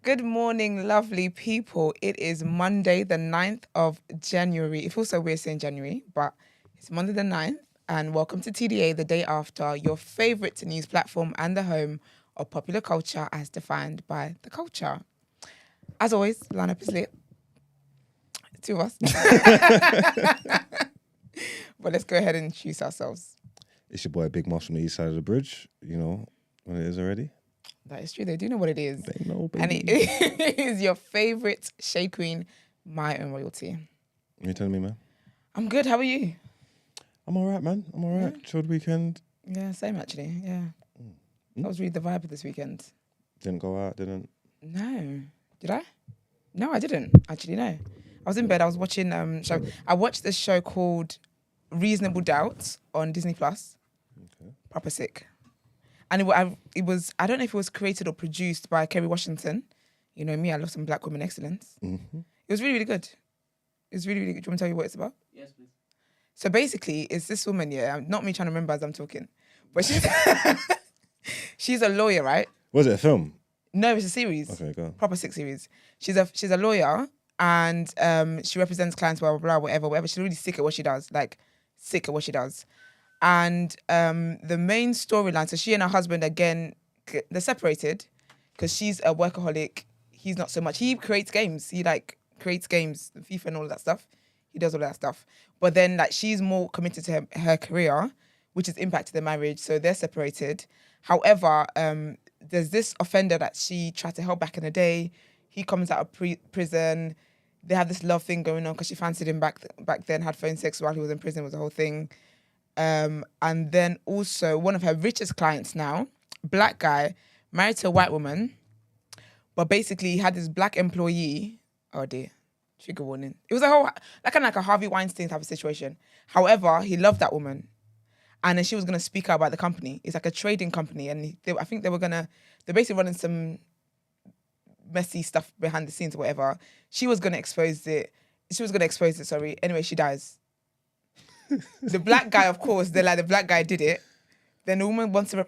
Good morning, lovely people. It is Monday, the 9th of January. It feels so weird saying January, but it's Monday the 9th. And welcome to TDA, the day after, your favorite news platform and the home of popular culture as defined by the culture. As always, lineup is lit. Two of us. But let's go ahead and introduce ourselves. It's your boy Big Moss from the east side of the bridge. You know what it is already? That is true. They do know what it is. They know, baby. And it is your favorite Shea Queen, my own royalty. You telling me, man? I'm good. How are you? I'm all right, man. I'm all right. Yeah. Chilled weekend. Yeah, same actually. Yeah. I was really the vibe this weekend. Didn't go out, didn't. No. Did I? No, I didn't. Actually, no. I was in bed. I was watching show. I watched this show called Reasonable Doubt on Disney Plus. Okay. Proper sick. And it was, I don't know if it was created or produced by Kerry Washington. You know me, I love some black women excellence. Mm-hmm. It was really, really good. It was really, really good. Do you want me to tell you what it's about? Yes, please. So basically, it's this woman, yeah, not me trying to remember as I'm talking, but she's she's a lawyer, right? Was it a film? No, it's a series. Okay, go. Proper sick series. She's a lawyer and she represents clients, blah, blah, blah, whatever. She's really sick at what she does, like sick at what she does. And the main storyline, so she and her husband, again, they're separated because she's a workaholic. He's not so much. He creates games. He creates games, FIFA and all of that stuff. He does all that stuff. But then she's more committed to her career, which has impacted their marriage. So they're separated. However, there's this offender that she tried to help back in the day. He comes out of prison. They have this love thing going on because she fancied him back then, had phone sex while he was in prison, was the whole thing. And then also one of her richest clients now, black guy, married to a white woman, but basically had this black employee. Oh dear, trigger warning. It was a whole, kind of like a Harvey Weinstein type of situation. However, he loved that woman. And then she was going to speak out about the company. It's like a trading company. And I think they're basically running some messy stuff behind the scenes or whatever. She was going to expose it. Sorry. Anyway, she dies. The black guy, of course, the black guy did it. Then the woman wants to,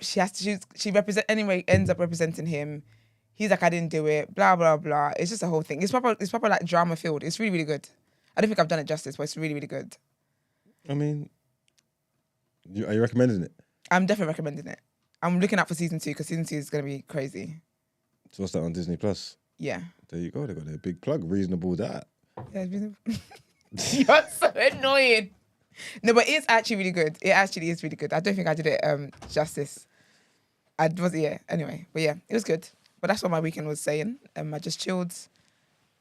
ends up representing him. He's like, I didn't do it, blah, blah, blah. It's just a whole thing. It's proper like drama filled. It's really, really good. I don't think I've done it justice, but it's really, really good. I mean, are you recommending it? I'm definitely recommending it. I'm looking out for season 2 because season 2 is going to be crazy. So what's that on Disney Plus? Yeah. There you go. They got their big plug. Reasonable that. Yeah, you're so annoying. No, but it's actually really good. It actually is really good. I don't think I did it justice. Anyway. But yeah, it was good. But that's what my weekend was saying. I just chilled,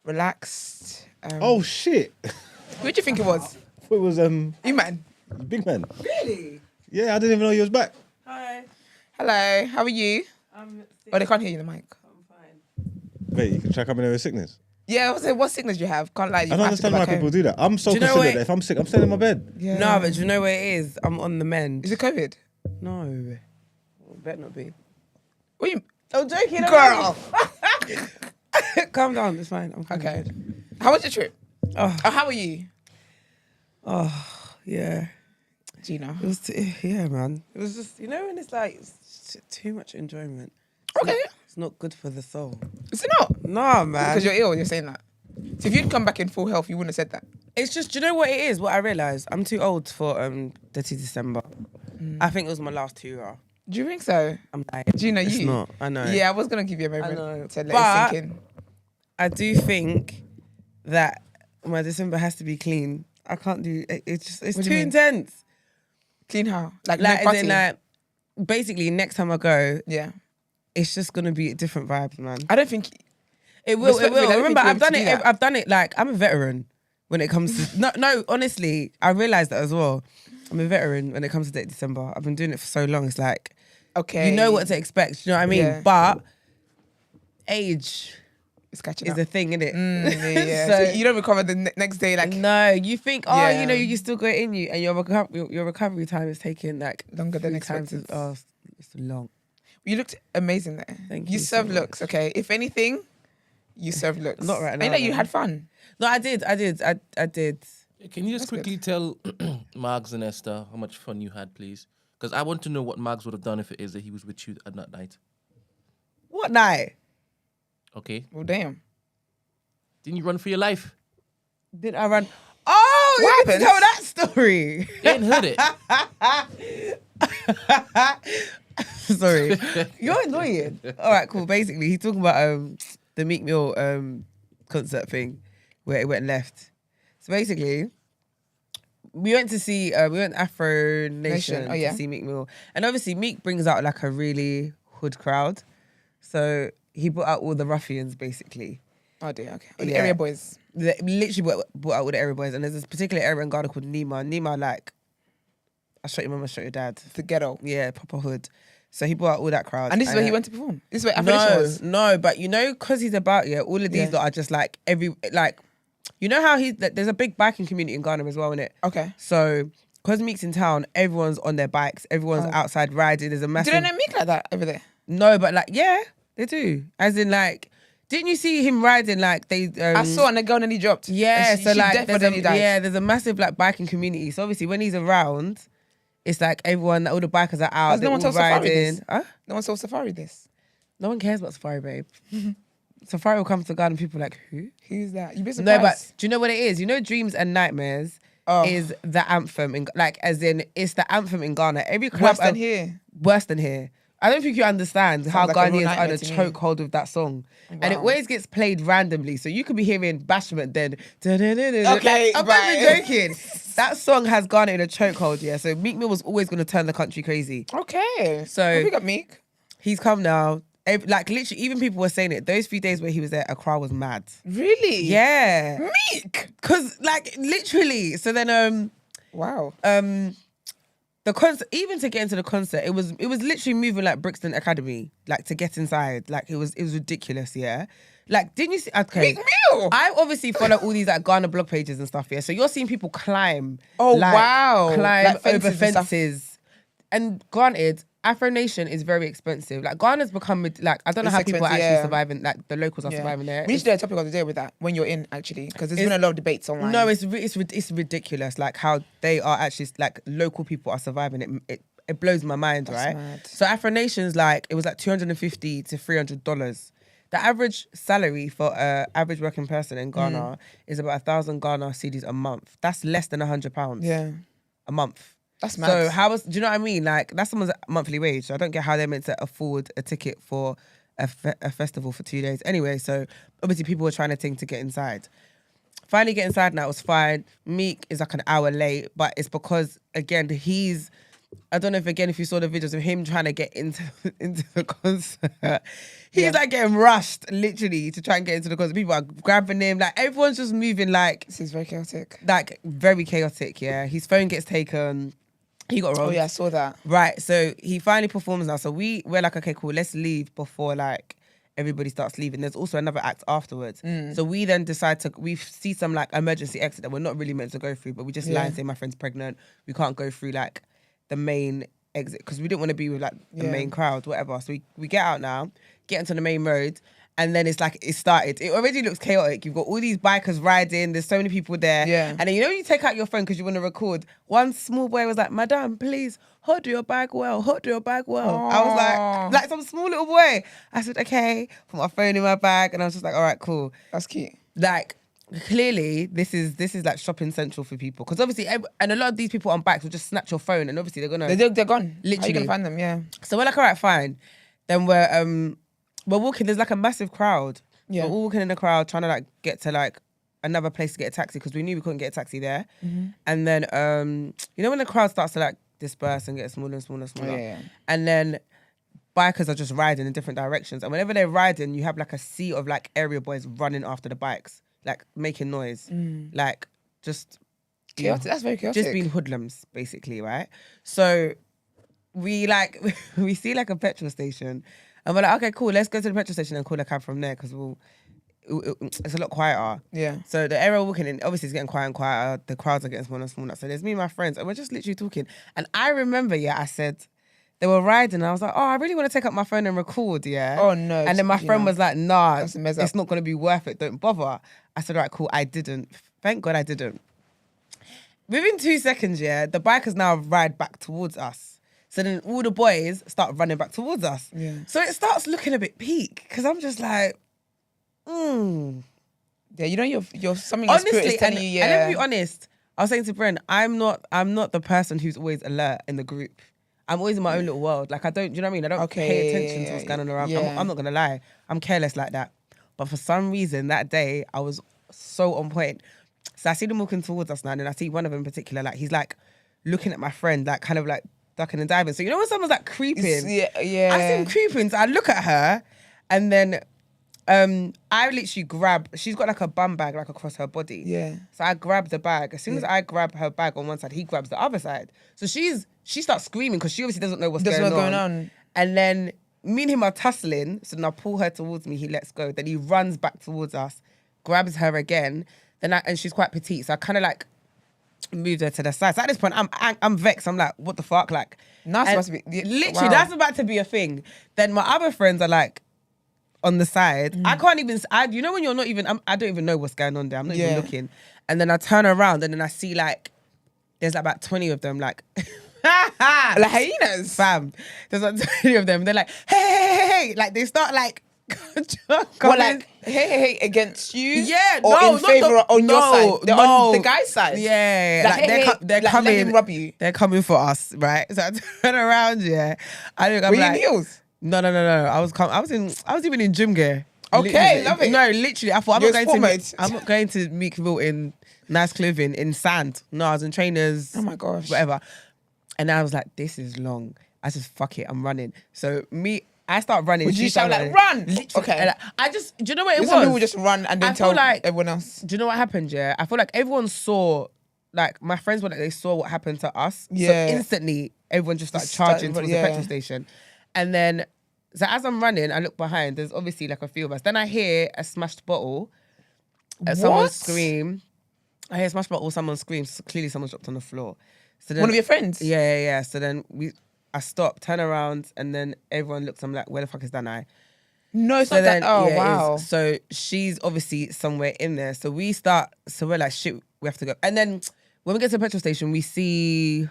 relaxed. Oh shit! Who do you think it was? It was You man. Big Man. Really? Yeah, I didn't even know you was back. Hi. Hello. How are you? I'm sick. Oh, they can't hear you in the mic. I'm fine. Wait, you can try coming there with sickness. Yeah, I was saying, what sickness do you have? Can't lie. I don't understand why people do that. I'm so Do you know considerate what- that if I'm sick, I'm staying in my bed. Yeah. No, but do you know what it is? I'm on the mend. Is it COVID? No. Well, better not be. What you? I'm joking. Girl. Calm down. It's fine. I'm fine. Okay. How was your trip? Oh, How are you, yeah. Gina? It was, yeah, man. It was just, when it's like it's too much enjoyment. Okay. It's not good for the soul. Is it not? No, man. Because you're ill, you're saying that. So if you'd come back in full health, you wouldn't have said that. It's just, do you know what it is? What I realised? I'm too old for Dirty December. I think it was my last hurrah. Do you think so? I'm dying. Gina, It's you? not. I know. Yeah, I was going to give you a I know. moment to let But it sink in. I do think that my December has to be clean. I can't do it's What do too you mean? intense. Clean how? Like Like, no as in, party? basically, next time I go, Yeah. it's just gonna be a different vibe, man. I don't think... It will. It Respectfully, I will. don't Remember, think I've you're done able to it. do that. I've done it. Like, I'm a veteran when it comes to. No. Honestly, I realised that as well. I'm a veteran when it comes to December. I've been doing it for so long. It's like, Okay. you know what to expect. You know what I mean? Yeah. But age It's catching is up. a thing, innit? Yeah. So- So you don't recover the next day, like... No, you think, Yeah. you still got it in you, and your recovery time is taking like Longer than 3 times expected. it's long. You looked amazing there. Thank You you so served much. looks, okay? If anything, you served looks. Not right And you now, know you though. had fun. No, I did. Can you just That's quickly tell Margs and Esther how much fun you had, please? Because I want to know what Margs would have done if it is that he was with you at that night. What night? Okay. Well, damn. Didn't you run for your life? Did I run? Oh, What you need to happened? tell that story. You ain't heard it. Sorry. You're annoying. All right, cool. Basically, he's talking about the Meek Mill concert thing where it went left. So basically, we went Afro Nation Oh, yeah. to see Meek Mill. And obviously Meek brings out like a really hood crowd. So he brought out all the ruffians basically. Oh dear. Okay. Oh, the Yeah. area boys. Literally brought out all the area boys. And there's this particular area in Ghana called Nima. Nima, like, I'll show your mum, I'll show your dad. The ghetto. Yeah, proper hood. So he brought out all that crowd. And this is where he went to perform. This is where Afro Nation was. No, but you know, because he's about, all of these Yeah. lot are just like you know how there's a big biking community in Ghana as well, innit? Okay. So, because Meek's in town, everyone's on their bikes, everyone's outside riding. There's a Do massive. they know Meek like that over there? No, but like, yeah, they do. As in, like, didn't you see him riding? Like, they. I saw and the girl nearly dropped. Yeah, And so she like, dead, but then he died. there's a massive like biking community. So obviously, when he's around, it's like everyone, all the bikers are out. Has no they're one all told Safari riding. this? Huh? No one saw Safari this. No one cares about Safari, babe. Safari will come to Ghana and people are like, who? Who's that? You'd be No, surprised. but do you know what it is? You know, Dreams and Nightmares Oh. is the anthem in as in it's the anthem in Ghana. Every club Worse than here. Worse than here. I don't think you understand how like a real Ghanaians are in nightmare a to me. chokehold with that song. And it Wow. always gets played randomly. So you could be hearing Bashment then. Okay, I'm not right. even joking. That song has Ghana in a chokehold, yeah. So Meek Mill was always going to turn the country crazy. Okay. So- we got Meek. He's come now. Like literally, even people were saying it. Those few days where he was there, Accra was mad. Really? Yeah. Meek. Cause like literally. So then Wow. the concert, even to get into the concert, it was literally moving like Brixton Academy, like to get inside. Like it was ridiculous, yeah. Like, didn't you see? Okay, Meek Mill. I obviously follow all these like Ghana blog pages and stuff, yeah. So you're seeing people climb. Oh, like, wow. climb Like fences over and stuff. fences. And granted, Afro Nation is very expensive. Like Ghana's become like I don't know It's how people are expensive, actually yeah. surviving. Like the locals are Yeah. surviving there. We need to do a topic of the day with that when you're in, actually, because there's been a lot of debates online. No, it's ridiculous. Like how they are actually like local people are surviving. It blows my mind, right? mad. So Afro Nation's like it was like $250 to $300. The average salary for a average working person in Ghana is about 1,000 Ghana cedis a month. That's less than £100 Yeah. a month. That's mad. So do you know what I mean? Like that's someone's monthly wage. So I don't get how they're meant to afford a ticket for a festival for 2 days. Anyway, so obviously people were trying to get inside. Finally get inside now, it was fine. Meek is like an hour late, but it's because again I don't know if you saw the videos of him trying to get into the concert. He's like getting rushed literally to try and get into the concert. People are grabbing him, like everyone's just moving like This is very chaotic. very chaotic. Yeah, his phone gets taken. He got robbed. Oh, yeah, I saw that. Right, so he finally performs now. So we're like, okay, cool, let's leave before like everybody starts leaving. There's also another act afterwards. So we then decide we see some like emergency exit that we're not really meant to go through, but we just lie and say my friend's pregnant. We can't go through like the main exit because we didn't want to be with like the main crowd, whatever. So we get out now, get into the main road, and then it's like it started. It already looks chaotic. You've got all these bikers riding. There's so many people there. Yeah. And then you know you take out your phone because you want to record. One small boy was like, "Madam, please hold your bag well. Hold your bag well." I was like some small little boy. I said, "Okay." Put my phone in my bag, and I was just like, "All right, cool." That's cute. Like clearly, this is like shopping central for people because obviously, and a lot of these people on bikes will just snatch your phone, and obviously they're gonna. They're gone. How you Literally. gonna find them? Yeah. So we're like, all right, fine. Then we're walking. There's like a massive crowd. Yeah. We're all walking in the crowd, trying to like get to like another place to get a taxi because we knew we couldn't get a taxi there. And then you know when the crowd starts to like disperse and get smaller and smaller and smaller, Yeah. and then bikers are just riding in different directions. And whenever they're riding, you have like a sea of like area boys running after the bikes, like making noise, like just Chaotic. That's very chaotic. just being hoodlums, basically, right? So we like we see like a petrol station, and we're like, okay, cool, let's go to the petrol station and call a cab from there because it's a lot quieter. Yeah. So the area we're walking in, obviously, it's getting quieter and quieter. The crowds are getting smaller and smaller. So there's me and my friends, and we're just literally talking. And I remember, I said they were riding, and I was like, oh, I really want to take up my phone and record, yeah. Oh, no. And then my friend was like, nah, That's a mess up. it's not going to be worth it. Don't bother. I said, all right, cool. I didn't. Thank God I didn't. Within 2 seconds, the bikers now ride back towards us. So then all the boys start running back towards us. Yeah. So it starts looking a bit peak because I'm just like, Yeah, you know you're something your spirit Honestly, is telling and, you. Yeah. and let me be honest. I was saying to Bren, I'm not the person who's always alert in the group. I'm always in my own little world. Like I don't, do you know what I mean? I don't pay attention to what's going on around. Yeah. I'm not gonna lie. I'm careless like that. But for some reason that day I was so on point. So I see them walking towards us now, and I see one of them in particular, like he's like looking at my friend, like kind of like ducking and diving. So you know when someone's like creeping? Yeah. I see him creeping, so I look at her, and then I literally grab. She's got like a bum bag like across her body. Yeah. So I grab the bag. As soon as I grab her bag on one side, he grabs the other side. So she starts screaming because she obviously doesn't know what's going on. And then me and him are tussling. So then I pull her towards me. He lets go. Then he runs back towards us, grabs her again. And she's quite petite, so I kind of like moved her to the side. So at this point, I'm vexed. I'm like, what the fuck, like. That's supposed to be literally. That's about to be a thing. Then my other friends are like on the side. I can't even. You know when you're not even. I don't even know what's going on there. I'm not even looking. And then I turn around and then I see like there's like about 20 of them like. like hyenas. Fam, there's like 20 of them. They're like, hey, like they start like. What, like hey against you? Yeah, or no, in favor on your side. They're on the guy's side. Yeah, like, they're like, coming. Let him rub you. They're coming for us, right? So I turn around. Yeah, I'm Were you like, in heels? No. I was even in gym gear. Okay, love it. No, literally, I thought I'm not going to Meekville in nice clothing in sand. No, I was in trainers. Oh my gosh, whatever. And I was like, this is long. I said, fuck it, I'm running. So I start running. Would you shout like, run? Literally. Okay. And do you know what it was? Some people just run and then tell like, everyone else. Do you know what happened, yeah? I feel like everyone saw, like, my friends were like, they saw what happened to us. Yeah. So instantly, everyone just started charging towards the petrol station. And then, so as I'm running, I look behind, there's obviously like a few of us. Then I hear a smashed bottle. Someone scream. I hear a smashed bottle, someone screams. So clearly someone's dropped on the floor. So then, one of your friends? Yeah. So then I stop, turn around, and then everyone looks. I'm like, where the fuck is Danai? No, it's not that. Oh, yeah, wow. So she's obviously somewhere in there. So we're like, shit, we have to go. And then when we get to the petrol station, we see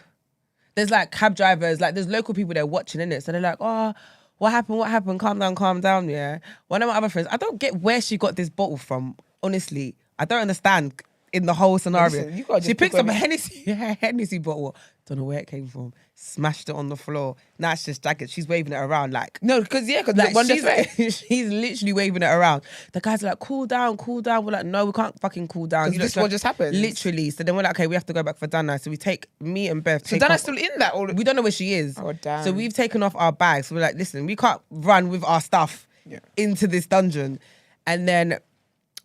there's like cab drivers, like there's local people there watching, innit? So they're like, oh, what happened? Calm down, yeah. One of my other friends, I don't get where she got this bottle from, honestly. I don't understand in the whole scenario. Listen, she picks up a Hennessy bottle. Don't know where it came from. Smashed it on the floor. Now it's just jagged. She's waving it around like... No, because like she's literally waving it around. The guys are like, cool down. We're like, no, we can't fucking cool down. This what just happened? Literally. So then we're like, okay, we have to go back for Dana. So we take, me and Bev... So Dana's still in that? Or... We don't know where she is. Oh, damn. So we've taken off our bags. So we're like, listen, we can't run with our stuff into this dungeon. And then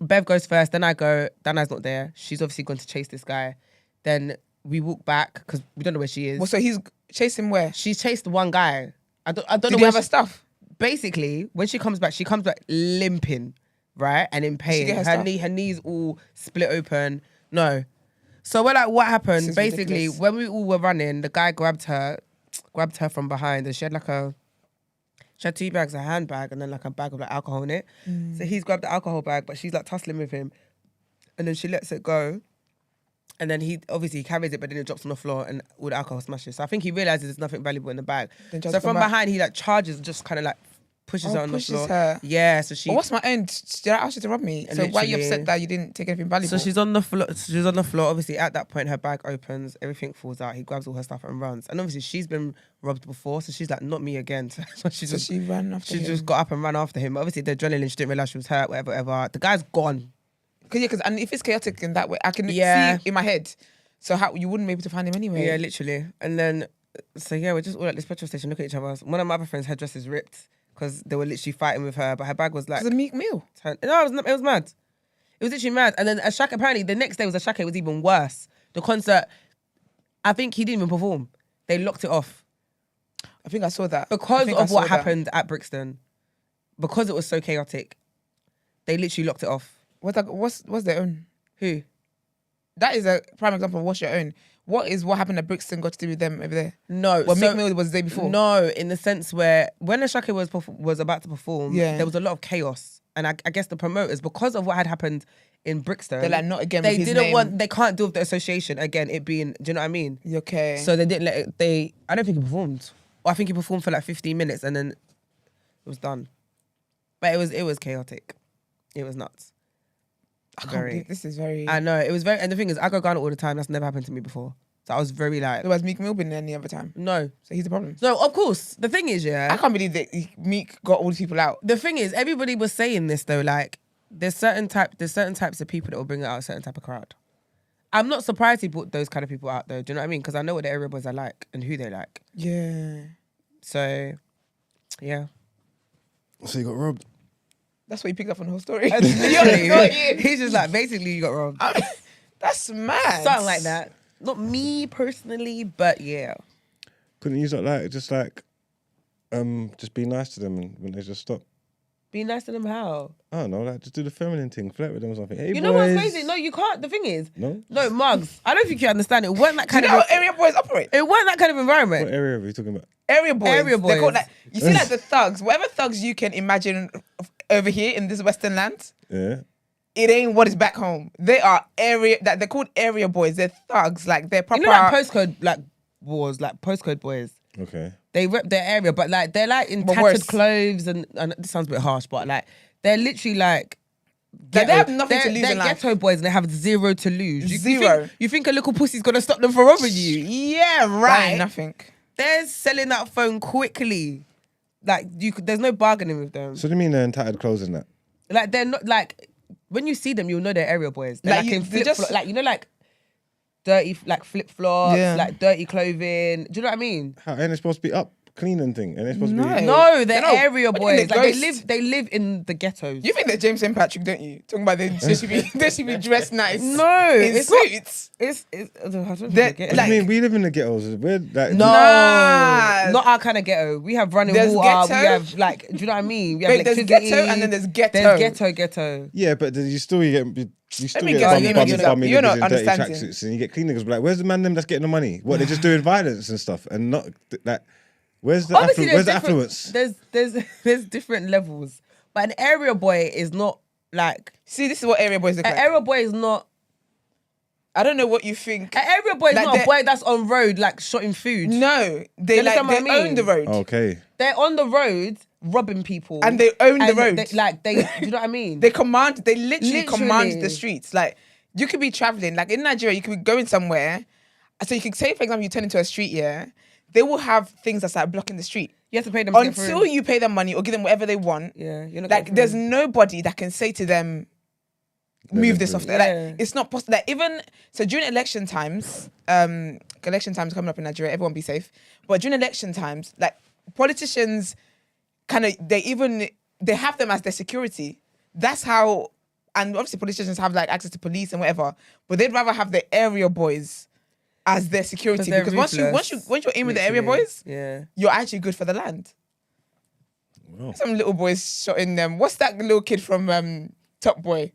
Bev goes first, then I go. Dana's not there. She's obviously gone to chase this guy. Then we walk back because we don't know where she is. Well, so he's chasing where? She's chased one guy. I don't know Did where have her stuff? Basically, when she comes back limping, right? And in pain. Her knees all split open. No. So we're like, what happened? Basically, ridiculous. When we all were running, the guy grabbed her from behind, and she had 2 bags, a handbag, and then like a bag of like alcohol in it. So he's grabbed the alcohol bag, but she's like tussling with him. And then she lets it go. And then he obviously carries it, but then it drops on the floor and all the alcohol smashes. So I think he realizes there's nothing valuable in the bag. So from behind, he like charges, just kind of like pushes her on the floor. Her. Yeah, so she... Well, what's my end? Did I ask you to rob me? So why are you upset that you didn't take anything valuable? So she's on the floor. Obviously, at that point, her bag opens, everything falls out. He grabs all her stuff and runs. And obviously, she's been robbed before, so she's like, not me again. So she ran after him. She just got up and ran after him. Obviously, the adrenaline, she didn't realize she was hurt, whatever. The guy's gone. And if it's chaotic in that way, I can see in my head. So how you wouldn't be able to find him anyway? Yeah, literally. And then, so yeah, we're just all at this petrol station looking at each other. One of my other friends, her dress is ripped because they were literally fighting with her, but her bag was like... It was a meat meal. No, it was mad. It was literally mad. And then apparently the next day was Ashake was even worse. The concert, I think he didn't even perform. They locked it off. I think I saw that. Because of what happened at Brixton. Because it was so chaotic. They literally locked it off. What's their own? Who? That is a prime example of what's your own. What happened at Brixton got to do with them over there? No. Well, Meek Mill was the day before. No, in the sense where when Ashake was about to perform, there was a lot of chaos. And I guess the promoters, because of what had happened in Brixton, they're like, not again they with his didn't name. want, they can't deal with the association again, it being, do you know what I mean? Okay. So they didn't let it, I don't think he performed. Or I think he performed for like 15 minutes and then it was done. But it was chaotic. It was nuts. I can't Very. believe this is very. I know, it was very, and the thing is, I go Ghana all the time. That's never happened to me before. So I was very like, There was Meek Mill been any other time, no. so he's the problem. So of course, the thing is, I yeah, can't believe that Meek got all these people out. the thing is, everybody was saying this though, like, there's certain types of people that will bring out a certain type of crowd. I'm not surprised he brought those kind of people out though. Do you know what I mean? Because I know what the area boys are like and who they like. Yeah, So, yeah. So you got robbed. that's what he picked up on the whole story. Literally, he's just like, basically, you got robbed. That's mad. Something like that. Not me personally, but yeah. Couldn't you just be nice to them and when they just stop? Be nice to them how? I don't know, like just do the feminine thing, flirt with them or something. Hey, You boys. know what's crazy? No, you can't. The thing is, No? no, Mugs, I don't think you understand. It weren't that Do you kind know of... how area boys operate? It weren't that kind of What environment. area are you talking about? Area boys. Area They're called boys. like, you see like the thugs, whatever thugs you can imagine over here in this Western land, Yeah. it ain't what is back home. They are they're called area boys. They're thugs, like they're proper. You know, like postcode, like wars, like postcode boys. Okay. They rep their area, but like they're like in But tattered worse. clothes, and this sounds a bit harsh, but like they're literally like. Like, they have nothing to lose they're in life. ghetto boys and they have zero to lose. Zero. You think a little pussy's gonna stop them from robbing you? Yeah, Right. right. Nothing. They're selling that phone quickly. Like there's no bargaining with them. So what do you mean they're in tattered clothes and that? Like they're not like when you see them, you'll know they're area boys. They're Like, like in they flip just- like you know like dirty like flip flops, Yeah. like dirty clothing. Do you know what I mean? How ain't they supposed to be up, clean and thing? And they supposed to No. be No, they're not- area what do you mean boys. they're Like ghosts? they live in the ghettos. You think they're James and Patrick, don't you? Talking about they should be dressed nice. No, in it's not. suits. It's I don't think They're- they get What it. do like- you mean? We live in the ghettos. We're like No, Nah. not our kind of ghetto. We have running There's water. ghetto. We have like, do you know what I mean? We have Wait, there's electricity. ghetto and then there's ghetto. There's ghetto. Yeah, but then you still get me get guess what you're making up. bummy You're niggas not in dirty understanding. tracksuits and you get clean niggas. But like, where's the man them that's getting the money? What they're just doing violence and stuff and not like. Where's the Obviously, where's the different- affluence? There's different levels, but an area boy is not like See, this is what area boys look an like. area boy is not. I don't know what you think. An area boy is Like not a they're- boy that's on road like shotting food. No, they You like understand they what I mean? own the road Okay. They're on the road robbing people, and they own the and road. They, do you know what I mean? They literally command Literally. the streets. Like you could be traveling, like in Nigeria, you could be going somewhere. So you could say, for example, you turn into a street, yeah. They will have things that's like blocking the street you have to pay them to get until through. you pay them money or give them whatever they want. Yeah, you're not Like getting there's through. nobody that can say to them, move this off there. Yeah. Like it's not possible. Like even so during election times coming up in Nigeria, everyone be safe. But during election times, like politicians kind of they have them as their security. That's how, and obviously politicians have like access to police and whatever, but they'd rather have the area boys as their security they're because once ruthless, you're in with the area literally. boys, Yeah. you're actually good for the land. Wow. Some little boys shot in them. What's that little kid from Top Boy?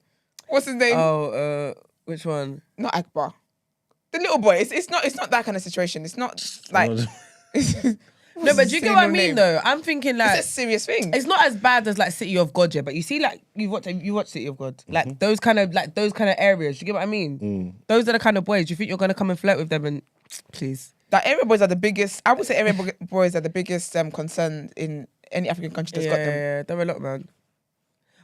What's his name? Oh, which one? Not Akbar. The little boy. It's not that kind of situation. It's not like No, but do you get what I mean though? I'm thinking like It's a serious thing. it's not as bad as like City of God, yeah. But you see, like you watch City of God, like those kind of areas. You get what I mean? Those are the kind of boys. You think you're gonna come and flirt with them and please? That area boys are the biggest. I would say area boys are the biggest concern in any African country that's got them. Yeah, they're a lot, man.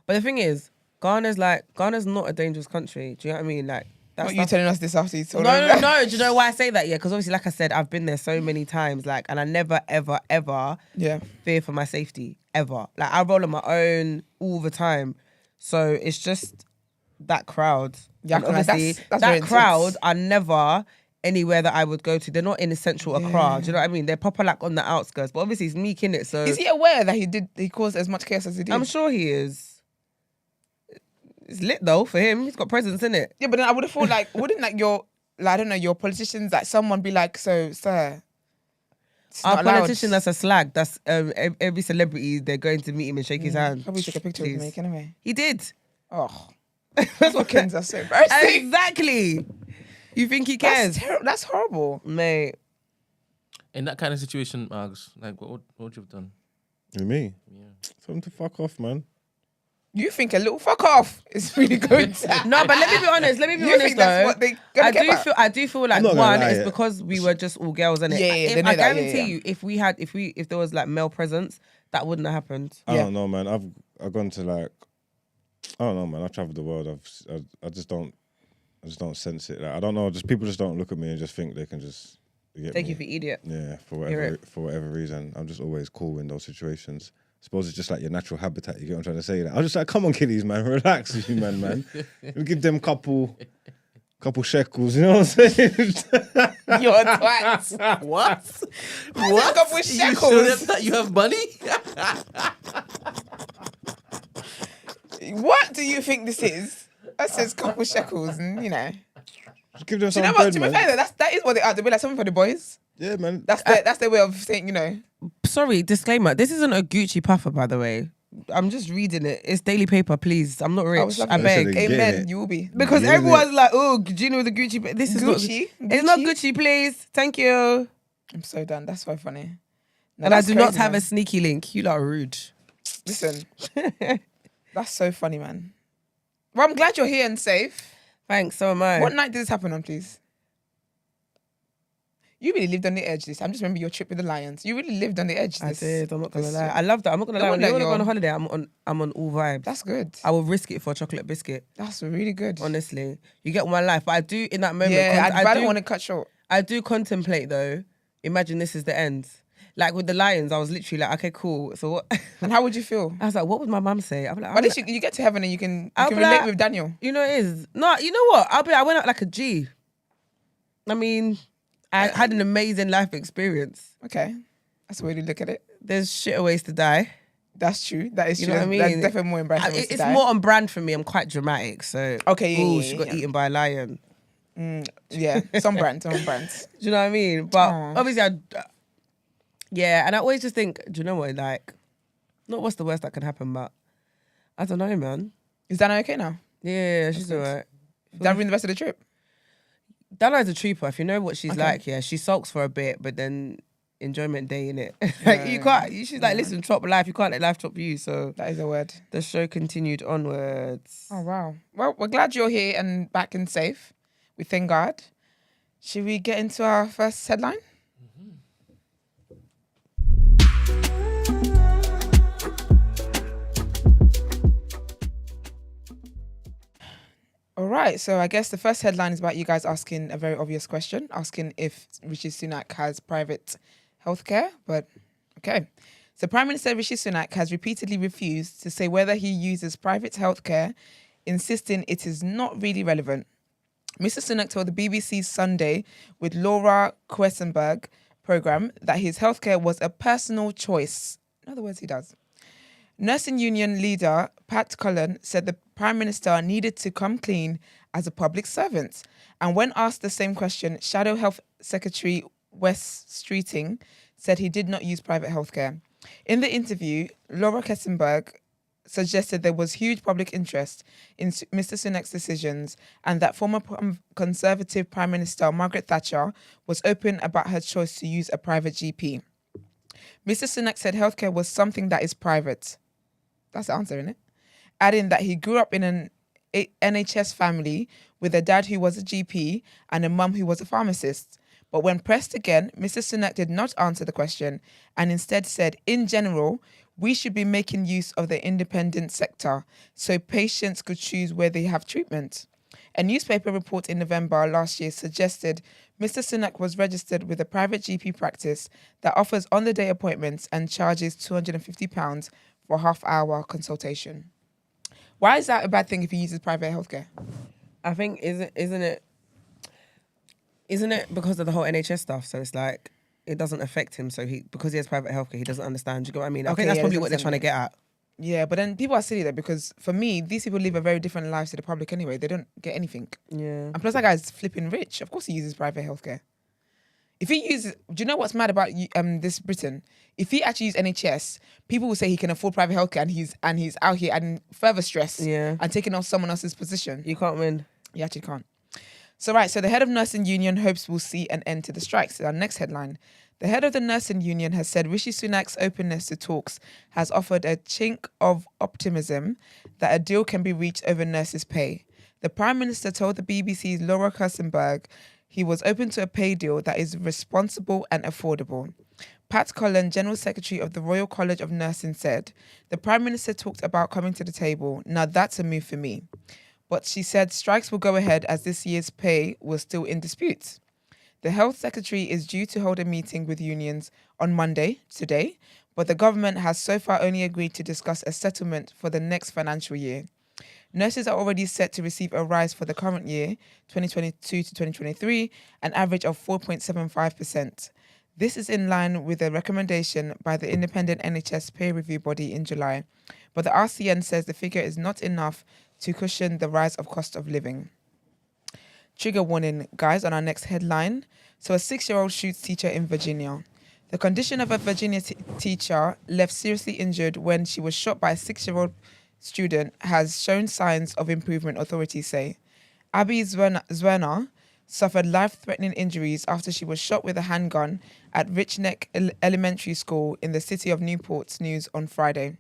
But the thing is, Ghana's not a dangerous country. Do you know what I mean? Like that's What you telling us this after you told No. us? Do you know why I say that? Yeah, because obviously, like I said, I've been there so many times, like, and I never, ever, ever Yeah. fear for my safety ever. Like I roll on my own all the time, so it's just that crowd. Yeah, And I can- like, obviously that's very that crowd intense. are never anywhere that I would go to. They're not in the central Accra. Do you know what I mean? They're proper like on the outskirts. But obviously, it's Meek in it, so Is he aware that he caused as much chaos as he did? I'm sure he is. It's lit though for him. He's got presence in it. Yeah, but then I would have thought like, wouldn't like I don't know, your politicians, like someone be like, so sir, it's Our not allowed. politician, that's a slag. That's every celebrity. They're going to meet him and shake his hand. Probably take a picture with Please. Meek anyway. He did. Oh, Africans are so embarrassing. Exactly. You think he cares? That's horrible. Mate. In that kind of situation, Margs, like what would you have done? With me? Yeah. Tell them to fuck off, man. You think a little fuck off is really good? No, but let me be honest. You honest think that's though. what they gonna get back? I do feel like I'm not gonna one lie, is yeah. because we were just all girls, and Yeah, yeah, they know I that, yeah, guarantee yeah. you, if there was like male presence, that wouldn't have happened. I Yeah. don't know, man. I've gone to like I don't know, man. I traveled the world. I just don't sense it. Like, I don't know. Just people just don't look at me and just think they can just get Take me. you for idiot. Yeah, Hear for whatever reason, I'm just always cool in those situations. I suppose it's just like your natural habitat. You get what I'm trying to say? Like, I'm just like, come on, kiddies, man, relax, you man. Give them couple shekels. You know what I'm saying? You're a twat. What? A couple You shekels. sure that you have money? What do you think this is? That says couple shekels, and Just give them Do some you know bread, what? To be man. fair, that is what they are. They be like something for the boys. Yeah, man. That's their way of saying, Sorry, disclaimer. This isn't a Gucci puffer, by the way. I'm just reading it. It's daily paper, please. I'm not rich. was I laughing. beg. Listen, Amen. Get it. You will be. Because Get everyone's like, oh, do you know the Gucci? This is Gucci? not. It's not Gucci? Gucci, please. Thank you. I'm so done. That's so funny. No, And I that's do not crazy, have man. a sneaky link. You lot are rude. Listen, that's so funny, man. Well, I'm glad you're here and safe. Thanks, so am I. What night did this happen on, please? You really lived on the edge. I'm just remember your trip with the Lions. You really lived on the edge. I this- did. I'm not gonna this lie. year. I love that. I'm not gonna No lie. When wonder you want to go on a you're- holiday, I'm on all vibes. That's good. I will risk it for a chocolate biscuit. That's really good. Honestly, you get my life. But I do in that moment. Yeah, I do don't want to cut short. I do contemplate though. Imagine this is the end. Like with the Lions, I was literally like, okay, cool. So what? And how would you feel? I was like, what would my mum say? I'm like, At least you get to heaven and you can I'll be relate like- with Daniel. you know it is. No, you know what? I went out like a G. I mean, I had an amazing life experience. Okay, that's the way to look at it. There's shitter ways to die. That's true. That is You true. know what I mean? That's definitely more embarrassing. ways to It's die. more on brand for me. I'm quite dramatic, so Okay, yeah, ooh, yeah, she got yeah. eaten by a lion. Yeah, some brands. Do you know what I mean? But Aw. obviously, yeah, and I always just think, do you know what? Like, not what's the worst that can happen, but I don't know, man. Is Dana okay now? Yeah, she's good. alright. Did that ruin the rest of the trip? Dana's a trooper. If you know what she's Okay. like, yeah, she sulks for a bit, but then enjoyment day in it. Like you can't. She's like, listen, chop life. You can't let life chop you. So That is a word. the show continued onwards. Oh wow. Well, we're glad you're here and back and safe. We thank God. Should we get into our first headline? All right, so I guess the first headline is about you guys asking a very obvious question, asking if Rishi Sunak has private healthcare. But okay, so Prime Minister Rishi Sunak has repeatedly refused to say whether he uses private healthcare, insisting it is not really relevant. Mr. Sunak told the BBC's Sunday with Laura Quessenberg program that his healthcare was a personal choice. In other words, he does. Nursing union leader Pat Cullen said the Prime Minister needed to come clean as a public servant. And when asked the same question, Shadow Health Secretary Wes Streeting said he did not use private healthcare. In the interview, Laura Kessenberg suggested there was huge public interest in Mr. Sunak's decisions and that former Conservative Prime Minister Margaret Thatcher was open about her choice to use a private GP. Mr. Sunak said healthcare was something that is private. That's the answer, isn't it? Adding that he grew up in an NHS family with a dad who was a GP and a mum who was a pharmacist. But when pressed again, Mr. Sunak did not answer the question and instead said, in general, we should be making use of the independent sector so patients could choose where they have treatment. A newspaper report in November last year suggested Mr. Sunak was registered with a private GP practice that offers on-the-day appointments and charges £250 for a half-hour consultation. Why is that a bad thing if he uses private healthcare? I think isn't it because of the whole NHS stuff? So it's like it doesn't affect him. So because he has private healthcare, he doesn't understand. Do you get what I mean? I Okay, think that's yeah, probably that's what they're trying to get at. Yeah, but then people are silly there because for me, these people live a very different lives to the public anyway. They don't get anything. Yeah. And plus that guy's flipping rich. Of course he uses private healthcare. If he uses, do you know what's mad about this Britain? If he actually used NHS, people will say he can afford private healthcare and he's out here adding further stress Yeah. and taking off someone else's position. You can't win. You actually can't. So the head of nursing union hopes we'll see an end to the strikes. Our next headline. The head of the nursing union has said Rishi Sunak's openness to talks has offered a chink of optimism that a deal can be reached over nurses' pay. The Prime Minister told the BBC's Laura Kessenberg he was open to a pay deal that is responsible and affordable. Pat Cullen, General Secretary of the Royal College of Nursing, said, "The Prime Minister talked about coming to the table. Now that's a move for me." But she said strikes will go ahead as this year's pay was still in dispute. The Health Secretary is due to hold a meeting with unions on Monday, today, but the government has so far only agreed to discuss a settlement for the next financial year. Nurses are already set to receive a rise for the current year, 2022 to 2023, an average of 4.75%. This is in line with a recommendation by the independent NHS peer review body in July, but the RCN says the figure is not enough to cushion the rise of cost of living. Trigger warning, guys, on our next headline. So a 6-year-old shoots teacher in Virginia. The condition of a Virginia teacher left seriously injured when she was shot by a 6-year-old student has shown signs of improvement, authorities say. Abby Zwerner suffered life-threatening injuries after she was shot with a handgun at Rich Neck Elementary School in the city of Newport News on Friday.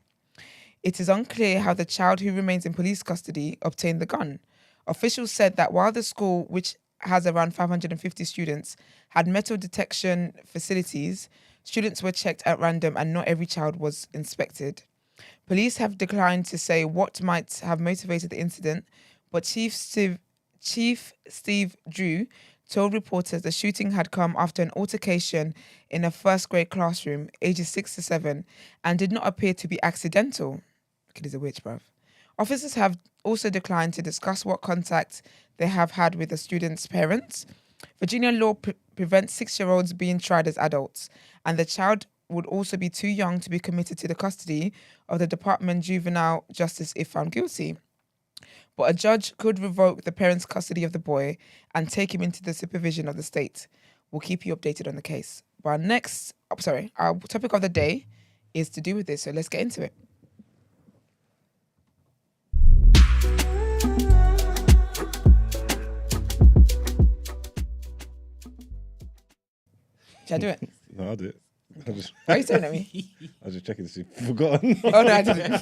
It is unclear how the child, who remains in police custody, obtained the gun. Officials said that while the school, which has around 550 students, had metal detection facilities, students were checked at random and not every child was inspected. Police have declined to say what might have motivated the incident, but Chief Steve Drew told reporters the shooting had come after an altercation in a first-grade classroom, ages 6 to 7, and did not appear to be accidental. Kid is a witch, bruv. Officers have also declined to discuss what contact they have had with the student's parents. Virginia law prevents 6-year-olds being tried as adults, and the child would also be too young to be committed to the custody of the Department Juvenile Justice if found guilty. But a judge could revoke the parents' custody of the boy and take him into the supervision of the state. We'll keep you updated on the case. But our topic of the day is to do with this, so let's get into it. Should I do it? No, I'll do it. Why are you staring at me? I was just checking to see if you've forgotten. Oh, no, I didn't.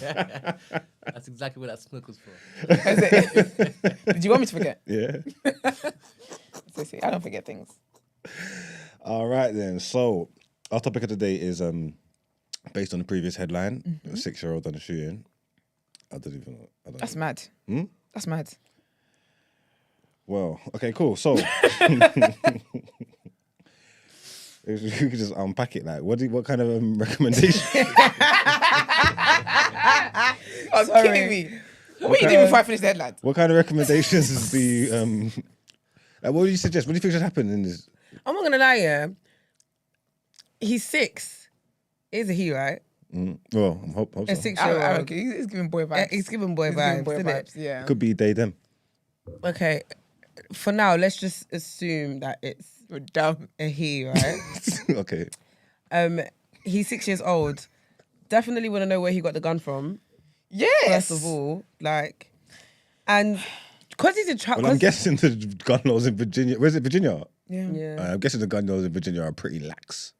That's exactly what that snook was for. Is it? Did you want me to forget? Yeah. So, see, I don't forget things. All right, then. So, our topic of the day is based on the previous headline, a 6-year-old done a shooting. I don't even know. That's mad. That's mad. Well, okay, cool. So, if you could just unpack it, like, what kind of recommendation? Oh, kidding me. What were you doing before I finished the headline? What kind of recommendations do you, like, what do you suggest? What do you think should happen in this? I'm not gonna lie, yeah. He's 6. He's a he, right? Well, I hope A so. 6-year-old. Okay, he's giving boy vibes. He's giving boy He's vibes, giving boy isn't it? vibes, yeah. Could be they, them. Okay. For now, let's just assume that it's You're dumb. a he, right? Okay. He's 6 years old. Definitely want to know where he got the gun from. Yes. First of all, like, and because he's a child. Well, I'm guessing the gun laws in Virginia. Where's it, Virginia? Yeah. Yeah, I'm guessing the gun laws in Virginia are pretty lax.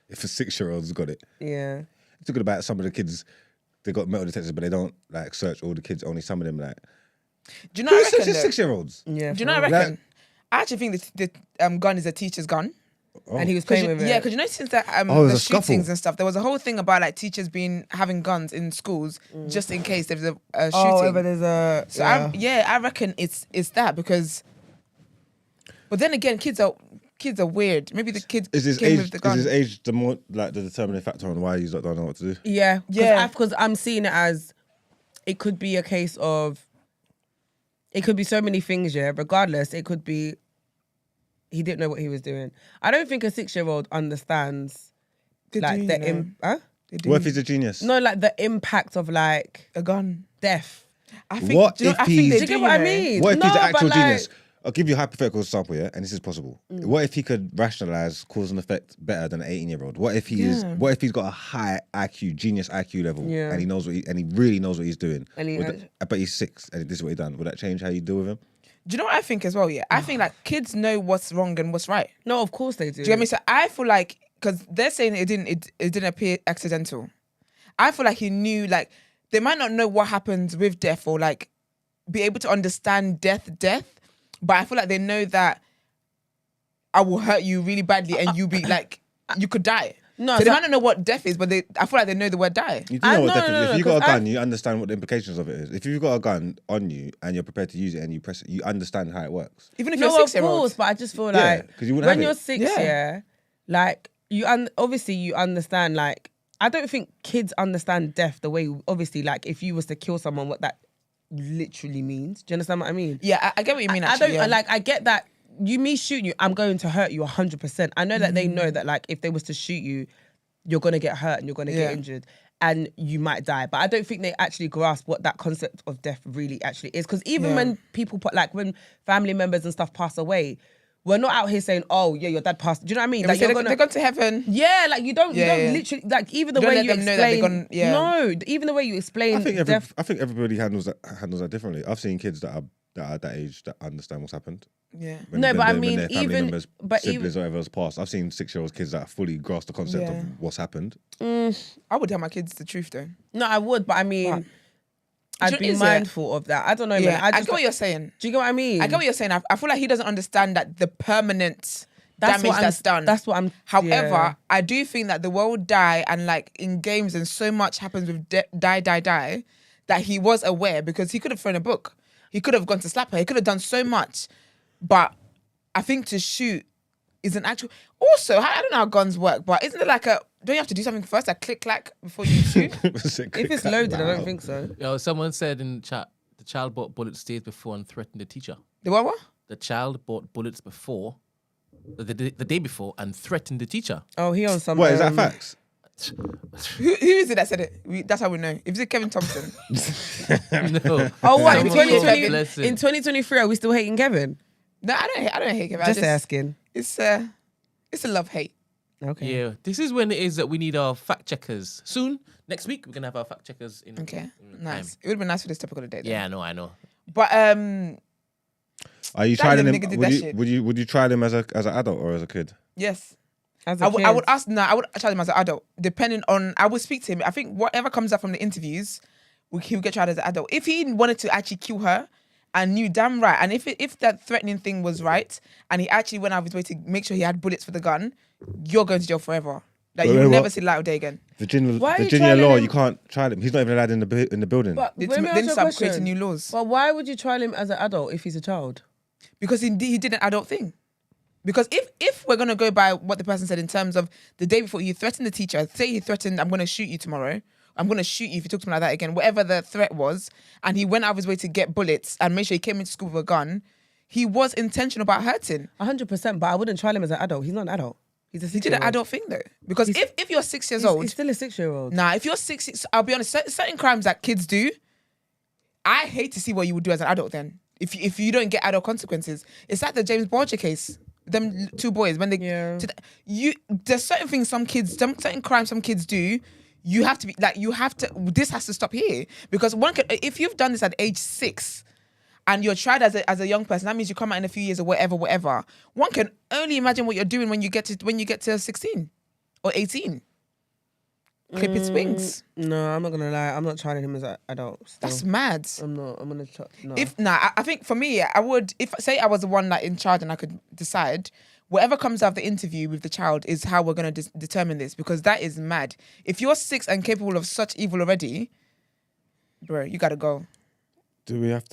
If a 6-year-old's got it. yeah. It's talking about some of the kids, they got metal detectors, but they don't like search all the kids. Only some of them like. Do you know what I Who reckon? searches though? 6-year-olds? Yeah. Do you know what I reckon? I actually think the gun is a teacher's gun. And he was 'Cause playing you- with it. Yeah, because you know since the there's the a scuffle. shootings and stuff, there was a whole thing about like teachers having guns in schools just in case there's a shooting. Oh, but there's a. So yeah. I reckon it's that because. But then again, kids are weird. Maybe the kid Is his came age? with the gun. Is his age the more like the determining factor on why he's not don't know what to do? Yeah, Yeah. Because I'm seeing it as it could be a case of it could be so many things. Yeah, regardless, it could be he didn't know what he was doing. I don't think a 6-year-old understands They like do, the you know. They do. What if he's a genius? no, like the impact of like a gun. death. I think. What do you know, if I think he's- they Do you do, get what I know. mean? What if he's No, an actual but, like, genius? I'll give you a hypothetical example, yeah, and this is possible. What if he could rationalize cause and effect better than an 18-year-old? What if he is? Yeah. What if he's got a high IQ, genius IQ level, Yeah. and he knows and he really knows what he's doing? And he- But he's 6, and this is what he done. Would that change how you deal with him? Do you know what I think as well? Yeah, I think like kids know what's wrong and what's right. No, of course they do. Do you get me? So I feel like because they're saying it didn't appear accidental. I feel like he knew, like they might not know what happens with death or like be able to understand death, but I feel like they know that I will hurt you really badly and you'll be like you could die. No, so they so- might not know what death is, but I feel like they know the word die. You do know what no, definitely. no, If you got a 'cause gun, you understand what the implications of it is. If you've got a gun on you and you're prepared to use it and you press it, you understand how it works. Even if you're No, a of 6-year-old. course, but I just feel Yeah, like 'cause you wouldn't when have you're it. 6, Yeah. yeah, like obviously you understand. Like I don't think kids understand death the way obviously like if you was to kill someone, what that literally means. Do you understand what I mean? Yeah, I get what you mean. I Actually, don't yeah. like. I get that. Me shooting you, I'm going to hurt you 100%. I know that they know that like if they was to shoot you, you're gonna get hurt and you're gonna Yeah. get injured and you might die. But I don't think they actually grasp what that concept of death really actually is. Because even Yeah. when people when family members and stuff pass away, we're not out here saying, "Oh yeah, your dad passed." Do you know what I mean? They Like say you're they're gone to heaven. yeah, like you don't Yeah. literally like even the You don't way let you them know that they're explain. gone- yeah. No, even the way you explain I think death. everybody handles that differently. I've seen kids that are at that age that understand what's happened. Yeah. No, but I when mean, their family even- members, but siblings, or whatever has passed. I've seen 6-year-old kids that fully grasp the concept Yeah. of what's happened. I would tell my kids the truth though. No, I would, but I mean, But- I'd Do be you know, is it- mindful of that. I don't know, Yeah, man. I just, get what you're saying. do you get what I mean? I get what you're saying. I feel like he doesn't understand that the permanent That's damage what I'm- that's done. that's what I'm- However, yeah. I do think that the world die and like in games and so much happens with die that he was aware because he could have thrown a book. He could have gone to slap her. He could have done so much, but I think to shoot is an actual. Also, I don't know how guns work, but isn't it like don't you have to do something first, like click clack before you shoot? if it's loaded, I don't think so. Yo, someone said in the chat, the child bought bullets days before and threatened the teacher. The what? The child bought bullets before, the day before, and threatened the teacher. Oh, he on some. What is that facts? Who is it that said it? That's how we know. If it's Kevin Thompson, No. Oh, what in Someone called 2020? Blessing. In 2023, are we still hating Kevin? no, I don't hate Kevin. Just asking. It's a love hate. Okay. Yeah, this is when it is that we need our fact checkers. Soon, next week, we're gonna have our fact checkers in. Okay, in nice. time. It would have been nice for this topic of the day. Though. Yeah, I know. But Are you That trying little them? nigga did that shit. Would you try them as an adult or as a kid? yes. As I a would kid. ask. No, I would try him as an adult. Depending on, I would speak to him. I think whatever comes up from the interviews, he would get tried as an adult. If he wanted to actually kill her, and knew damn right, and if that threatening thing was right, and he actually went out of his way to make sure he had bullets for the gun, you're going to jail forever. Like you Wait, will what? never see the light of day again. Why are you Virginia trying law, him- you can't try them. He's not even allowed in the building. But They let me ask then you a start question. creating new laws But why would you trial him as an adult if he's a child? because he did an adult thing. Because if we're gonna go by what the person said in terms of the day before he threatened the teacher, say he threatened, I'm gonna shoot you tomorrow. I'm gonna shoot you if you talk to me like that again. Whatever the threat was, and he went out of his way to get bullets and make sure he came into school with a gun. He was intentional about hurting. 100%, but I wouldn't trial him as an adult. He's not an adult. He's a He did an 6-year-old. adult thing though. Because if you're 6 years He's- old, He's still a 6-year-old. nah, if you're 6, I'll be honest, certain crimes that kids do, I hate to see what you would do as an adult then. If you don't get adult consequences. It's like the James Borger case. Them two boys, when they Yeah. there's certain things certain crimes some kids do, you have to be like, this has to stop here. Because if you've done this at age 6 and you're tried as a young person, that means you come out in a few years or whatever. One can only imagine what you're doing when you get to 16 or 18. Clip its wings. No, I'm not gonna lie. I'm not trying him as an adult. Still. That's mad. I'm not. I'm gonna try. No. I think for me, I would, if say I was the one like in charge and I could decide, whatever comes out of the interview with the child is how we're going to determine this, because that is mad. If you're 6 and capable of such evil already, bro, you got to go. Do we have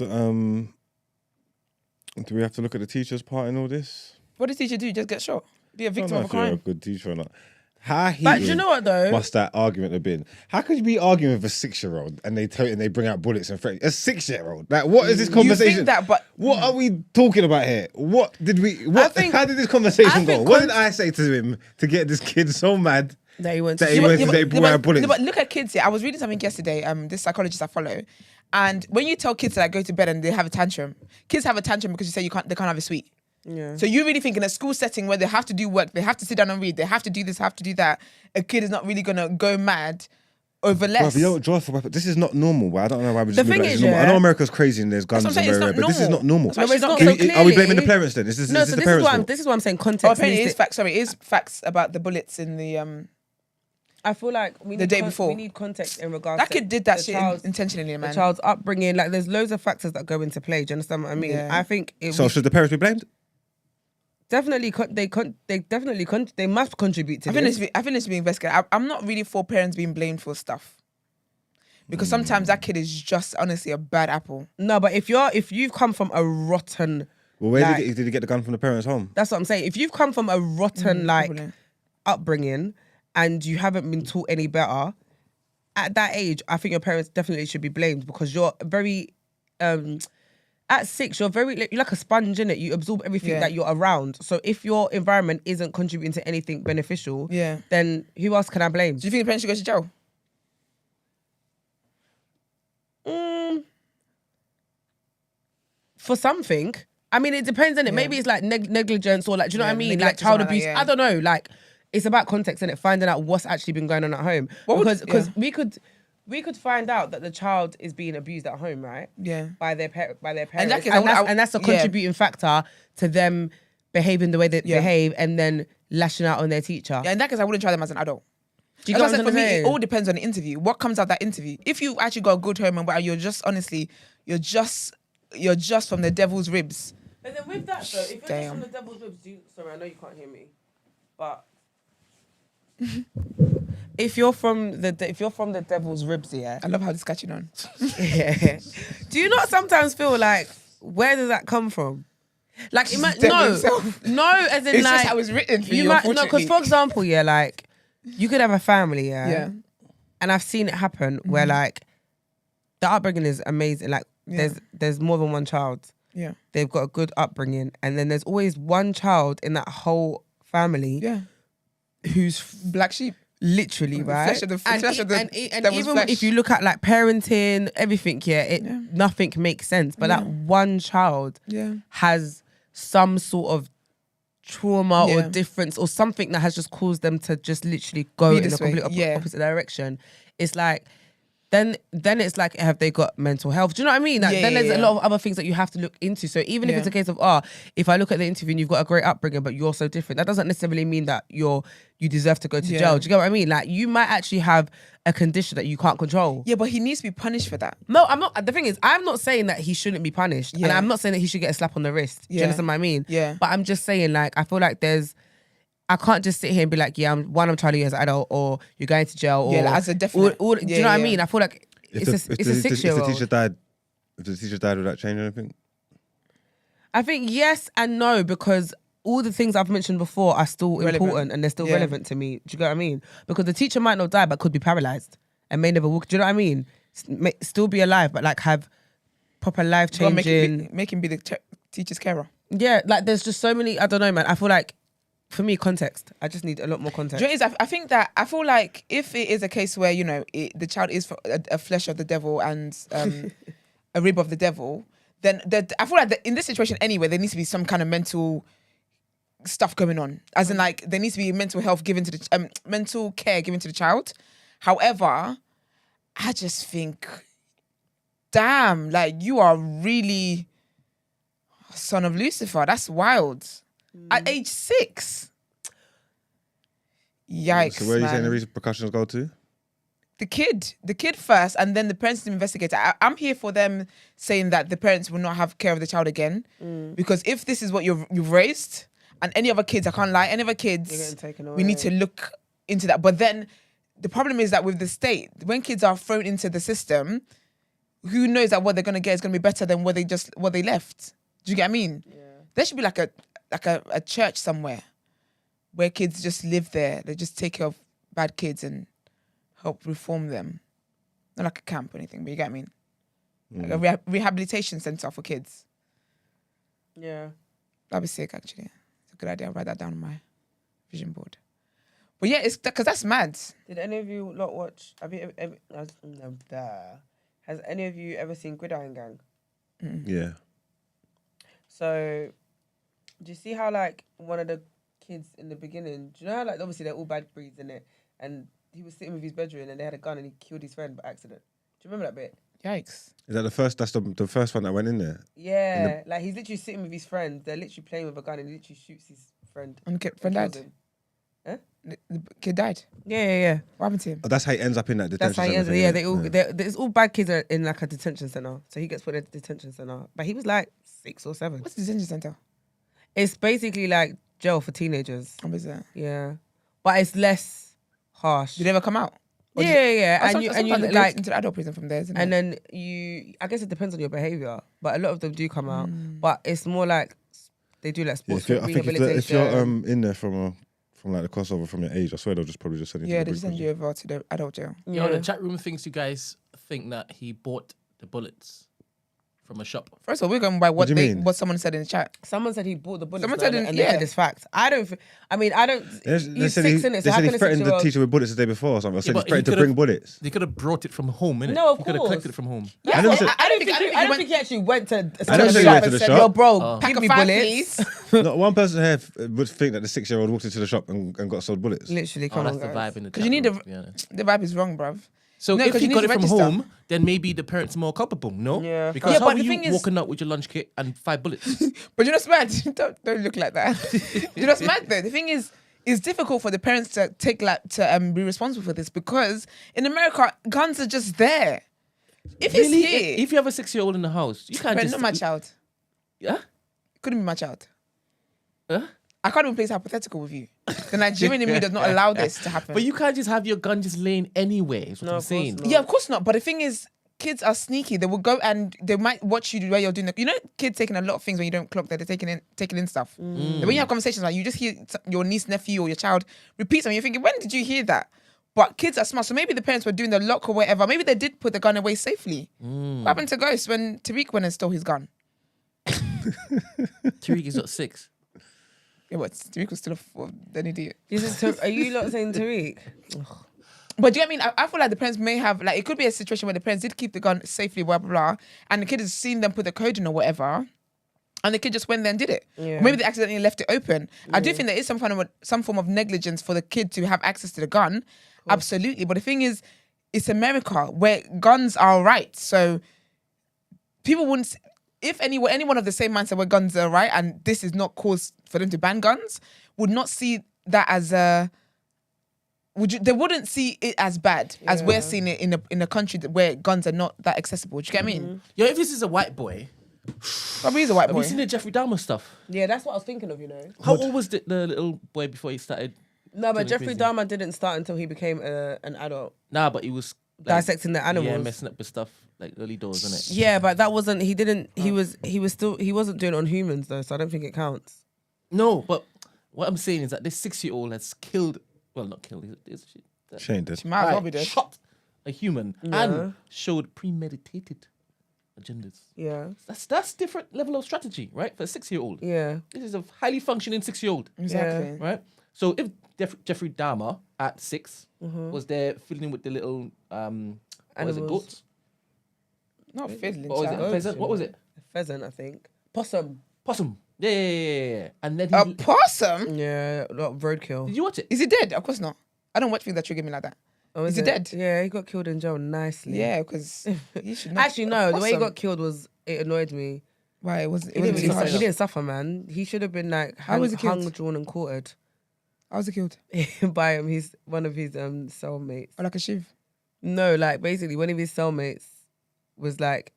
to look at the teacher's part in all this? What does teacher do? Just get shot? Be a I don't victim know of a if you're a crime? good teacher or not. How But do you know what though? must that argument have been? How could you be arguing with a 6-year-old and they bring out bullets and threaten a 6-year-old? Like, what is this conversation? You think that, but What are we talking about here? What did we? What? think- How did this conversation I go? think What did I say to him to get this kid so mad that he went that to he shoot. went to say bring out bullets? but look at kids here. I was reading something yesterday. This psychologist I follow, and when you tell kids to like go to bed and they have a tantrum, kids have a tantrum because you say they can't have a sweet. Yeah. So you really think in a school setting where they have to do work, they have to sit down and read, they have to do this, have to do that, a kid is not really gonna go mad over less. Bruv, you don't draw for weapons. This is not normal. But I don't know why we just The move thing like is, it's normal. I yeah- know America's crazy and there's guns what I'm saying, everywhere, it's not but this is not normal. normal. That's why it's not- so Are we blaming clearly- the parents then? Is this No, is so the this is parents' what fault? this is what I'm saying. Oh, Context. apparently it needs is to- facts. Sorry, it is facts about the bullets in the I feel like we The need day before. we need context in regards. that to kid did that the shit child's- intentionally, The man. child's upbringing, like there's loads of factors that go into play. Do you understand what I mean? Yeah. I think So should the parents be blamed? Definitely, they must contribute to this. I think it should be investigated. I'm not really for parents being blamed for stuff. Because sometimes that kid is just honestly a bad apple. No, but if you've come from a rotten, Well, where did he get the gun from the parents' home? that's what I'm saying. If you've come from a rotten upbringing and you haven't been taught any better, at that age, I think your parents definitely should be blamed because you're very, at 6, you're like a sponge, innit? You absorb everything that you're around. So if your environment isn't contributing to anything beneficial, then who else can I blame? Do you think the parents should go to jail? For something. I mean, it depends, innit? Maybe it's like negligence or like, do you know what I mean? Like child abuse. I don't know. Like, it's about context, innit? Finding out what's actually been going on at home. Because we could find out that the child is being abused at home, right? Yeah. By their parents. And That's a contributing factor to them behaving the way they behave and then lashing out on their teacher. Yeah, in that case, I wouldn't try them as an adult. Do you get what I'm for me, saying? it all depends on the interview. What comes out that interview? If you actually got a good home and where you're just from the devil's ribs. But then with that though, if you're just from the devil's ribs, sorry, I know you can't hear me, but if you're from the devil's ribs, yeah. I love how this catching on. Yeah. Do you not sometimes feel like, where does that come from? Like, no, as in it's like, just how it's written for you. No, because for example, yeah, like you could have a family, yeah, and I've seen it happen where like the upbringing is amazing. Like there's more than one child. Yeah, they've got a good upbringing, and then there's always one child in that whole family. Yeah, who's black sheep. Literally, right? And even if you look at like parenting, everything, nothing makes sense. But that one child has some sort of trauma or difference or something that has just caused them to just literally go in a complete opposite direction. It's like, then it's like, have they got mental health? Do you know what I mean? Like, then there's a lot of other things that you have to look into. So even if it's a case of, if I look at the interview and you've got a great upbringing, but you're so different, that doesn't necessarily mean that you deserve to go to jail. Do you get what I mean? Like, you might actually have a condition that you can't control. Yeah, but he needs to be punished for that. No, I'm not. The thing is, I'm not saying that he shouldn't be punished. And I'm not saying that he should get a slap on the wrist. Do you understand what I mean? Yeah. But I'm just saying, like, I feel like I can't just sit here and be like, I'm trying as an adult, or you're going to jail, or like, as a definite. Do you know what I mean? I feel like it's a 6-year-old. If the teacher died, would that change anything? I think yes and no, because all the things I've mentioned before are still important and they're still relevant to me. Do you get what I mean? Because the teacher might not die, but could be paralyzed and may never walk. Do you know what I mean? Still be alive, but like have proper life changing. Make him be the teacher's carer. Yeah, like there's just so many. I don't know, man. I feel like, for me, context. I just need a lot more context. Do you know, I feel like if it is a case where, the child is a flesh of the devil and a rib of the devil, then I feel like in this situation anyway, there needs to be some kind of mental stuff going on. As in, like, there needs to be mental health given to the mental care given to the child. However, I just think, damn, like, you are really son of Lucifer. That's wild. At age 6. Yikes. So where are you saying the man. repercussions go to? The kid first, and then the parents to investigate. I'm here for them saying that the parents will not have care of the child again, because if this is what you've raised, and any other kids, I can't lie, any other kids, we need to look into that. But then the problem is that with the state, when kids are thrown into the system, who knows that what they're gonna get is gonna be better than what they left. Do you get what I mean? Yeah. There should be like a church somewhere where kids just live there. They just take care of bad kids and help reform them. Not like a camp or anything, but you get what I mean? Like a rehabilitation center for kids. Yeah. That'd be sick, actually. It's a good idea. I'll write that down on my vision board. But yeah, it's because that's mad. Did any of you not watch? Has any of you ever seen Gridiron Gang? Yeah. So, do you see how, like, one of the kids in the beginning, do you know how, like, obviously they're all bad breeds in it, and he was sitting with his bedroom and they had a gun and he killed his friend by accident. Do you remember that bit? Yikes. Is that the first? That's the first one that went in there. Yeah, like he's literally sitting with his friend. They're literally playing with a gun and he literally shoots his friend. And the friend died? Huh? The kid died? Yeah. What happened to him? Oh, that's how he ends up in that detention That's how he ends. center. Yeah, there's all bad kids are in like a detention center. So he gets put in a detention center. But he was like 6 or 7. What's the detention center? It's basically like jail for teenagers. What is that? Yeah, but it's less harsh. Did they ever come out? Or Yeah, did they- yeah, Oh, and sometimes you they go like, into the adult prison from there, isn't and it? then I guess it depends on your behavior, but a lot of them do come out. But it's more like they do like Yeah, sports I think rehabilitation. if you're in there from like the crossover from your age, I swear they'll just probably just send you. Yeah, to they the just send prison. you over to the adult jail. Yo, the chat room thinks you guys think that he bought the bullets from a shop. First of all, we're going by What do you mean? what someone said in the chat. Someone said he bought the bullets. Someone no, said and in- they yeah. said it's fact. I don't. They He's said 6 he, innit? they So how said he can a threatened the 6-year-old teacher with bullets the day before or something. I said but he's he threatened to could've- bring bullets. They could have brought it from home, innit? No, of He could have course. collected it from home. Yeah, I never well, said- I don't he think he actually went to. I never said he shop went to the and said, shop. Yo, bro, Pack give of me 5, bullets. please. Not one person here would think that the 6-year-old walked into the shop and got sold bullets. Literally, Oh, come that's on, the guys. vibe in the chat Because you need room, the to be honest. the vibe is wrong, bruv. So No, if 'cause he you got need it to from register. home, then maybe the parents are more culpable, no? Yeah. Because Yeah, how but are the you thing is- walking out with your lunch kit and 5 bullets? But you know what's mad? don't look like that. You know what's mad though? The thing is, it's difficult for the parents to be responsible for this because in America, guns are just there. If it's Really? here, If you have a 6-year-old in the house, you can't but just... not my child. Yeah? Couldn't be my child. Huh? I can't even play hypothetical with you. The Nigerian in me does not allow this to happen. But you can't just have your gun just laying anywhere, is what No, I'm of course saying. not. Yeah, of course not. But the thing is, kids are sneaky. They will go and they might watch you where you're doing you know, kids taking a lot of things when you don't clock that they're taking in stuff. When you have conversations like you just hear your niece, nephew, or your child repeat something, you're thinking, when did you hear that? But kids are smart, so maybe the parents were doing the lock or whatever. Maybe they did put the gun away safely. What happened to Ghost when Tariq went and stole his gun? Tariq is not 6. Yeah, but Tariq was still an idiot. Are you not saying Tariq? But do you know what I mean? I feel like the parents may have, like, it could be a situation where the parents did keep the gun safely, blah, blah, blah, and the kid has seen them put the code in or whatever, and the kid just went there and did it. Yeah. Or maybe they accidentally left it open. I do think there is some form of negligence for the kid to have access to the gun. Absolutely. But the thing is, it's America where guns are right. So people wouldn't, if anyone of the same mindset where guns are right and this is not cause for them to ban guns, would not see that as a... they wouldn't see it as bad as we're seeing it in a country where guns are not that accessible. Do you get what I mean? Yo, if this is a white boy, Probably he's a white have boy. you seen the Jeffrey Dahmer stuff? Yeah, that's what I was thinking of. You know. How old was the little boy before he started? No, but Doing Jeffrey crazy. Dahmer didn't start until he became an adult, Nah, but he was like, dissecting the animals. Yeah, messing up with stuff like early doors, isn't it? Yeah, but that wasn't. He didn't. He wasn't doing it on humans though, so I don't think it counts. No, but what I'm saying is that this 6-year-old has killed. Well, not killed. Shane did. She might as well be Right, there. shot a human Yeah. and showed premeditated agendas. Yeah, That's different level of strategy, right? For a 6-year-old. yeah, This is a highly functioning 6-year-old, Exactly. right? So if Jeffrey Dahmer at 6 was there fiddling with the little what was it, Animals. goats? Not fiddling, What was it? child. Pheasant? What was it? a pheasant, I think. Possum. Possum. Yeah. And then A he possum? Yeah, a lot of roadkill. did you watch it? Is he dead? Of course not. I don't watch things that trigger me like that. Oh, is he dead? Yeah, he got killed in jail nicely. Yeah, because you should not. Actually, no. The way he Possum. got killed it annoyed me. Why it wasn't? He It didn't, wasn't really too suffer, harsh. he didn't suffer, man. He should have been like How was he killed? hung, drawn, and quartered How was he killed? by him. He's one of his cellmates. Or like a shiv? No, like basically one of his cellmates was like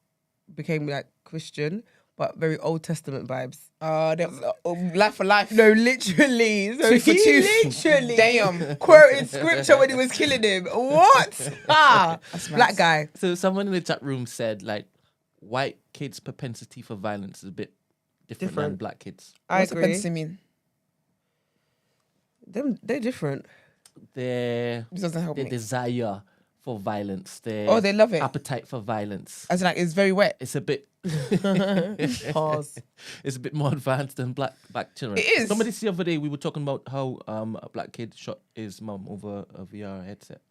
became like Christian, but very Old Testament vibes. Life for life. No, literally. So Tooth for he tooth. literally Damn. quoted scripture when he was killing him. What? Black guy. So someone in the chat room said like white kids' propensity for violence is a bit different than Different. black kids. I What's agree. dependency mean? They're different. Their This doesn't help me. desire for violence, their Oh, they love it. appetite for violence. As in, like, it's very wet. It's a bit Pause. it's a bit more advanced than black children. It is. Somebody the other day we were talking about how a black kid shot his mum over a VR headset.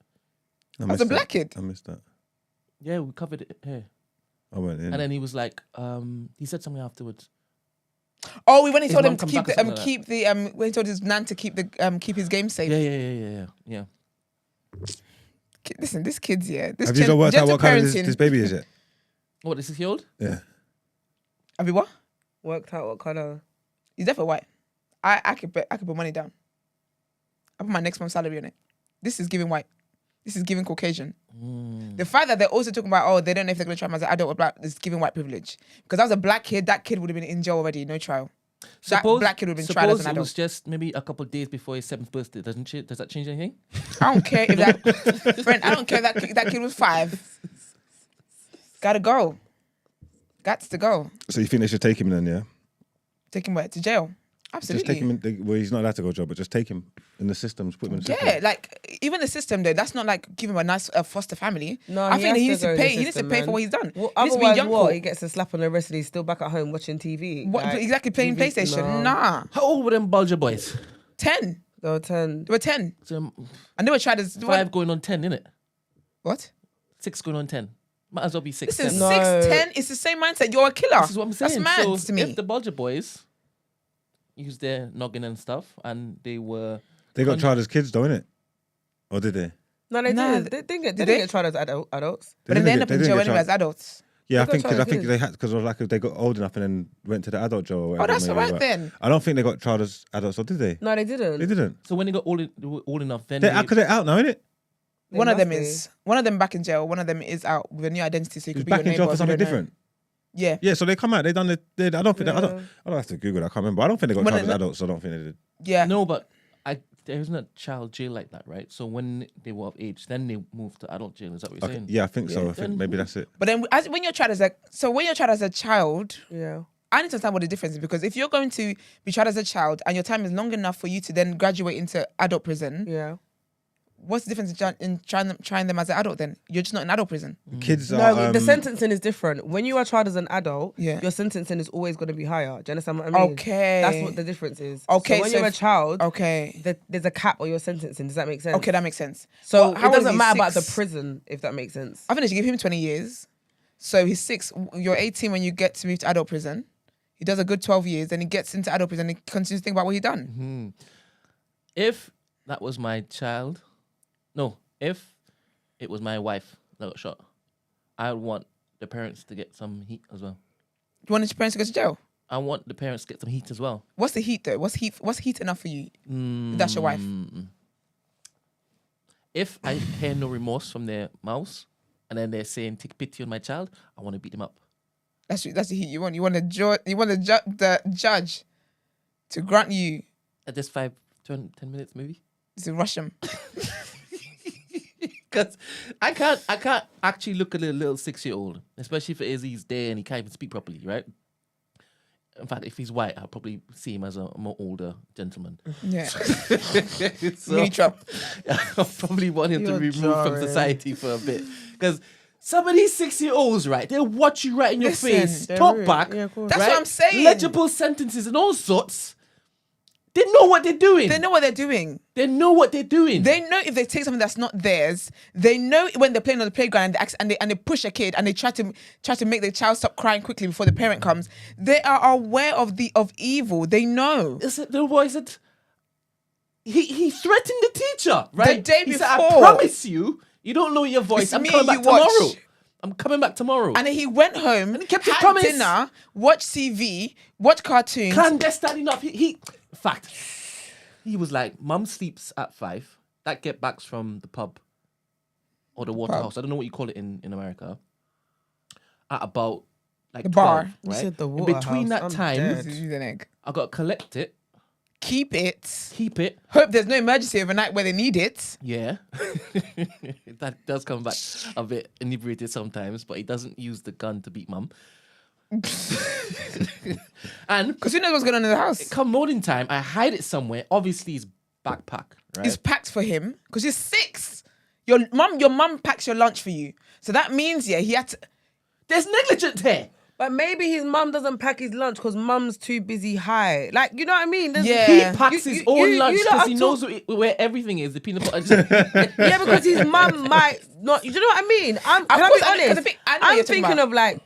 I As missed a that. black kid? I missed that. Yeah, we covered it here. I went in. And then he was like, he said something afterwards. Oh, when he His told mum him to come keep back the or something like keep the when he told his nan to keep the keep his game safe. Yeah. Listen, this kid's here. This Have you not worked out gentle what colour parenting. this baby is yet? What, this is he old? Yeah. Have you what? Worked out what colour. He's definitely white. I could put money down. I put my next month's salary on it. This is giving white. This is giving Caucasian. The fact that they're also talking about, oh, they don't know if they're going to try him as an adult or black, is giving white privilege. Because I was a black kid, that kid would have been in jail already, no trial. that black kid would have been tried as an Suppose it was adult. just maybe a couple of days before his 7th birthday. Does that change anything? I don't care if that friend. I don't care if that kid was 5. Gotta go. Gots to go. So you think they should take him then? Yeah. Take him where? To jail. Absolutely. Just take him in. Well, he's not allowed to go to jail, but just take him in the system. Just put him in the system. Yeah, like even the system though. That's not like giving him a nice foster family. No, I think he needs has to go in pay. the He needs to system, pay man. for what he's done. Well, He needs to be otherwise, young what? court. He gets a slap on the wrist and he's still back at home watching TV. What, Like, exactly playing TV PlayStation? no. Nah. How old were them Bulger boys? 10. They were 10. They were 10, So, and they were tried as 5 going on 10, innit? What? 6 going on 10. Might as well be 6. Listen, 10. No. 6, 10. It's the same mindset. You're a killer. This is what I'm saying. That's mad So to me. If the Bulger boys used their noggin and stuff, and they were They got tried as kids, though, innit? Or did they? No, they Nah, did. They didn't get, did they they? didn't get tried as adults. But then they end up They in didn't jail get anyway tried. as adults. Yeah, I They think got because tried as they had because like they got old enough and then went to the adult jail. Or whatever Oh, that's maybe, all right but then. I don't think they got tried as adults, or did they? No, they didn't. They didn't. so when they got old enough, then Because they're out now, innit? They One of them must be. is. One of them back in jail. One of them is out with a new identity, so he He's could be back your in jail neighbor. for something different. Yeah. Yeah, so they come out. They done it. I don't think. I don't have to Google that. I can't remember. I don't think they got When tried as they- adults. So I don't think they did. Yeah. no, but there isn't a child jail like that, right? So when they were of age, then they moved to adult jail. Is that what you're Okay. saying? Yeah, I think so. I Then think maybe that's it. But then when you're tried as a child, Yeah. I need to understand what the difference is, because if you're going to be tried as a child and your time is long enough for you to then graduate into adult prison, Yeah. what's the difference in trying them as an adult then? You're just not in adult prison. Kids No, are. the sentencing is different. When you are tried as an adult, Yeah. your sentencing is always going to be higher. Do you understand what I mean? Okay. That's what the difference is. Okay, So when so you're a if- child, Okay. there's a cap on your sentencing. Does that make sense? Okay, that makes sense. So But it how old is doesn't he? matter about the 6? prison, if that makes sense. I think they should give him 20 years. So he's 6. You're 18 when you get to move to adult prison. He does a good 12 years, then he gets into adult prison and he continues to think about what he done. If that was my child, if it was my wife that got shot, I would want the parents to get some heat as well. You want your parents to go to jail? I want the parents to get some heat as well. What's the heat though? What's heat enough for you? If that's your wife. If I hear no remorse from their mouths, and then they're saying take pity on my child, I want to beat them up. That's the heat you want. You want the judge to grant you At this 10 minutes movie. to rush him. Because I can't actually look at a little 6-year-old, especially if it is he's there and he can't even speak properly, right? In fact, if he's white, I'll probably see him as a more older gentleman. Yeah. So, Mini trap. I'll probably want him to You're be removed from jarring. society for a bit. Because some of these 6-year-olds, right, they'll watch you right in your Listen, face, they're talk rude. back. Yeah, of course. That's right? what I'm saying. Legible sentences and all sorts. They know what they're doing. They know what they're doing. They know what they're doing. They know if they take something that's not theirs. They know when they're playing on the playground and they push a kid and they try to make the child stop crying quickly before the parent comes. They are aware of evil. They know. Is it the boy said he threatened the teacher, right? The day he said, I before. promise you, you don't know your voice. It's I'm me coming and back you watch. tomorrow. I'm coming back tomorrow. And then he went home, he kept his had promise. dinner, watched TV, watched cartoons. Clandestine enough. In fact, he was like, Mum sleeps at 5. That get backs from the pub or the water Pub. house. I don't know what you call it in America. At about like The bar. 12, You right? said the In water between house. that I'm time, dead. Use an egg. I got to collect it, Keep it. keep it. Hope there's no emergency overnight where they need it. Yeah. That does come back a bit inebriated sometimes, but he doesn't use the gun to beat Mum. And Because who knows what's going on in the house? come morning time, I hide it somewhere. Obviously, his backpack, right? It's packed for him because you're 6. Your mum packs your lunch for you. So that means, yeah, he had to. There's negligence here. But maybe his mum doesn't pack his lunch because mum's too busy high. Like, you know what I mean? There's- Yeah. He packs You- his you- own you lunch lot because are he talk- knows where everything is. The peanut butter. Yeah, because his mum might not. You know what I mean? Can I course, be I know, 'cause honest? I think- I know what I'm you're talking thinking about. of like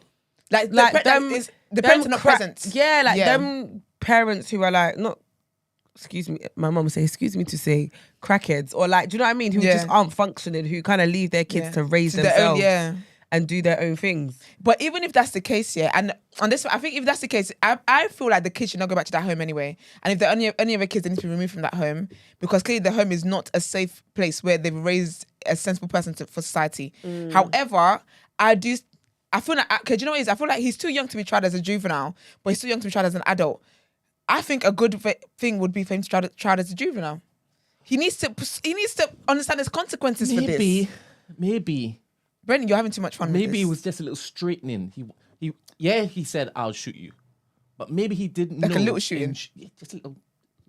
Like them. the parents are not present. Yeah, like Yeah. them parents who are like not. Excuse me, my mum would say, excuse me to say crackheads, or like, do you know what I mean? Who Yeah. just aren't functioning, who kind of leave their kids Yeah. to raise To their themselves own, yeah. and do their own things. But even if that's the case, yeah, and on this, I think if that's the case, I feel like the kids should not go back to that home anyway. And if there are any other kids, they need to be removed from that home because clearly the home is not a safe place where they've raised a sensible person for society. However, I feel like, okay, do you know what it is? I feel like he's too young to be tried as a juvenile, but he's too young to be tried as an adult. I think a good thing would be for him to try as a juvenile. He needs to understand his consequences for this. Maybe. Brendan, you're having too much fun with this. Maybe it was just a little straightening. He said, I'll shoot you. But maybe he didn't know. Like a little shooting? Just a little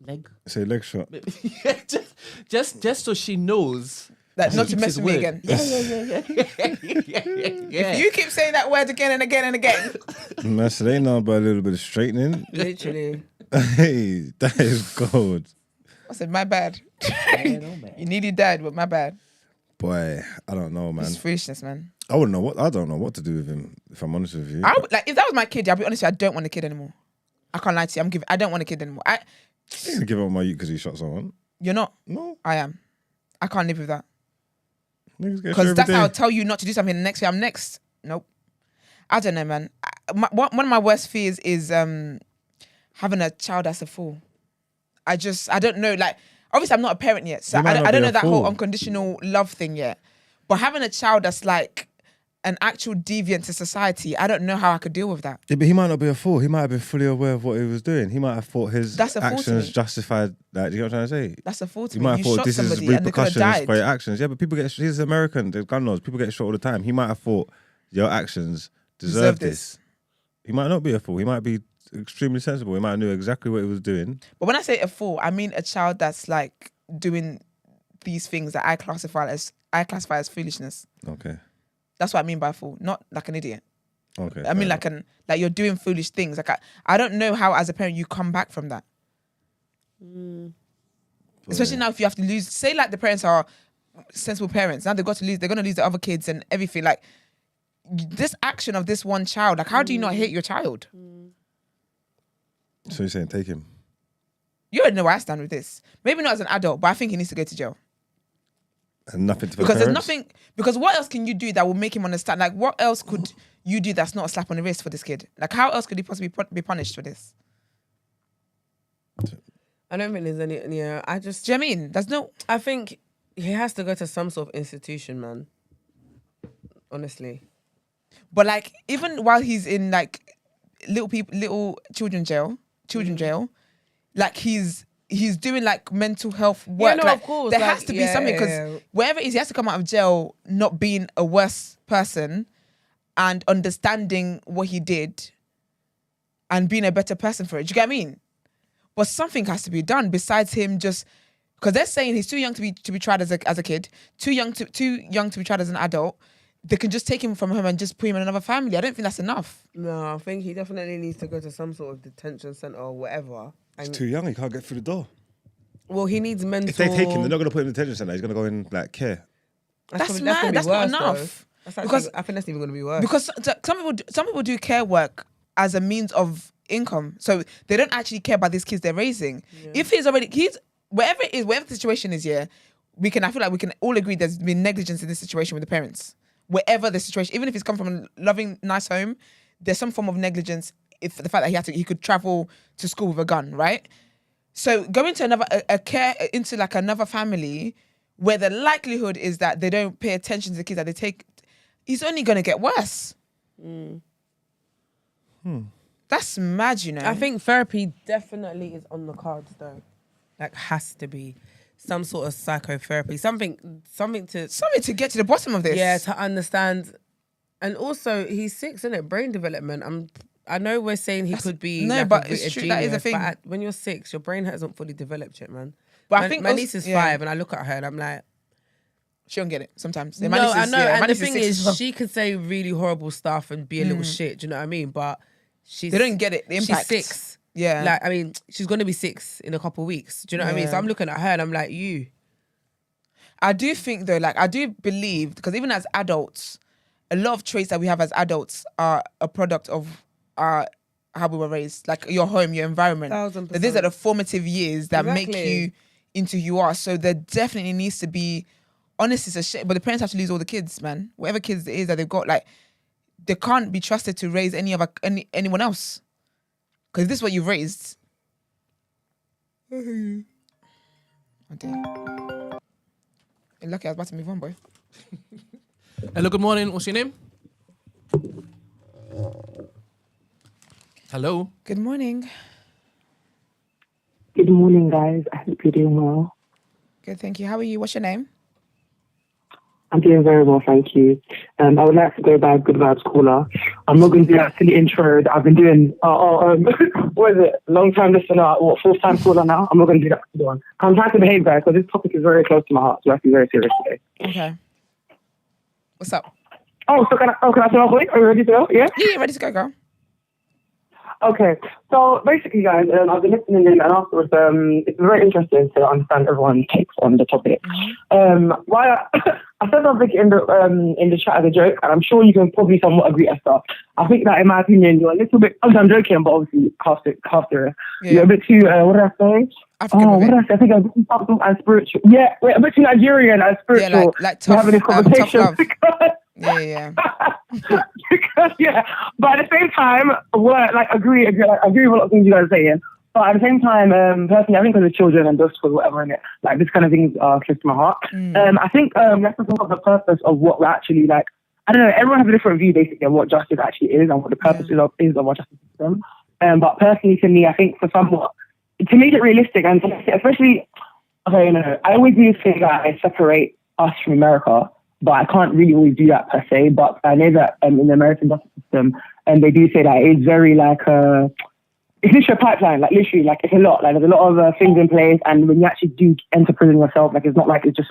leg. Say leg shot. Yeah, just so she knows. Like, not to mess his with me word. again. Yeah. You keep saying that word again and again and again. Man, so they know about a little bit of straightening. Literally. Hey, that is gold. I said, my bad. You nearly died, but my bad. Boy, I don't know, man. It's foolishness, man. I don't know what to do with him, if I'm honest with you. If that was my kid, I'll be honest with you, I don't want a kid anymore. I can't lie to you. I don't want a kid anymore. I ain't gonna give up my youth because he shot someone. You're not? No. I am. I can't live with that. Niggas get shot Because every that's day. how I'll tell you not to do something, and the next year I'm next. Nope. I don't know, man. One of my worst fears is having a child that's a fool. I don't know. Like, obviously I'm not a parent yet, so He might not I don't be know a that whole fool. unconditional love thing yet. But having a child that's like an actual deviant to society, I don't know how I could deal with that. Yeah, but he might not be a fool. He might have been fully aware of what he was doing. He might have thought his That's a fool to actions me. justified. Like, do you know what I'm trying to say? That's a fool to You me. might have You thought shot this is somebody and they could have repercussions died. for your actions. Yeah, but people get. He's American. There's gun laws. People get shot all the time. He might have thought your actions deserve this. He might not be a fool. He might be extremely sensible. He might know exactly what he was doing. But when I say a fool, I mean a child that's like doing these things that I classify as foolishness. Okay. That's what I mean by fool, not like an idiot. Okay. I mean like you're doing foolish things. Like I don't know how as a parent you come back from that. Especially now if you have to lose. Say like the parents are sensible parents. Now they're going to lose the other kids and everything. Like this action of this one child. Like how do you not hate your child? So you're saying take him? You already know where I stand with this. Maybe not as an adult, but I think he needs to go to jail. And nothing to Because the there's parents? nothing. Because what else can you do that will make him understand? Like, what else could you do that's not a slap on the wrist for this kid? Like, how else could he possibly be punished for this? I don't think there's any. Yeah, Do you know what I mean? There's no. I think he has to go to some sort of institution, man. Honestly. But like, even while he's in like little children jail, like he's doing like mental health work. no, like, of course, there like, has to be something because wherever it is, he has to come out of jail not being a worse person and understanding what he did and being a better person for it. Do you get what I mean? But something has to be done besides him just because they're saying he's too young to be tried as a kid, too young to be tried as an adult. They can just take him from home and just put him in another family. I don't think that's enough. No, I think he definitely needs to go to some sort of detention center or whatever. He's too young. He can't get through the door. Well, he needs mental. If they take him, they're not going to put him in the detention center. He's going to go in like care. That's gonna mad. be That's not worse, enough. though. That's Because- I think that's even going to be worse. Because some people do care work as a means of income, so they don't actually care about these kids they're raising. If he's wherever it is, whatever the situation is, I feel like we can all agree there's been negligence in this situation with the parents. Wherever the situation, even if he's come from a loving, nice home, there's some form of negligence. If the fact that he could travel to school with a gun, right? So going to into like another family where the likelihood is that they don't pay attention to the kids that they take, he's only going to get worse. That's mad, you know. I think therapy definitely is on the cards, though. Like, has to be some sort of psychotherapy, something something to get to the bottom of this. Yeah, to understand. And also, he's 6, isn't it? Brain development. I know we're saying he could be no, like but a it's true, genius, that is a thing. But when you're 6, your brain hasn't fully developed yet, man. But My, I think my also- niece is yeah. 5, and I look at her and I'm like, she don't get it sometimes. no, I know. And the thing is, she could say really horrible stuff and be a little shit. Do you know what I mean? But they don't get it. The impact. She's 6. Yeah. Like, I mean, she's going to be 6 in a couple of weeks. Do you know what I mean? So Yeah. I'm looking at her and I'm like, you. I do think though, like I do believe, because even as adults, a lot of traits that we have as adults are a product of our how we were raised, like your home, your environment. 1000%. That these are the formative years that make Exactly. you into who you are. So there definitely needs to be, honestly, it's a shit. But the parents have to lose all the kids, man. Whatever kids it is that they've got, like they can't be trusted to raise anyone else. Because this is what you've raised. Oh dear. You're lucky I was about to move on, boy. Hello, good morning. What's your name? Hello. Good morning. Good morning, guys. I hope you're doing well. Good, thank you. How are you? What's your name? I'm doing very well, thank you. I would like to go by Good Vibes Caller. I'm not going to do that silly intro that I've been doing. What is it? Long time listener, fourth time caller now? I'm not going to do that for the one. I'm trying to behave, guys, because this topic is very close to my heart, so I have to be very serious today. Okay. What's up? Oh, so can I start off with? Are you ready to go? Yeah? Yeah, ready to go, girl. Okay, so basically, guys, I've been listening in, and afterwards, it's very interesting to understand everyone's takes on the topic. Why I said something in the chat as a joke, and I'm sure you can probably somewhat agree, Esther. I think that, in my opinion, you're a little bit. I'm joking, but obviously, half serious. Yeah. You're a bit too. What did I say? African what did I say? I think I'm a bit something and spiritual. Yeah, wait, a bit too Nigerian and spiritual. Yeah, like tough, having this conversation. tough love. Yeah. Yeah, but at the same time, I agree with a lot of things you guys are saying. But at the same time, personally, I think as a children and just for whatever in it, like this kind of things are close to my heart. I think let's talk about the purpose of what we're actually like. I don't know. Everyone has a different view basically of what justice actually is and what the purpose is of our justice system. But personally, to me, I think to make it realistic and especially, okay, I always do think that I separate us from America. But I can't really always do that per se. But I know that in the American justice system, they do say that it's very like it's literally a pipeline. Like literally, like it's a lot. Like there's a lot of things in place. And when you actually do enter prison yourself, like it's not like it's just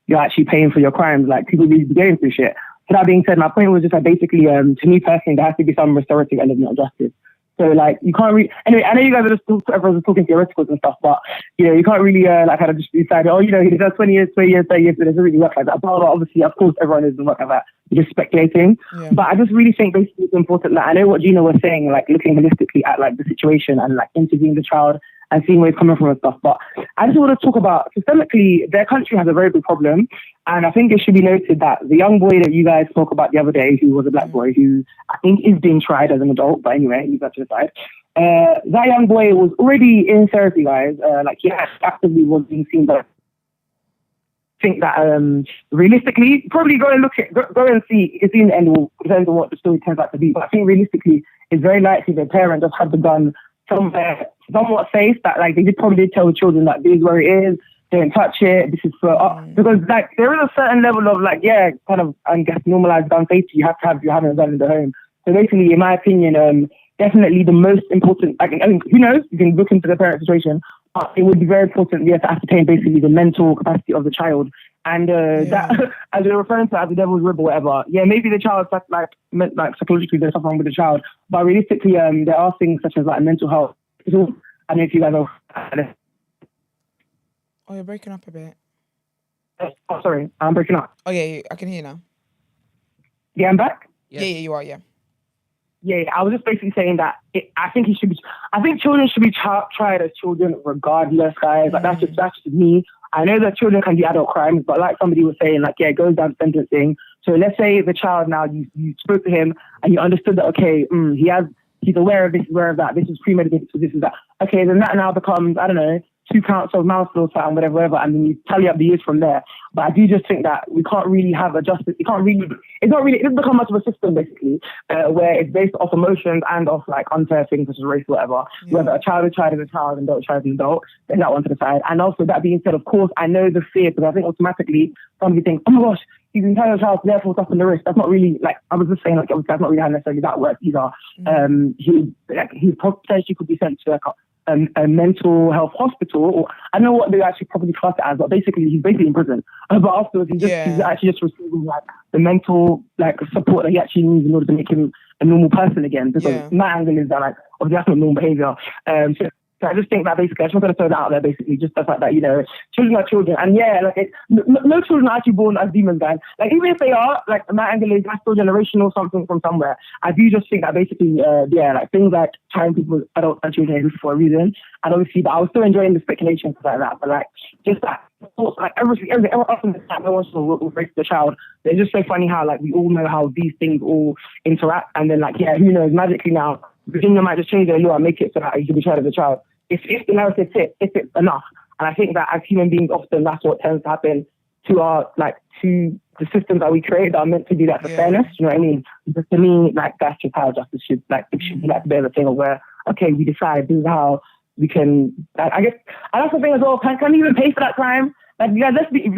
you're actually paying for your crimes. Like people really be going through shit. So that being said, my point was just like basically to me personally, there has to be some restorative element of justice. So like you can't really. Anyway, I know you guys are just everyone's talking theoreticals and stuff, but you can't really like kind of just decide. He does 20 years, 30 years, but it doesn't really work like that. But obviously, of course, everyone doesn't work like that. You're just speculating. Yeah. But I just really think basically it's important that I know what Gina was saying, like looking holistically at like the situation and like interviewing the child and seeing where it's coming from and stuff. But I just want to talk about systemically, their country has a very big problem. And I think it should be noted that the young boy that you guys spoke about the other day, who was a black boy, who I think is being tried as an adult, but anyway, leave that to the side. That young boy was already in therapy, guys. He actively was being seen, but I think that realistically, probably go and see. You can see in the end, it depends on what the story turns out to be. But I think realistically, it's very likely the parent just had the gun somewhere somewhat safe that like they probably did tell the children that this is where it is. Don't touch it. This is for because like there is a certain level of like kind of I guess normalized gun safety. You have to have having a gun in the home. So basically, in my opinion, definitely the most important. I mean, who knows? You can look into the parent situation, but it would be very important. To ascertain basically the mental capacity of the child, and that as you're referring to as the devil's rib or whatever. Yeah, maybe the child like psychologically there's something wrong with the child, but realistically, there are things such as like mental health. I don't know if you guys are. Oh, you're breaking up a bit. Oh, sorry. I'm breaking up. Oh, yeah, I can hear you now. Yeah, I'm back? Yeah, you are, yeah. Yeah, I was just basically saying that I think children should be tried as children regardless, guys. Like, that's just me. I know that children can do adult crimes, but like somebody was saying, like, it goes down to sentencing. So let's say the child now, you spoke to him and you understood that, okay, he's aware of this, aware of that. This is premeditated, so this is that. Okay, then that now becomes, I don't know, 2 counts of manslaughter and whatever, and then you tally up the years from there. But I do just think that we can't really have a justice. It doesn't become much of a system basically, where it's based off emotions and off like unfair things such as race or whatever. Yeah. Whether a child is tried as a child and adult child as an adult, then that one to the side. And also that being said, of course, I know the fear because I think automatically somebody thinks, oh my gosh, he's been tried as a child, therefore it's up in the wrist. That's not really like I was just saying like that's not really how necessarily that works either. He potentially could be sent to a mental health hospital, or I don't know what they actually probably class it as, but basically he's basically in prison. But afterwards, he's actually just receiving like the mental like support that he actually needs in order to make him a normal person again. Because my angle is that like obviously that's not normal behavior. So I just think that basically, I just want to throw that out there basically, just the fact that, children are children. And no children are actually born as demons, guys. Like, even if they are, like, my angle is that's still generational something from somewhere. I do just think that basically, things like trying people, adults and children for a reason. And obviously, but I was still enjoying the speculation and stuff like that. But, like, just that, like, everyone else in the time, no one will raise the child. It's just so funny how, like, we all know how these things all interact. And then, like, who knows, magically now, Virginia might just change their law and make it so that you can be tried as a child. If the narrative fits, if it's enough. And I think that as human beings, often that's what tends to happen to the systems that we create that are meant to do that for fairness. You know what I mean? Because to me, like, that's just how justice should be like a bit of a thing of where, okay, we decide this is how we can. I guess, and that's the thing as well. Can you even pay for that crime? Like, yeah, let's be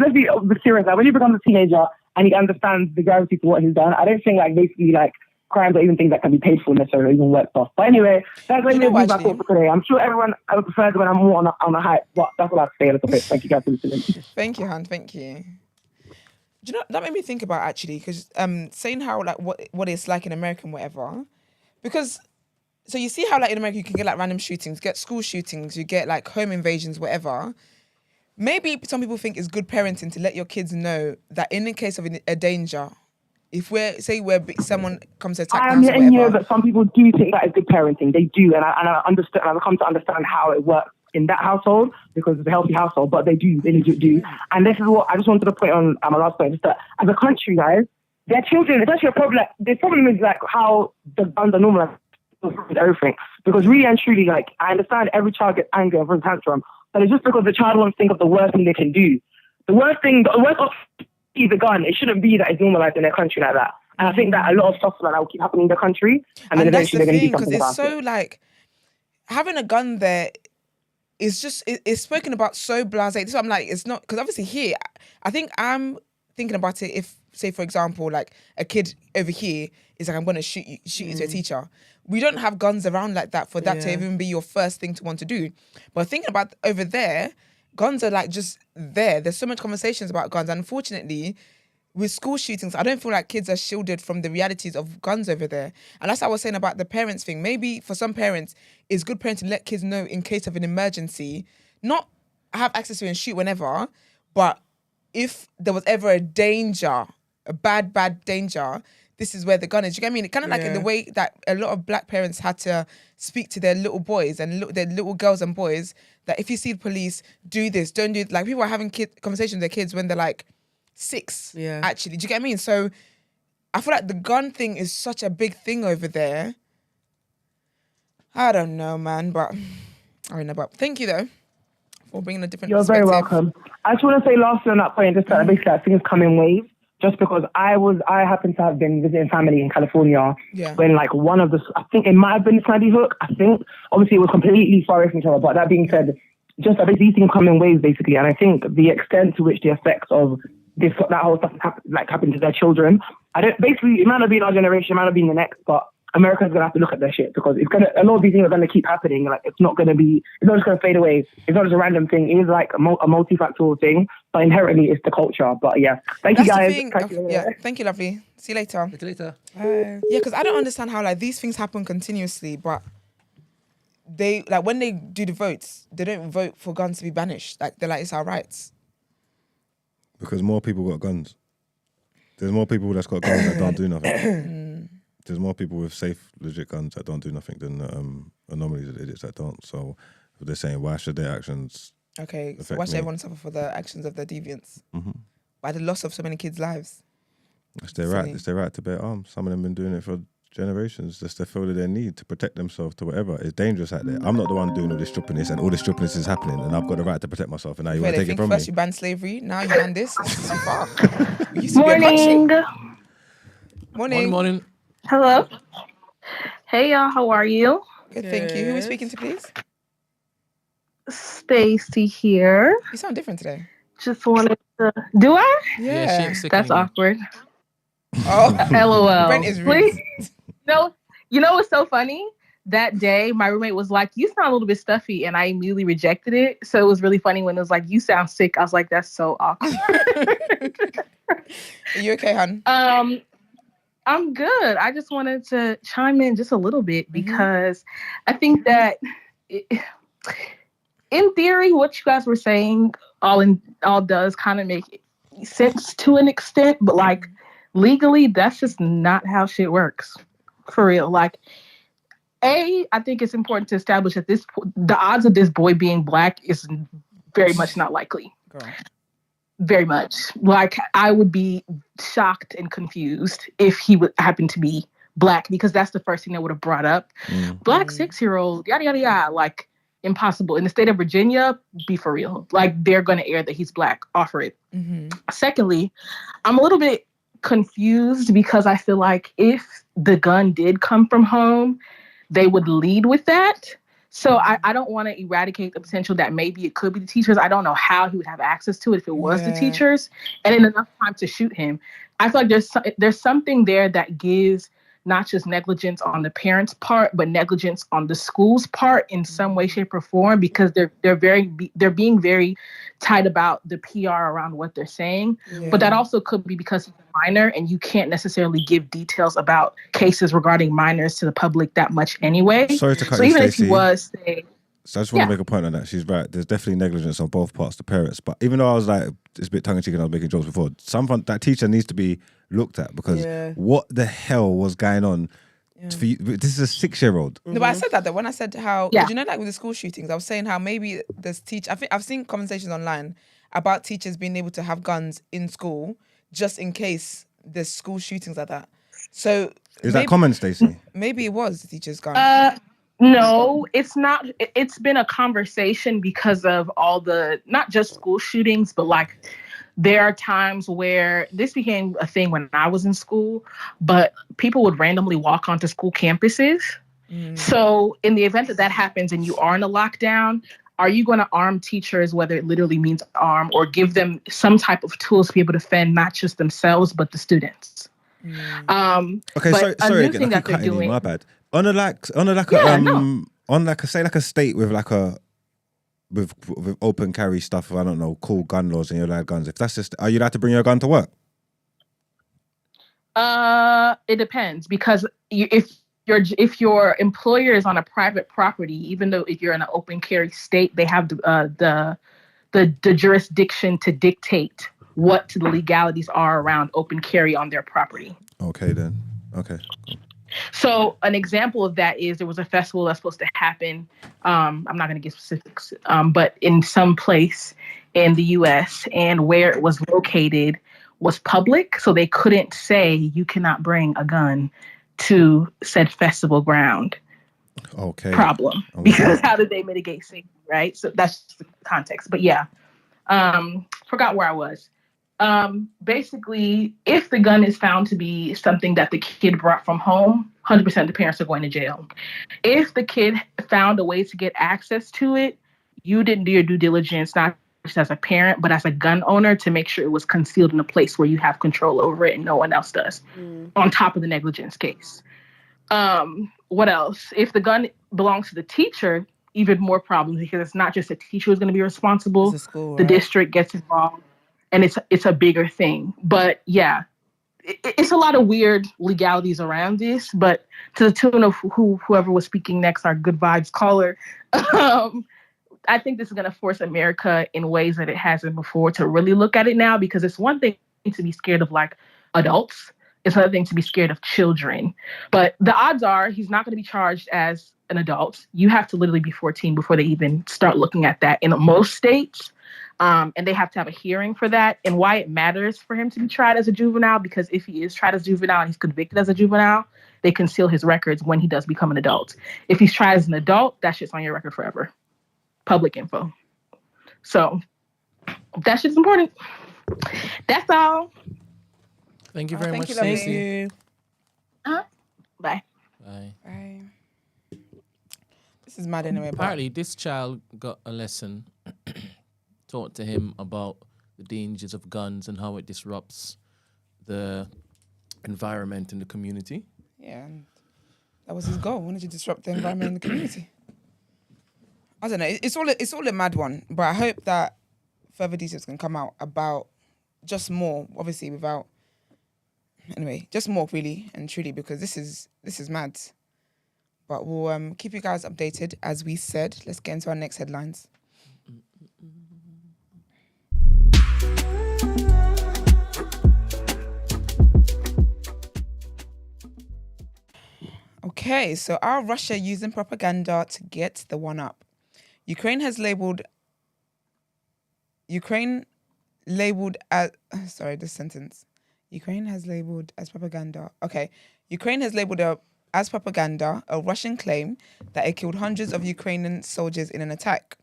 serious. Like, when you become a teenager and he understands the gravity for what he's done, I don't think like basically like crimes or even things that can be paid for necessarily, even work stuff. But anyway, that's like my thoughts for today. I'm sure everyone prefers when I'm more on a hype, but that's what I have to say a little bit. Thank you guys for listening. Thank you, Han. Thank you. Do you know that made me think about actually, because saying how like what it's like in America and whatever, because so you see how like in America you can get like random shootings, get school shootings, you get like home invasions, whatever. Maybe some people think it's good parenting to let your kids know that in the case of a danger, if someone comes to attack the house or whatever. You know, but some people do think that is good parenting. They do, and I understand. I've come to understand how it works in that household because it's a healthy household. But they legit do. And this is what I just wanted to point on my last point: is that as a country, guys, their children, it's actually a problem. Like, the problem is like how the guns are normalized with everything. Because really and truly, like, I understand every child gets angry and throws a tantrum, but it's just because the child wants to think of the worst thing they can do. The worst option is a gun. It shouldn't be that it's normalized in their country like that. And I think that a lot of stuff like that will keep happening in the country. And then eventually they're going to do something about it. Because it's so like, having a gun there is just, it's spoken about so blasé. So I'm like, it's not, because obviously here, I think I'm thinking about it if, say for example, like a kid over here is like, I'm going to shoot you to a teacher. We don't have guns around like that for that to even be your first thing to want to do. But thinking about over there, guns are like just there. There's so much conversations about guns. And unfortunately, with school shootings, I don't feel like kids are shielded from the realities of guns over there. And that's what I was saying about the parents thing. Maybe for some parents, it's good parenting to let kids know in case of an emergency, not have access to and shoot whenever, but if there was ever a danger, a bad danger, this is where the gun is. You get what I mean? Kind of like in the way that a lot of black parents had to speak to their little boys and their little girls and boys that if you see the police, do this, don't do it. Like people are having conversations with their kids when they're like 6, actually. Do you get what I mean? So I feel like the gun thing is such a big thing over there. I don't know, man, but I don't know. But thank you, though, for bringing a different perspective. You're very welcome. I just want to say lastly on that point, just that basically that things come in waves. Just because I happen to have been visiting family in California when like one of the, I think it might have been Sandy Hook. I think obviously it was completely far away from each other. But that being said, just that these things come in waves basically. And I think the extent to which the effects of that whole stuff happened to their children, it might not be in our generation, it might not be in the next, but America's gonna have to look at their shit because a lot of these things are gonna keep happening. Like it's not just gonna fade away. It's not just a random thing. It is like a multifactorial thing, but inherently it's the culture. But yeah, thank you guys. Thank you, lovely. See you later. See you later. Bye. Yeah, because I don't understand how like these things happen continuously, but they like when they do the votes, they don't vote for guns to be banished. Like they're like it's our rights. Because more people got guns. There's more people that's got guns that don't do nothing. There's more people with safe, legit guns that don't do nothing than anomalies of idiots that don't. So they're saying, why should their actions affect so why should me? everyone suffer for the actions of the deviants? Mm-hmm. By the loss of so many kids' lives? It's their right. It's their right to bear arms. Some of them have been doing it for generations. Just they feel that they need to protect themselves to whatever. It's dangerous out there. I'm not the one doing all this strippiness and all this strippiness is happening and I've got the right to protect myself and now you want to take it from first me. You banned slavery, now you ban this. It's too far. Morning. Hello. Hey y'all, how are you? Good, thank you. Who are we speaking to, please? Stacy here. You sound different today. Just wanted to. Do I? Yeah. That's awkward. Oh, LOL. Brent is rude. You know what's so funny? That day, my roommate was like, "You sound a little bit stuffy," and I immediately rejected it. So it was really funny when it was like, "You sound sick." I was like, "That's so awkward." Are you okay, hon? I'm good. I just wanted to chime in just a little bit because I think that in theory, what you guys were saying all does kind of make sense to an extent, but like legally, that's just not how shit works. For real. Like, I think it's important to establish that the odds of this boy being black is very much not likely. Girl. Very much. Like, I would be shocked and confused if he would happen to be black because that's the first thing that would have brought up. Black 6-year-old, yada, yada, yada. Like, impossible. In the state of Virginia, be for real. Like, they're going to air that he's black. Offer it. Secondly, I'm a little bit confused because I feel like if the gun did come from home, they would lead with that. So I don't want to eradicate the potential that maybe it could be the teachers. I don't know how he would have access to it if it was the teachers, and in enough time to shoot him. I feel like there's something there that gives not just negligence on the parents' part, but negligence on the school's part in some way, shape, or form, because they're being very tight about the PR around what they're saying. Yeah. But that also could be because he's a minor, and you can't necessarily give details about cases regarding minors to the public that much anyway. Sorry to cut so you, even Stacey. if he was, say, So I just want to make a point on that. She's right. There's definitely negligence on both parts, the parents. But even though I was like, it's a bit tongue-in-cheek and I was making jokes before, that teacher needs to be looked at, because what the hell was going on? For you? This is a 6-year-old. No, but I said that though. When I said how, you know, like with the school shootings, I was saying how maybe there's I think I've seen conversations online about teachers being able to have guns in school just in case there's school shootings like that. So is that common, Stacey? Maybe it was the teacher's gun. No, it's not. It's been a conversation because of all the, not just school shootings, but like there are times where this became a thing when I was in school, but people would randomly walk onto school campuses. So in the event that happens and you are in a lockdown, are you going to arm teachers, whether it literally means arm, or give them some type of tools to be able to defend not just themselves, but the students? Okay, but sorry new again. thing I that keep they're cutting you, doing. my bad. On a state with like a with open carry stuff, I don't know, cool gun laws and you're allowed guns. If that's just, are you allowed to bring your gun to work? It depends, because if your employer is on a private property, even though if you're in an open carry state, they have the jurisdiction to dictate what the legalities are around open carry on their property. Okay, then. Okay. Cool. So an example of that is there was a festival that's supposed to happen. I'm not going to give specifics, but in some place in the U.S., and where it was located was public, so they couldn't say you cannot bring a gun to said festival ground. Okay. Problem. Because how did they mitigate safety, right? So that's just the context. But yeah, forgot where I was. Basically, if the gun is found to be something that the kid brought from home, 100% the parents are going to jail. If the kid found a way to get access to it, you didn't do your due diligence, not just as a parent, but as a gun owner, to make sure it was concealed in a place where you have control over it and no one else does, on top of the negligence case. What else? If the gun belongs to the teacher, even more problems, because it's not just the teacher who's going to be responsible. The district gets involved. And it's a bigger thing. But yeah, it's a lot of weird legalities around this. But to the tune of whoever was speaking next, our good vibes caller, I think this is going to force America in ways that it hasn't before to really look at it now, because it's one thing to be scared of like adults. It's another thing to be scared of children. But the odds are he's not going to be charged as an adult. You have to literally be 14 before they even start looking at that in most states. And they have to have a hearing for that. And why it matters for him to be tried as a juvenile, because if he is tried as a juvenile and he's convicted as a juvenile, they conceal his records when he does become an adult. If he's tried as an adult, that shit's on your record forever. Public info. So that shit's important. That's all. Thank you very much, Thank Stacey. Bye. Bye. Bye. This is mad anyway. Apparently, this child got a lesson taught to him about the dangers of guns and how it disrupts the environment in the community. Yeah, and that was his goal. Wanted to disrupt the environment in the community. I don't know. It's all a mad one, but I hope that further details can come out about just more. Obviously, without just more really and truly, because this is mad. But we'll keep you guys updated as we said. Let's get into our next headlines. Okay, so are Russia using propaganda to get the one up? Ukraine labeled as propaganda. Okay. Ukraine has labeled as propaganda a Russian claim that it killed hundreds of Ukrainian soldiers in an attack.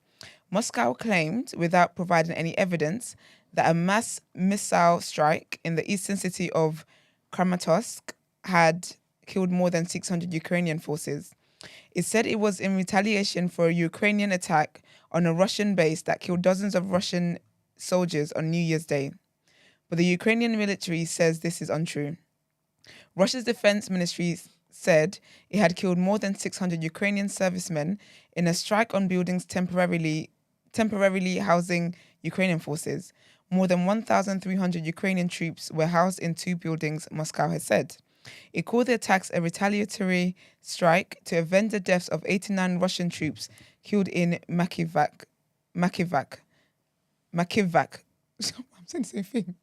Moscow claimed, without providing any evidence, that a mass missile strike in the eastern city of Kramatorsk had killed more than 600 Ukrainian forces. It said it was in retaliation for a Ukrainian attack on a Russian base that killed dozens of Russian soldiers on New Year's Day. But the Ukrainian military says this is untrue. Russia's defense ministry said it had killed more than 600 Ukrainian servicemen in a strike on buildings temporarily housing Ukrainian forces. More than 1,300 Ukrainian troops were housed in 2 buildings, Moscow has said. It called the attacks a retaliatory strike to avenge the deaths of 89 Russian troops killed in Makivak. I'm saying the same thing.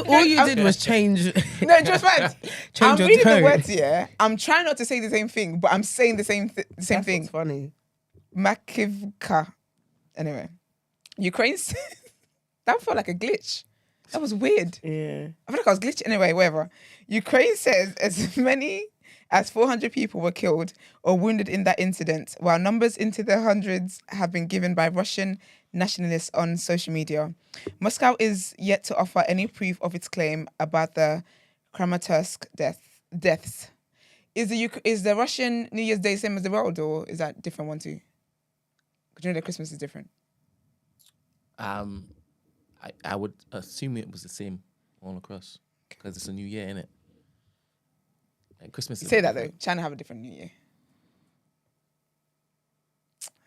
All you did was change. No, just right. I'm your reading tone. the words here. I'm trying not to say the same thing, but I'm saying the same That's thing. what's funny. Makivka. Anyway, Ukraine. That felt like a glitch. That was weird. Yeah. I feel like I was glitching. Anyway, whatever. Ukraine says as many as 400 people were killed or wounded in that incident, while numbers into the hundreds have been given by Russian nationalists on social media. Moscow is yet to offer any proof of its claim about the Kramatorsk deaths. Is the Russian New Year's Day same as the world, or is that different one too? Because you know that Christmas is different. I would assume it was the same all across because it's a new year, innit? And Christmas. You is say that though. different. China have a different New Year.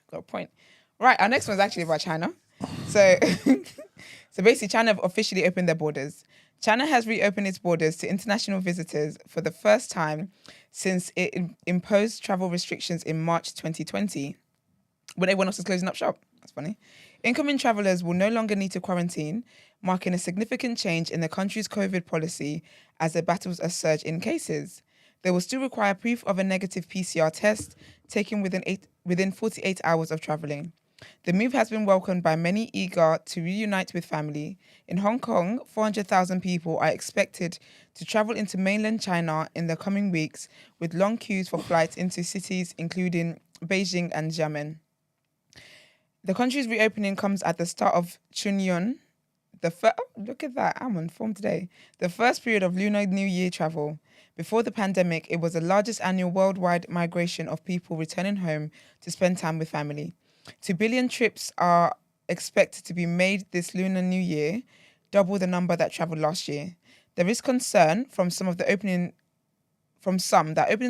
Got a point. Right, our next one's actually about China. So basically, China have officially opened their borders. China has reopened its borders to international visitors for the first time since it imposed travel restrictions in March 2020, when everyone else is closing up shop. That's funny. Incoming travellers will no longer need to quarantine, marking a significant change in the country's COVID policy as it battles a surge in cases. They will still require proof of a negative PCR test taken within 48 hours of travelling. The move has been welcomed by many eager to reunite with family. In Hong Kong, 400,000 people are expected to travel into mainland China in the coming weeks, with long queues for flights into cities including Beijing and Xiamen. The country's reopening comes at the start of Chunyun. Look at that, I'm on form today. The first period of Lunar New Year travel. Before the pandemic, it was the largest annual worldwide migration of people returning home to spend time with family. 2 billion trips are expected to be made this Lunar New Year, double the number that travelled last year. There is concern from some that opening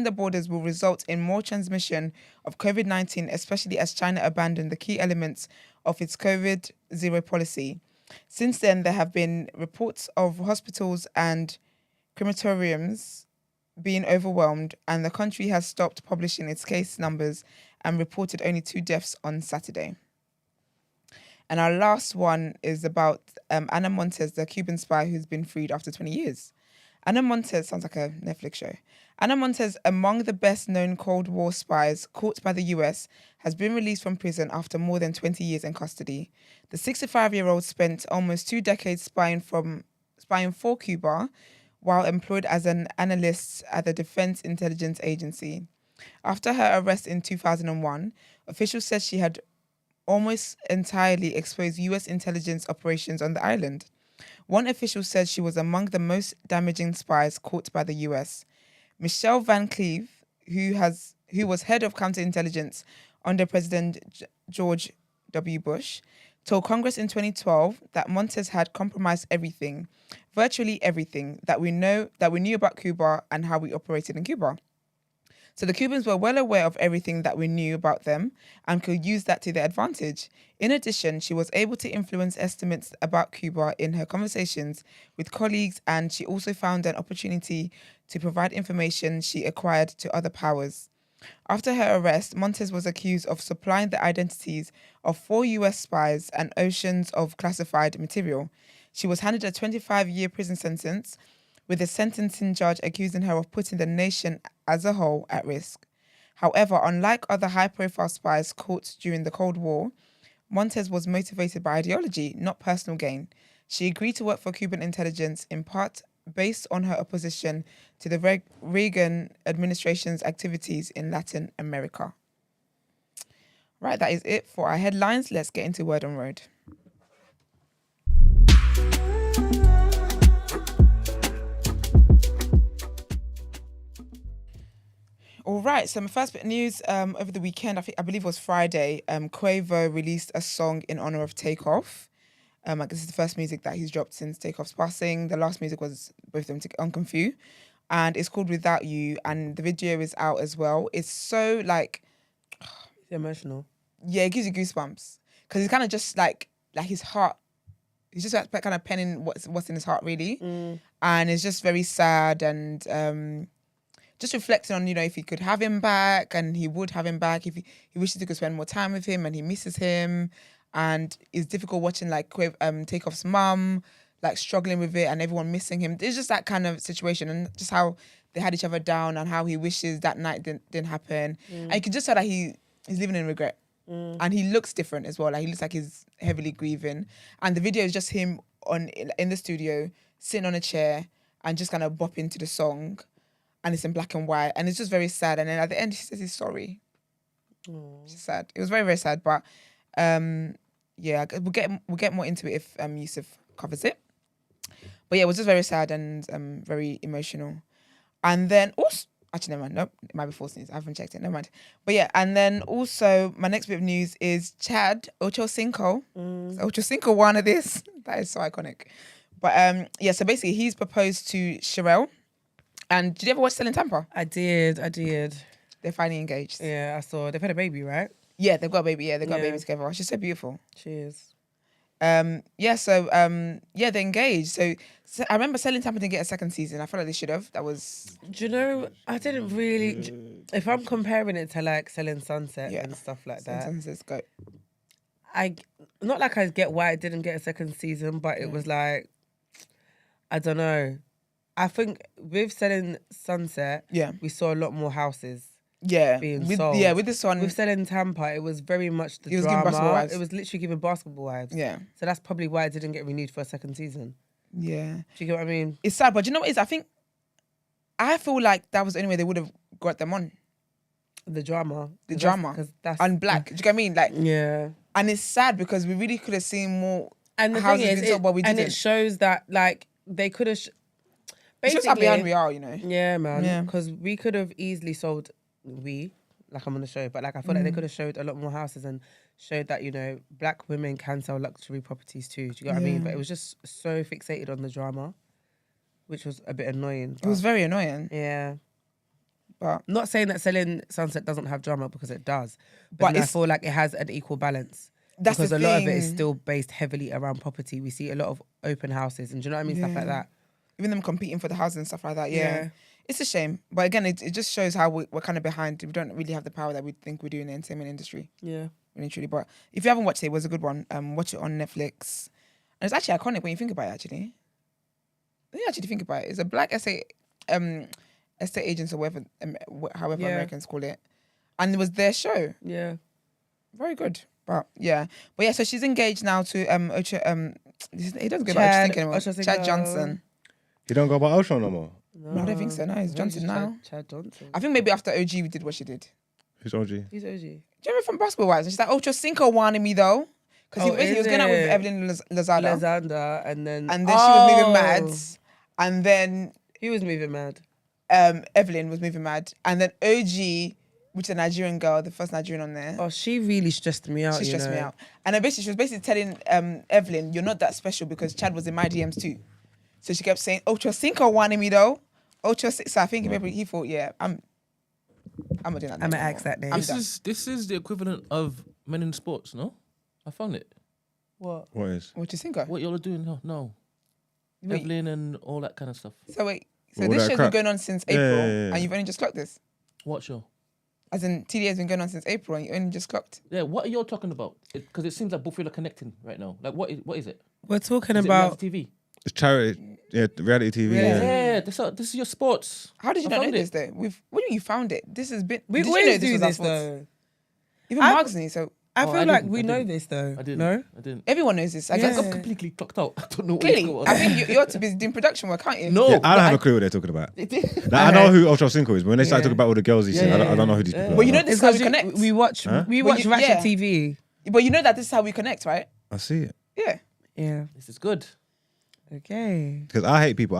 the borders will result in more transmission of COVID-19, especially as China abandoned the key elements of its COVID-0 policy. Since then, there have been reports of hospitals and crematoriums being overwhelmed, and the country has stopped publishing its case numbers and reported only 2 deaths on Saturday. And our last one is about Ana Montes, the Cuban spy who's been freed after 20 years. Ana Montes sounds like a Netflix show. Ana Montes, among the best-known Cold War spies caught by the US, has been released from prison after more than 20 years in custody. The 65-year-old spent almost 2 decades spying for Cuba while employed as an analyst at the Defense Intelligence Agency. After her arrest in 2001, officials said she had almost entirely exposed US intelligence operations on the island. One official said she was among the most damaging spies caught by the US. Michelle Van Cleve, who was head of counterintelligence under President George W. Bush, told Congress in 2012 that Montes had compromised everything, virtually everything that we knew about Cuba and how we operated in Cuba. So the Cubans were well aware of everything that we knew about them and could use that to their advantage. In addition, she was able to influence estimates about Cuba in her conversations with colleagues, and she also found an opportunity to provide information she acquired to other powers. After her arrest, Montes was accused of supplying the identities of 4 US spies and oceans of classified material. She was handed a 25-year prison sentence, with the sentencing judge accusing her of putting the nation as a whole at risk. However, unlike other high-profile spies caught during the Cold War, Montes was motivated by ideology, not personal gain. She agreed to work for Cuban intelligence in part based on her opposition to the Reagan administration's activities in Latin America. Right, that is it for our headlines. Let's get into Word on Road. All right, so my first bit of news over the weekend, I believe it was Friday, Quavo released a song in honor of Takeoff. I guess it's the first music that he's dropped since Takeoff's passing. The last music was both of them on Confu. And it's called Without You, and the video is out as well. It's so like... It's emotional. Yeah, it gives you goosebumps. Because it's kind of just like his heart. He's just like kind of penning what's in his heart, really. And it's just very sad and... just reflecting on, if he could have him back, and he would have him back, if he wishes he could spend more time with him, and he misses him, and it's difficult watching like Takeoff's mum like struggling with it and everyone missing him. It's just that kind of situation, and just how they had each other down, and how he wishes that night didn't happen. And you can just tell that he's living in regret, and he looks different as well. Like he looks like he's heavily grieving, and the video is just him in the studio sitting on a chair and just kind of bopping to the song. And it's in black and white, and it's just very sad. And then at the end, he says he's sorry. It's just sad. It was very, very sad. But yeah, we'll get more into it if Yusuf covers it. But yeah, it was just very sad and very emotional. And then also, actually, never mind. Nope, it might be false news. I haven't checked it. Never mind. But yeah, and then also my next bit of news is Chad Ochocinco. Ochocinco won of this. That is so iconic. But yeah, so basically, he's proposed to Sharelle. And did you ever watch Still in Tampa? I did. They're finally engaged. Yeah, I saw. They've had a baby, right? Yeah, they've got a baby. Yeah, they've got a baby together. She's so beautiful. She is. Yeah, so they're engaged. So I remember Still in Tampa didn't get a second season. I felt like they should have. That was... Do you know, I didn't really... If I'm comparing it to like Selling Sunset and stuff like that... Sunset's go. Not like I get why it didn't get a second season, but it was like... I don't know. I think with Selling Sunset, we saw a lot more houses being sold. Yeah, with this one... With Selling Tampa, it was very much the drama. It was literally giving basketball wives. Yeah. So that's probably why it didn't get renewed for a second season. Yeah. Do you get what I mean? It's sad, but you know what it is? I feel like that was the only way they would have got them on. The drama. Because that's... And black. Do you get what I mean? Like, yeah. And it's sad because we really could have seen more and the houses thing is, being sold, but we didn't. And it shows that, like, they could have... It's just how behind we are, Yeah, man. Because we could have easily sold, like I'm on the show, but like I feel like they could have showed a lot more houses and showed that, black women can sell luxury properties too. Do you get what I mean? But it was just so fixated on the drama, which was a bit annoying. It was very annoying. Yeah. But not saying that Selling Sunset doesn't have drama, because it does. But I feel like it has an equal balance. That's because the a thing. lot of it is still based heavily around property. We see a lot of open houses and do you know what I mean? Stuff like that. Even them competing for the houses and stuff like that. Yeah. It's a shame. But again, it just shows how we're kind of behind. We don't really have the power that we think we do in the entertainment industry. Yeah. Really, truly. But if you haven't watched it, it was a good one. Watch it on Netflix. And it's actually iconic when you think about it, actually. When you actually think about it, it's a black estate agents or whatever, however Americans call it. And it was their show. Yeah. Very good. But yeah. So she's engaged now to he doesn't go by Ochocinco anymore. Chad Johnson. He don't go by Ocho no more? No, I don't think so. No, it's Johnson now. Chad Johnson. I think maybe after OG we did what she did. Who's OG? Who's OG? Do you remember from Basketball Wives? And she's like, Ochocinco wanted me though. Because he was going out with Evelyn Lozada. And then she was moving mad. And then... Who was moving mad? Evelyn was moving mad. And then OG, which is a Nigerian girl, the first Nigerian on there. Oh, she really stressed me out. She stressed me out. And then she was basically telling Evelyn, you're not that special because Chad was in my DMs too. So she kept saying, Ochocinco wanted me though. Ochocinco. So I think maybe he thought, I'm not doing that. I'm gonna ask that name. This is the equivalent of Men in Sports, no? I found it. What? What is? Ochocinco? What y'all are doing? No. Wait. Evelyn and all that kind of stuff. So wait. So this show's been going on since April, and you've only just clocked this? What show? As in, TDA has been going on since April, and you only just clocked? Yeah, what are y'all talking about? Because it seems like both of you are connecting right now. Like, what is it? We're talking Is about... it reality TV? It's charity, reality TV. Yeah, this is your sports. How did you not know this though? What do you found it? This has been... We did always you know do was this our sports? though. Even Mark's knew, so... I feel like we know didn't. this though. I didn't. No? I didn't. Everyone knows this. I I guess. got completely clocked out. I don't know what Clearly, was. I think you're too busy doing production work, aren't you? No. Yeah, I don't have a clue what they're talking about. Like, I know who Ochocinco is, but when they start talking about all the girls he's seen, I don't know who these people are. Well, you know this is how we Because connect. we watch Ratchet TV. But you know that this is how we connect, right? I see it. Yeah. Yeah. This is good. Okay. Because I hate people.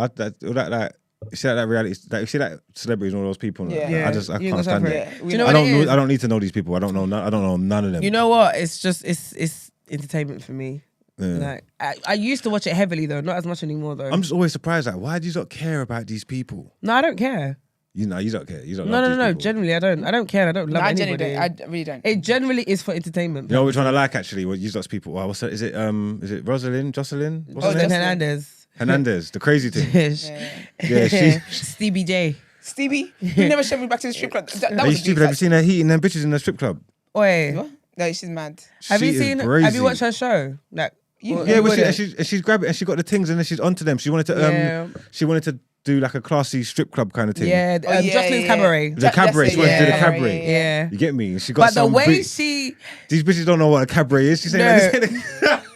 You see that reality, you see that celebrities and all those people. Yeah. I You can't stand separate. it. We Do you know I what it is? don't need to know these people. I don't know none of them. You know what? It's just it's entertainment for me. Yeah. Like I used to watch it heavily though, not as much anymore though. I'm just always surprised. Like, why do you not care about these people? No, I don't care. You don't care. You don't. No, love no, these no. people. Generally, I don't care. I don't love No, I anybody. genuinely don't. I really don't. It generally is for entertainment. You know what we're trying to like actually? What these lots of people? Wow, what's that? Is it Jocelyn? What's her name? Jocelyn Hernandez. Hernandez, the crazy thing. Yeah. Yeah, she. Stevie J. Stevie, you never showed me back to the strip club. That Are you was stupid? Have you seen her heating them bitches in the strip club? Oi. What? No, she's mad. Have She you is seen? crazy. Have you watched her show? Like, Yeah, well, she's grabbed it and she got the things and then she's onto them. She wanted to she wanted to do like a classy strip club kind of thing. yeah, Jocelyn's Cabaret. The cabaret. She wanted to do the Yeah. cabaret. Yeah. You get me? She got But the some way big- she, these bitches don't know what a cabaret is. She's saying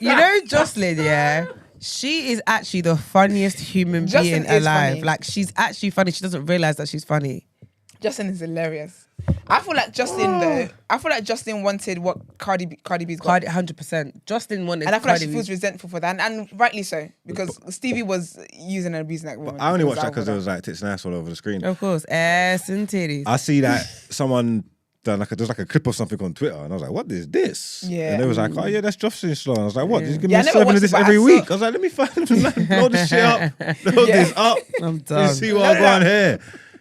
you know, Jocelyn, yeah, she is actually the funniest human Jocelyn being is alive. funny. Like, she's actually funny. She doesn't realize that she's funny. Justin is hilarious. I feel like Justin though. I feel like Justin wanted what Cardi B's got, Cardi, 100%. Jocelyn wanted. and I feel like Cardi she B. feels resentful for that, and rightly so because Stevie was using and abusing that woman. I only watched that because there was like tits and ass all over the screen. Of course, ass and titties. I see that someone done there's like a clip or something on Twitter, and I was like, "What is this?" Yeah. And they was like, "Oh yeah, that's Jocelyn Sloan." I was like, "What? You give me Yeah, I a never 7 of watched this it, but every I saw- week?" I was like, "Let me find blow this shit up, blow this up, I'm and done. see what I got here."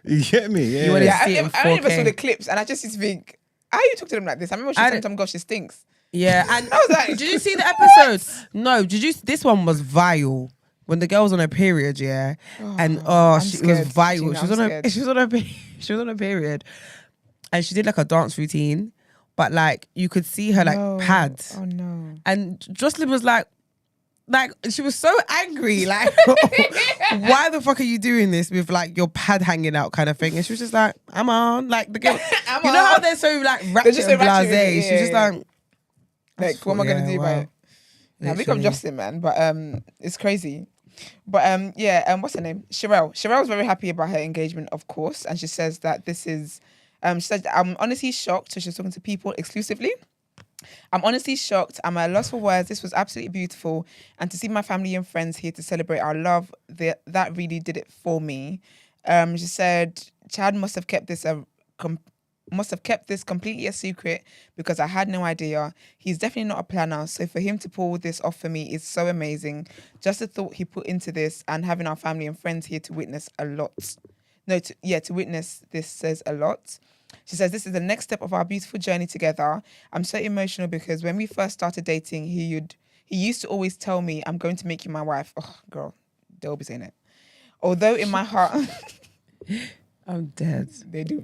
You get me? Yeah. You wanna Yeah, see it in I never 4K. saw the clips, and I just used to think, how you talk to them like this? I remember she I said to him, "Gosh, she stinks." Yeah, and I was like, did you see the episodes? No, did you? This one was vile. When the girl was on her period, yeah, and I'm she was scared, vile. Gina, She was I'm on her. scared. She was on her. She was on her period, and she did like a dance routine, but like you could see her like No. pads, Oh no. and Jocelyn was like she was so angry, like why the fuck are you doing this with like your pad hanging out kind of thing? And she was just like, I'm on, like the girl. I'm You know how on. they're so like ratchet just and so ratchet, blasé. yeah, She's just yeah. like. Like, what am I gonna do about it? Now, big up Literally. Justin, man, but it's crazy. But what's her name? Sharelle. Sharelle's very happy about her engagement, of course, and she says that this is. She says, "I'm honestly shocked." So she's talking to people exclusively. "I'm honestly shocked. I'm at a loss for words. This was absolutely beautiful, and to see my family and friends here to celebrate our love, that really did it for me." She said, "Chad must have kept this completely a secret because I had no idea. He's definitely not a planner. So for him to pull this off for me is so amazing. Just the thought he put into this and having our family and friends here to witness a lot. To witness this says a lot." She says, "This is the next step of our beautiful journey together. I'm so emotional because when we first started dating, he used to always tell me, 'I'm going to make you my wife.'" Oh, girl, they'll be saying it. "Although in my heart..." I'm dead. They do.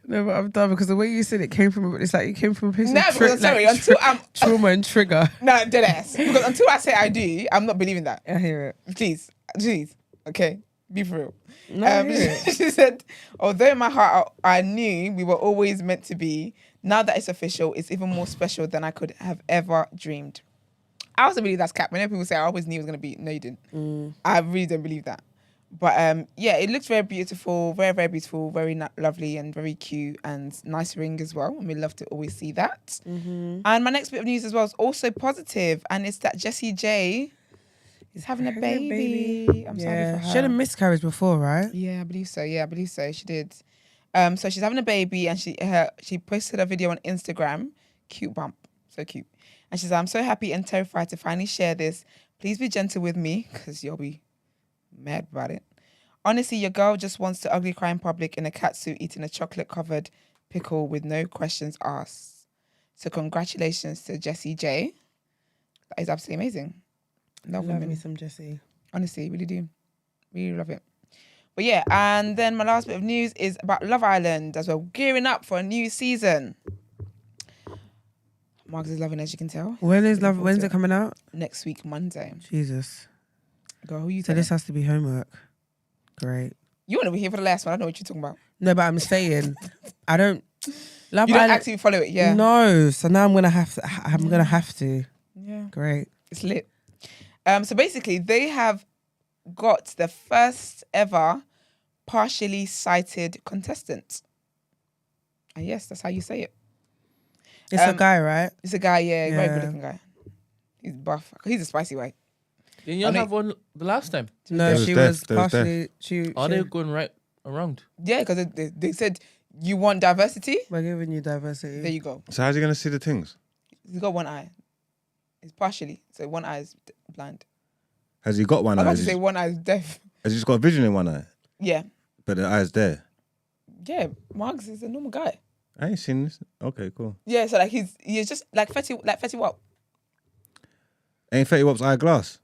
No, but I'm done because the way you said it came from, it's like you came from a place No, of because I'm sorry, until I'm... trauma and trigger. No, dead ass. Because until I say I do, I'm not believing that. I hear it. Please. Okay, be for real. No, I hear it. She said, "Although in my heart I knew we were always meant to be, now that it's official, it's even more special than I could have ever dreamed." I also believe that's cap. Whenever people say I always knew it was going to be, no, you didn't. I really don't believe that. But it looks very beautiful, very, very beautiful, very lovely and very cute and nice ring as well. And we love to always see that. And my next bit of news as well is also positive, and it's that Jessie J is having a baby. I'm sorry for her. She had a miscarriage before, right? Yeah, I believe so. She did. So she's having a baby, and she posted a video on Instagram. Cute bump, so cute. And she said, "I'm so happy and terrified to finally share this. Please be gentle with me, because you'll be mad about it. Honestly, your girl just wants to ugly cry in public in a catsuit eating a chocolate-covered pickle with no questions asked. So congratulations to Jessie J. That is absolutely amazing. Love Love women. me some Jessie. Honestly, really do. Really love it. But yeah, and then my last bit of news is about Love Island as we're gearing up for a new season. Marcus is loving, as you can tell. When's it coming out? Next week, Monday. Jesus. Girl, who you So telling? this has to be homework. Great. You want to be here for the last one. I know what you're talking about. No, but I'm saying I don't. Love You don't Island. actively follow it, yeah. No, so now I'm gonna have to. I'm gonna have to. Yeah. Great. It's lit. So basically, they have got the first ever partially sighted contestant. And yes, that's how you say it. It's a guy, right? It's a guy, yeah, very Yeah. good looking guy. He's buff. He's a spicy white. Didn't you have one the last time? No, was she deaf, was they was partially. She. Are they going right around? Yeah, because they said you want diversity. We're giving you diversity. There you go. So how's he gonna see the things? He's got one eye. It's partially, so one eye is blind. Has he got one I eye? was Has about to he, say one eye is deaf. has he just got a vision in one eye? Yeah, But the eye's there. yeah. Marks is a normal guy. I ain't seen this. Okay, cool. Yeah, so like he's just like Fetty Wap. Ain't Fetty Wap's eyeglass?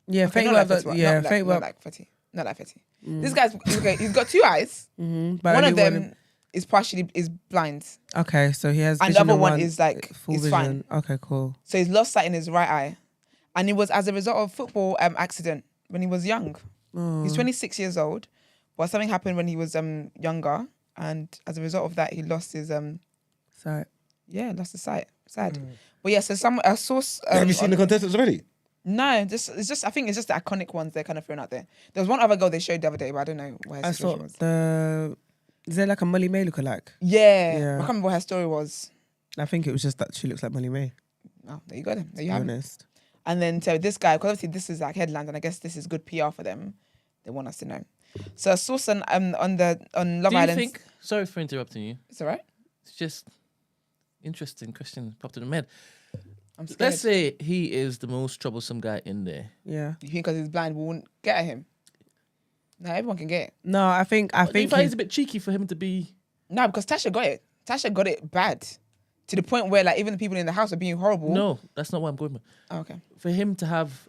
Yeah, Okay, Fetty not Wap. like Fetty Wap, Yeah, not like- Fetty not Wap. like Fetty. Not like Fetty. This guy's okay. He's got two eyes. But One only of them is partially blind, Okay, so he has. and the vision other in one is like full is vision. fine. Okay, cool. So he's lost sight in his right eye, and it was as a result of football accident when he was young. He's 26 years old, but something happened when he was younger, and as a result of that, he lost his So lost his sight. Sad, but yeah. So a source. Have you seen the contestants already? No, it's just I think it's just the iconic ones they're kind of throwing out there. There was one other girl they showed the other day, but I don't know what her I situation saw was. the. Is there like a Molly May lookalike? Yeah, Yeah. I can't remember what her story was. I think it was just that she looks like Molly May. Oh, there you go. Then. There you To be have it. honest. And then so this guy, because obviously this is like headlines, and I guess this is good PR for them. They want us to know. So a source on Love Do you Island. think? Sorry for interrupting you. It's all right. It's just interesting question popped in my head. I'm scared. Let's say he is the most troublesome guy in there. Yeah. You think because he's blind, we won't get at him? No, everyone can get it. No, I think Do you find he's it's a bit cheeky for him to be? No, because Tasha got it. Tasha got it bad, to the point where like even the people in the house are being horrible. No, that's not what I'm going with. Oh, okay. For him to have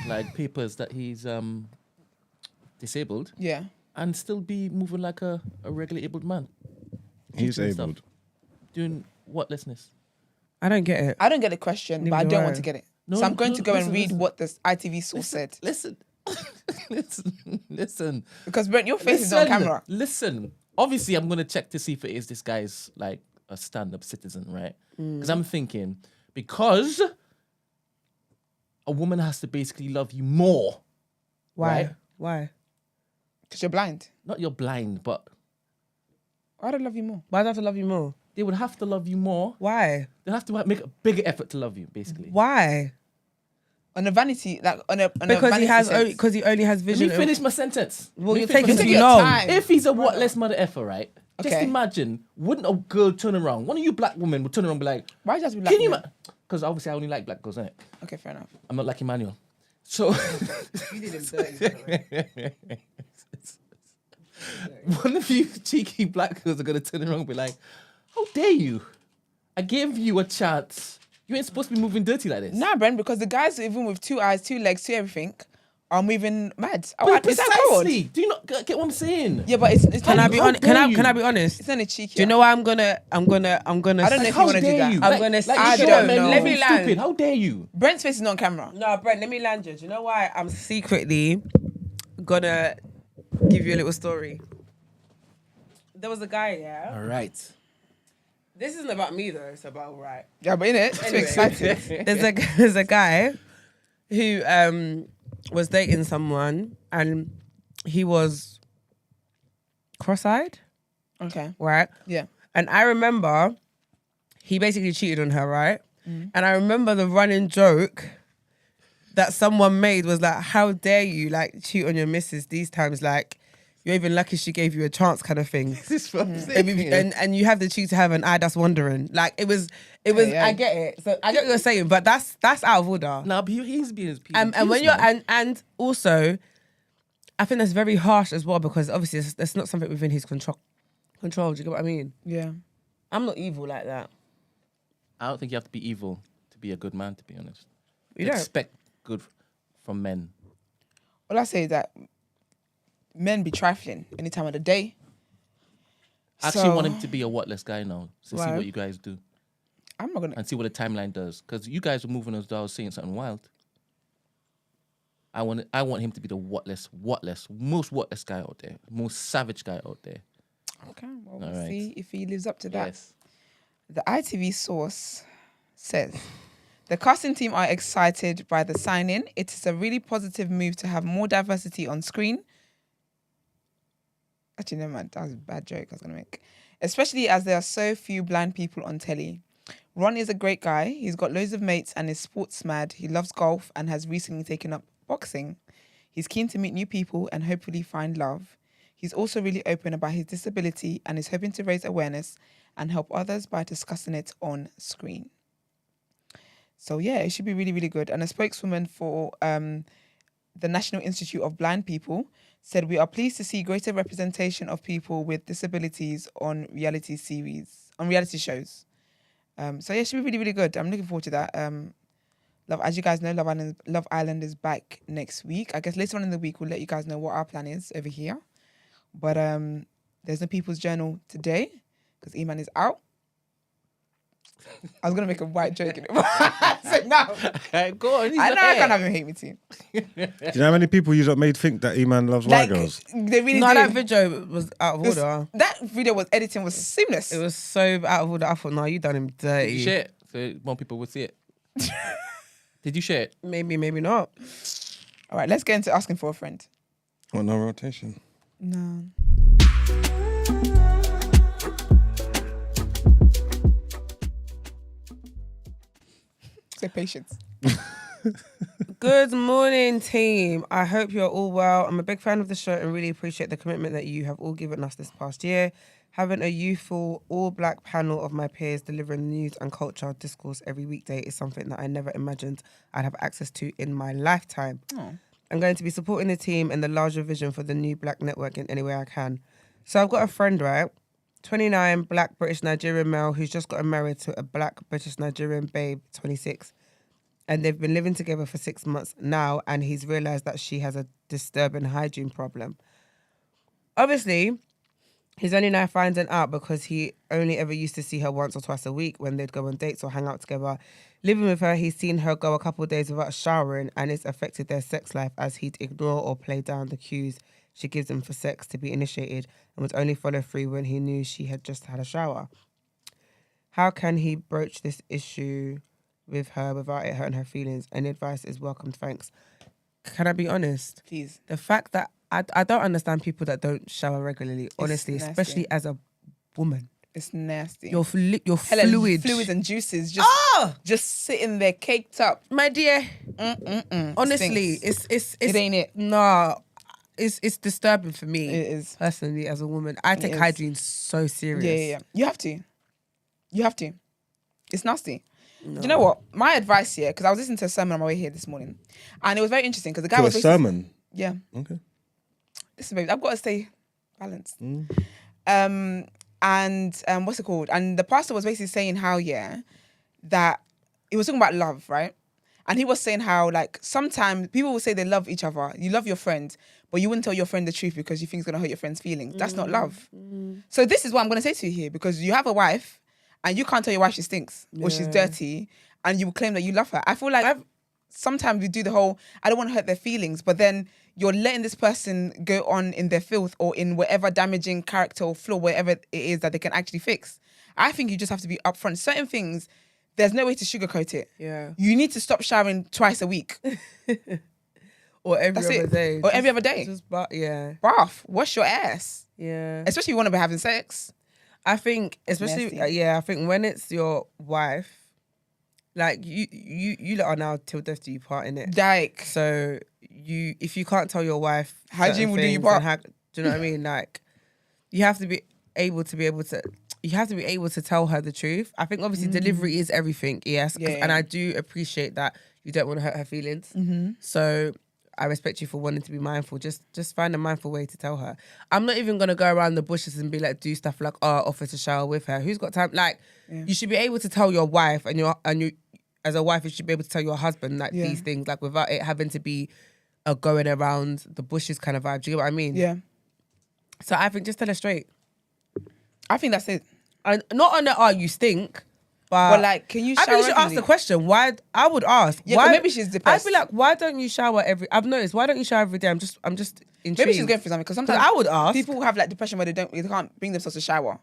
like papers that he's disabled Yeah. and still be moving like a regular abled man. He's Doing stuff. abled. Doing what lessness? I don't get it. I don't get the question, but I Neither do don't I. want to get it. No, So I'm going no, to go listen, and read listen. what this ITV source said. Listen. Listen. Because Brent, your face is on camera. Listen. Obviously, I'm gonna check to see if it is this guy's like a stand-up citizen, right? Because I'm thinking because a woman has to basically love you more. Why? Right. Why? Because you're blind. Not you're blind, but Why do I love you more? Why do I have to love you more? they would have to love you more. Why? They have to make a bigger effort to love you, basically. Why? On a vanity, like on a Because vanity he has sense. because he only has Let vision. me finish my sentence. Well, Let me you're finish taking my too Take your long. time. If he's a what less mother effer, right? Just Okay. imagine, wouldn't a girl turn around? One of you black women would turn around and be like, Why do you have to be like can you? Because obviously I only like black girls, innit? Okay, fair enough. I'm not like Emmanuel. So You did him dirty. one of you cheeky black girls are gonna turn around and be like, how dare you? I gave you a chance. You ain't supposed to be moving dirty like this. Nah, Brent, because the guys even with 2 eyes, 2 legs, 2 everything are moving mad. Oh, But is that cold? precisely. Do you not get what I'm saying? Yeah, but it's Can I be How honest? dare you? Can I be honest? It's only cheeky. Do you know why I'm gonna? I don't know if you How want to do dare that. you? I'm gonna- I you don't men know. moving Let me land. stupid. How dare you? Brent's face is not on camera. No, Brent, let me land you. Do you know why I'm secretly gonna give you a little story? There was a guy, yeah. All right. This isn't about me though. It's about right. Yeah, but in it, too Anyway. excited. There's a guy who was dating someone and he was cross-eyed, Okay. right? Yeah. And I remember he basically cheated on her, right? And I remember the running joke that someone made was like, how dare you like cheat on your missus these times? Like, you're even lucky she gave you a chance kind of thing. This is what I'm saying. And you have the cheek to have an eye that's wandering. Like it was yeah. I get it. So I get what you're saying, but that's out of order. Nah, but he's being his And when you're and also I think that's very harsh as well because obviously it's not something within his control. Do you get what I mean? Yeah. I'm not evil like that. I don't think you have to be evil to be a good man, to be honest. You don't. Expect good from men. All I say is that men be trifling any time of the day. I actually So, want him to be a whatless guy now to see Why? what you guys do I'm not gonna. and see what the timeline does. Because you guys were moving as though I was saying something wild. I want him to be the most whatless guy out there, most savage guy out there. Okay, well, All we'll right. see if he lives up to that. Yes. The ITV source says the casting team are excited by the sign-in. It is a really positive move to have more diversity on screen. Actually, never mind. That was a bad joke I was going to make. Especially as there are so few blind people on telly. Ron is a great guy. He's got loads of mates and is sports mad. He loves golf and has recently taken up boxing. He's keen to meet new people and hopefully find love. He's also really open about his disability and is hoping to raise awareness and help others by discussing it on screen. So yeah, it should be really, really good. And a spokeswoman for the National Institute of Blind People said, "We are pleased to see greater representation of people with disabilities on reality shows." So yeah, it should be really, really good. I'm looking forward to that. As you guys know, Love Island is back next week. I guess later on in the week we'll let you guys know what our plan is over here. But there's no People's Journal today because E-Man is out. I was gonna make a white joke in it. So no. Go on. I know I can't have him hate me too. Do you know how many people you lot made think that E-Man loves white girls? They really No, do. that video was out of order. That video editing was seamless. It was so out of order. I thought, no, you done him dirty. Did you share it so more people would see it? Did you share it? Maybe, maybe not. All right, let's get into asking for a friend. What, no rotation? No. Say patience. Good morning, team. I hope you're all well. I'm a big fan of the show and really appreciate the commitment that you have all given us this past year. Having a youthful, all-black panel of my peers delivering news and culture discourse every weekday is something that I never imagined I'd have access to in my lifetime. Oh. I'm going to be supporting the team and the larger vision for the new black network in any way I can. So I've got a friend, right? 29, black British Nigerian male who's just gotten married to a black British Nigerian babe, 26. And they've been living together for 6 months now, and he's realised that she has a disturbing hygiene problem. Obviously, he's only now finding out because he only ever used to see her once or twice a week when they'd go on dates or hang out together. Living with her, he's seen her go a couple of days without showering, and it's affected their sex life as he'd ignore or play down the cues she gives him for sex to be initiated and would only follow through when he knew she had just had a shower. How can he broach this issue with her without it hurting her feelings? Any advice is welcome, thanks. Can I be honest? Please. The fact that I don't understand people that don't shower regularly, honestly, nasty. especially as a woman. It's nasty. Your Hella fluids and juices just sitting there caked up. My dear, honestly, Stinks. it's It ain't it. Nah, it's disturbing for me. It is. Personally, as a woman, I take is. hygiene so serious. Yeah. You have to. It's nasty. No. Do you know what? My advice here, because I was listening to a sermon on my way here this morning, and it was very interesting because the guy To a was sermon? Yeah. Okay. Listen, babe, I've got to stay balanced. And what's it called? And the pastor was basically saying how, that he was talking about love, right? And he was saying how, like, sometimes people will say they love each other. You love your friend, but you wouldn't tell your friend the truth because you think it's going to hurt your friend's feelings. That's not love. So this is what I'm going to say to you here, because you have a wife and you can't tell your wife she stinks or she's dirty, and you claim that you love her. I feel like sometimes we do the whole, I don't want to hurt their feelings, but then you're letting this person go on in their filth or in whatever damaging character or flaw, whatever it is that they can actually fix. I think you just have to be upfront. Certain things, there's no way to sugarcoat it. Yeah. You need to stop showering twice a week. Or every other day. Or every other day. Bath. Wash your ass. Yeah. Especially if you want to be having sex. I think, especially, I think when it's your wife, like you lot are now till death do you part in it. Like, so if you can't tell your wife, hygiene will do you part. Do you know what I mean? Like, you have to be able to tell her the truth. I think obviously delivery is everything, yes. And I do appreciate that you don't want to hurt her feelings. So I respect you for wanting to be mindful. Just find a mindful way to tell her. I'm not even gonna go around the bushes and be like, do stuff like, offer to shower with her. Who's got time? Like, you should be able to tell your wife, and you as a wife, you should be able to tell your husband like these things, like without it having to be a going around the bushes kind of vibe. Do you get what I mean? Yeah. So I think just tell her straight. I think that's it. And not on the you stink, but like, can you shower? I think you should ask the question. Why? I would ask. Yeah, why, maybe she's depressed. I'd be like, why don't you shower every? I've noticed. Why don't you shower every day? I'm just intrigued. Maybe she's going through something, because sometimes I would ask. People have like depression where they can't bring themselves to shower.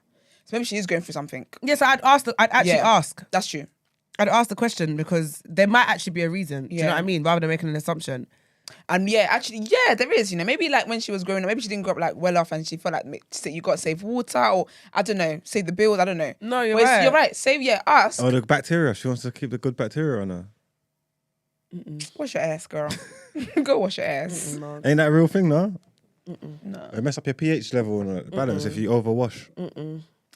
So maybe she is going through something. Yes, I'd ask. I'd actually ask. That's true. I'd ask the question because there might actually be a reason. Do you know what I mean? Rather than making an assumption. And yeah, actually, yeah, there is. You know, maybe like when she was growing up, maybe she didn't grow up like well off, and she felt like you got to save water, or I don't know, save the bills. I don't know. No, you're But right. you're right. Save us. Oh, the bacteria. She wants to keep the good bacteria on her. Wash your ass, girl. Go wash your ass. Ain't that a real thing, no? No. It mess up your pH level and balance if you overwash.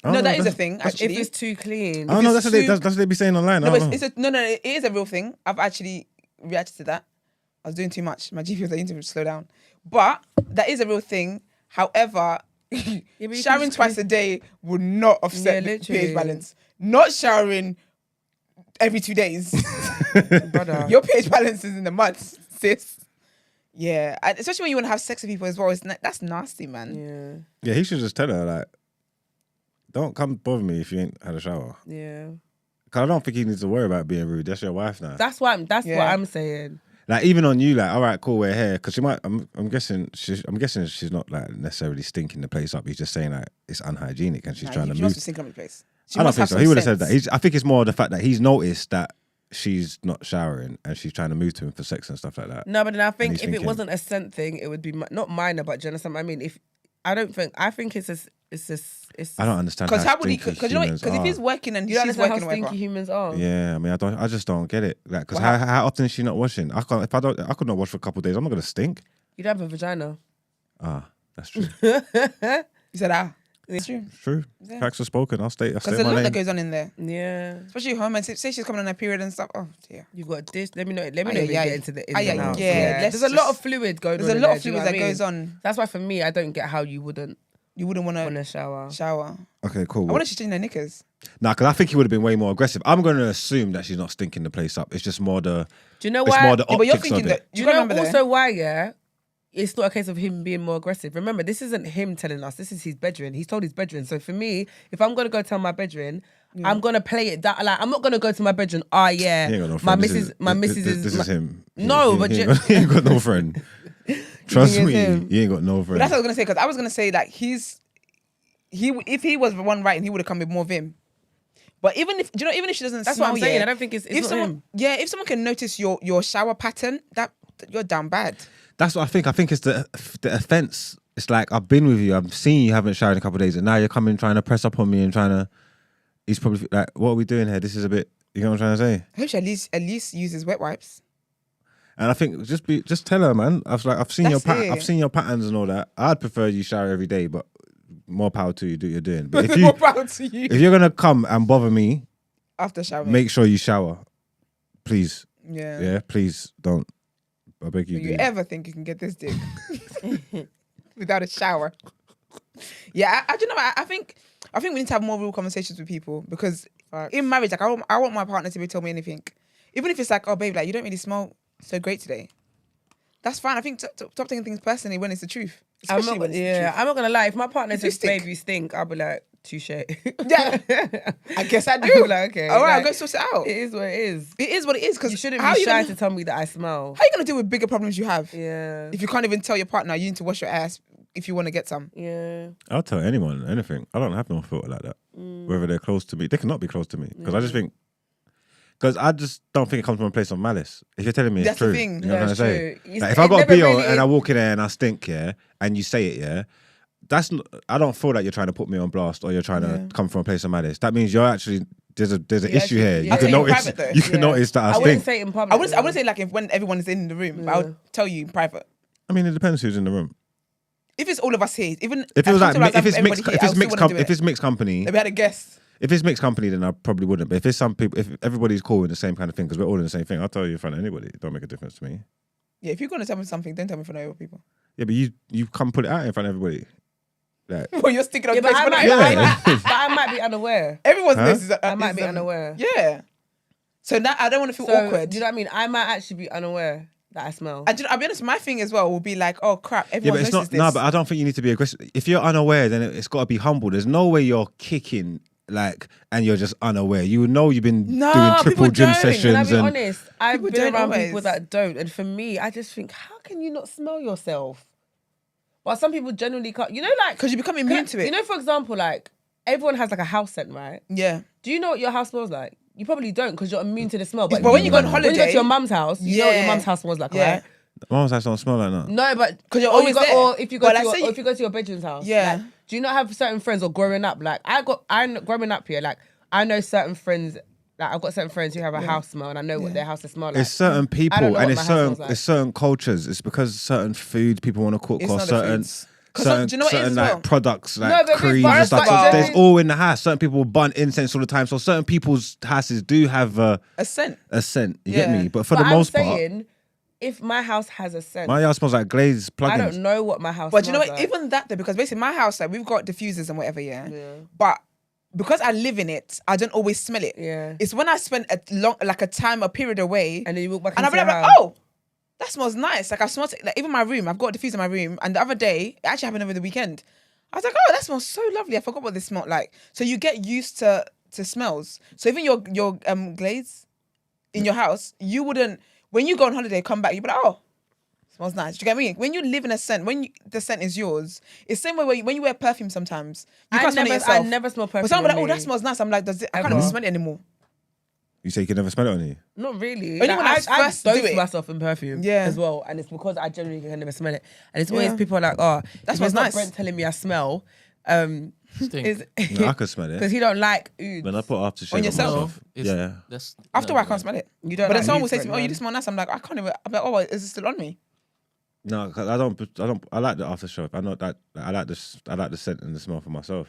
No, that is a thing. Actually, If it's too clean. Oh no, that's what they be saying online. no, I but don't know. it is a real thing. I've actually reacted to that. I was doing too much. My GP was like, you need to slow down. But that is a real thing. However, but showering twice a day would not offset the literally. pH balance. Not showering every 2 days. Brother. Your pH balance is in the mud, sis. Yeah, and especially when you want to have sex with people as well. That's nasty, man. Yeah. Yeah, he should just tell her like, don't come bother me if you ain't had a shower. Yeah. Cause I don't think he needs to worry about being rude. That's your wife now. That's what I'm saying. Like even on you, like all right, cool, we're here. Cause she might. I'm guessing she's not like necessarily stinking the place up. He's just saying like it's unhygienic and she's trying to She move. wants to sink on the place. She I don't must think have so. some He would have said sense. that. I think it's more the fact that he's noticed that she's not showering and she's trying to move to him for sex and stuff like that. No, but then I think he's if it thinking- wasn't a scent thing, it would be not minor. But do you understand what I mean? I think it's I don't understand. Because how would he? stinky Because you know, humans because if are. he's working and you don't she's understand working, how or whatever. stinky humans are. Yeah, I mean, I just don't get it. Like, because Well, how often is she not washing? I could not wash for a couple of days. I'm not gonna stink. You don't have a vagina. Ah, that's true. You said it's true. It's true. Facts are spoken. I'll state Because there's a my lot name. that goes on in there, Yeah. especially hormones. Say she's coming on her period and stuff. Oh dear. You've got this. Let me know. Let me Aye, know if you aye, get aye. into the ins Aye, and aye, outs. yeah, let's There's a lot just- of fluid going on. There's a in lot there, of do you fluid know that what I goes mean? on. That's why for me, I don't get how you wouldn't You wouldn't want want to to shower. shower. Okay, cool. I want to change their knickers. Nah, because I think he would have been way more aggressive. I'm going to assume that she's not stinking the place up. It's just more the. Do you know It's why? more the Yeah, but you're optics thinking of that. it. Do you gotta know remember also why? Yeah, it's not a case of him being more aggressive. Remember, this isn't him telling us. This is his bedroom. He's told his bedroom. So for me, if I'm gonna go tell my bedroom, I'm gonna play it that like I'm not gonna go to my bedroom. Ah, yeah, He ain't got no my friend. missus is. This is him. No, he, but he, you- ain't got, he ain't got no friend. Trust think it's me, him? he ain't got no But friend. that's what I was gonna say, because I was gonna say like if he was the one writing, he would have come with more vim. But even if even if she doesn't, That's smell what I'm saying. yet, I don't think it's if not someone, him. yeah, if someone can notice your shower pattern, that you're down bad. That's what I think. I think it's the offense. It's like I've been with you. I've seen you haven't showered in a couple of days, and now you're coming trying to press up on me and trying to. He's probably like, "What are we doing here? This is a bit." You know what I'm trying to say? I hope she at least uses wet wipes. And I think just tell her, man. I've seen That's it. I've seen your patterns and all that. I'd prefer you shower every day, but more power to you. Do what you're doing. But More proud to you if you're gonna come and bother me, after showering. make sure you shower, please. yeah. Yeah, please don't. I beg you. Do you do. ever think you can get this dick without a shower? Yeah, I don't know. I think we need to have more real conversations with people, because in marriage, like I want my partner to be telling me anything, even if it's like, oh babe, like you don't really smell so great today. That's fine. I think stop taking things personally when it's the truth. Especially when it's the truth. I'm not gonna lie. If my partner If you says, stink. "Babe, you stink," I'll be like, "Touche." Yeah, I guess I do. I'll be like, okay, all right, like, I'll go sort it out. It is what it is. It is what it is. Because You shouldn't how be you shy gonna, to tell me that I smell. how are you gonna deal with bigger problems you have? Yeah. If you can't even tell your partner you need to wash your ass if you want to get some. Yeah. I'll tell anyone anything. I don't have no filter like that. Whether they're close to me, they cannot be close to me because I just think. Because I just don't think it comes from a place of malice. If you're telling me it's That's the true, thing. you know what I'm That's trying to say. true. Like, if I got a It never BO really and I is- walk in there and I stink, yeah, and you say it, yeah, that's not, I don't feel like you're trying to put me on blast or you're trying to come from a place of malice. That means you're actually there's an issue actually- here. yeah. You can In notice. private, though. You can notice that I I wouldn't stink. say it in public. I wouldn't say like if when everyone is in the room, but I would tell you in private. I mean, it depends who's in the room. If it's all of us here, even If it was like if if it's mixed company, if we had a guest. if it's mixed company, then I probably wouldn't. But if it's some people, if everybody's cool with the same kind of thing, because we're all in the same thing, I'll tell you in front of anybody. It don't make a difference to me. Yeah, if you're gonna tell me something, don't tell me in front of other people. Yeah, but you come put it out in front of everybody. Like, Well, you're sticking on Yeah, the but place. I might be unaware. Everyone's Huh? place is. I might be unaware. Yeah. So now I don't want to feel So, awkward. do you know what I mean? I might actually be unaware that I smell. And I'll be honest, my thing as well will be like, oh crap, yeah, everyone but it's notices not. this. No, but I don't think you need to be aggressive. If you're unaware, then it's got to be humble. There's no way you're kicking like, and you're just unaware. You would know you've been No, doing triple people gym don't. sessions. Can I be and honest? I've People been don't around always. people that don't, and for me, I just think, how can you not smell yourself? Well, some people generally can't. You know, like because you become immune to it. You know, for example, like everyone has like a house scent, right? Yeah. Do you know what your house smells like? You probably don't because you're immune to the smell. But when you go on when you go holiday- to your mum's house, you know what your Yeah. mum's house smells like, Yeah. right? Mum's house don't smell like that. No, but 'Cause you're or always there. or if you go But to like, your, say or you- if you go to your bedroom's house. Yeah. Like, do you not have certain friends or growing up? Like growing up here, like I know certain friends. Like I've got certain friends who have a house smell, and I know what their house smell like. It's certain I don't people know and what it's my house certain smells like. it's certain cultures. It's because certain food people want to cook It's or not the certain foods. 'Cause some- do you know what it is certain as well? like products like No, but creams for and us, stuff. like, So there's generally- all in the house. Certain people burn incense all the time. So certain people's houses do have A scent. a scent. You Yeah. get me? But for But the I'm most part, saying, if my house has a scent, my house smells like glazed plugins. I don't know what my house. But you know smells what? like. Even that though, because basically my house, like we've got diffusers and whatever, yeah. But because I live in it, I don't always smell it. Yeah. It's when I spend a period away, and then you walk back and into I'm your like, house. oh, that smells nice. Like I smell it. Like even my room, I've got a diffuser in my room, and the other day, it actually happened over the weekend. I was like, oh, that smells so lovely. I forgot what this smelled like. So you get used to smells. So even your glaze in your house, you wouldn't. When you go on holiday, come back, you'd be like, oh, smells nice. Do you get me? When you live in a scent, the scent is yours. It's the same way when you wear perfume sometimes. You can't smell it yourself. I never smell perfume. But someone on be like, oh, me. that smells nice. I'm like, I can't even smell it anymore. You say you can never smell it on you. Not really. Only when I first do dose it. myself in perfume as well. And it's because I generally can never smell it. And it's always Yeah. people are like, oh, That if smells it's not nice. Brent telling me I smell. Stink. No, I can smell it. Because he don't like oud. When I put aftershave On on yourself? myself. Yeah. That's, After no, I can't smell it. You don't But then like someone will oud say to me, oh, you scent, just smell nice. I'm like, I can't even. I'm like, oh, is it still on me? No, 'cause I don't. I like the aftershave. I know that I like the scent and the smell for myself.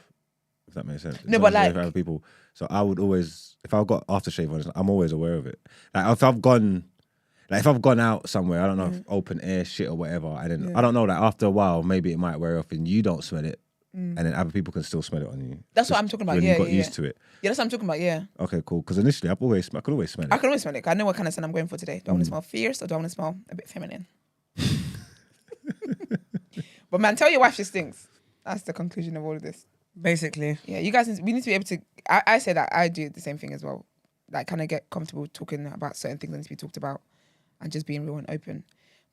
If that makes sense. No, It's but not like- for other people. So I would always, if I've got aftershave on, I'm always aware of it. Like if I've gone out somewhere, I don't know, if open air shit or whatever, and then I don't know, like after a while, maybe it might wear off and you don't smell it, and then other people can still smell it on you. That's what Just I'm talking about. When Yeah, you got yeah, used yeah. to it. Yeah, that's what I'm talking about. Yeah. Okay, cool. Because initially, I could always smell it. I can always smell it. I know what kind of scent I'm going for today. Do I want to smell fierce or do I want to smell a bit feminine? But man, tell your wife she stinks. That's the conclusion of all of this. Basically. Yeah, you guys, we need to be able to. I say that I do the same thing as well. Like, kind of get comfortable talking about certain things that need to be talked about, and just being real and open.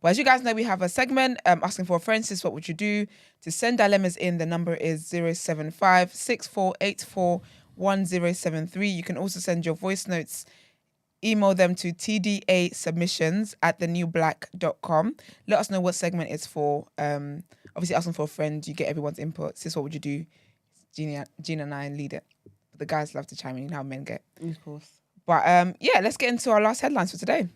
But as you guys know, we have a segment asking for a friend. Sis, what would you do? To send dilemmas in, the number is 075 6484 1073. You can also send your voice notes. Email them to tdasubmissions@thenewblack.com. Let us know what segment it's for. Obviously, asking for a friend, you get everyone's input. Sis, what would you do? Gina and I lead it. The guys love to chime in, you know how men get. Of course. But yeah, let's get into our last headlines for today.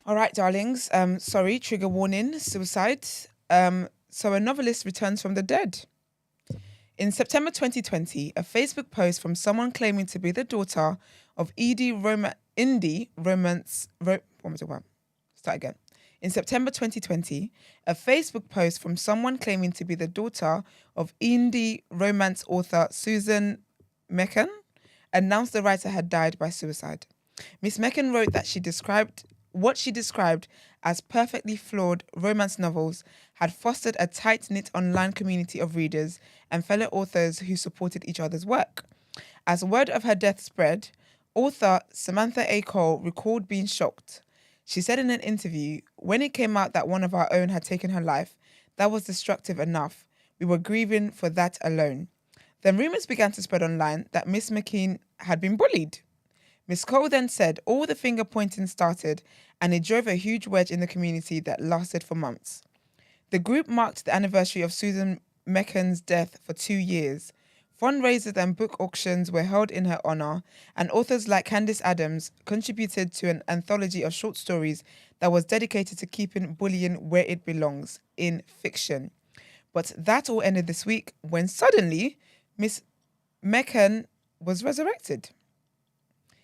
All right, darlings. Sorry, trigger warning, suicide. So a novelist returns from the dead. In September 2020, a Facebook post from someone claiming to be the daughter of In September 2020, a Facebook post from someone claiming to be the daughter of indie romance author Susan Mecken announced the writer had died by suicide. Miss Mecken wrote that what she described as perfectly flawed romance novels had fostered a tight-knit online community of readers and fellow authors who supported each other's work. As word of her death spread, author Samantha A. Cole recalled being shocked. She said in an interview, when it came out that one of our own had taken her life, that was destructive enough. We were grieving for that alone. Then rumours began to spread online that Miss McKean had been bullied. Miss Cole then said all the finger pointing started and it drove a huge wedge in the community that lasted for months. The group marked the anniversary of Susan Mecken's death for 2 years. Fundraisers and book auctions were held in her honour, and authors like Candice Adams contributed to an anthology of short stories that was dedicated to keeping bullying where it belongs, in fiction. But that all ended this week when suddenly Miss Mecken was resurrected.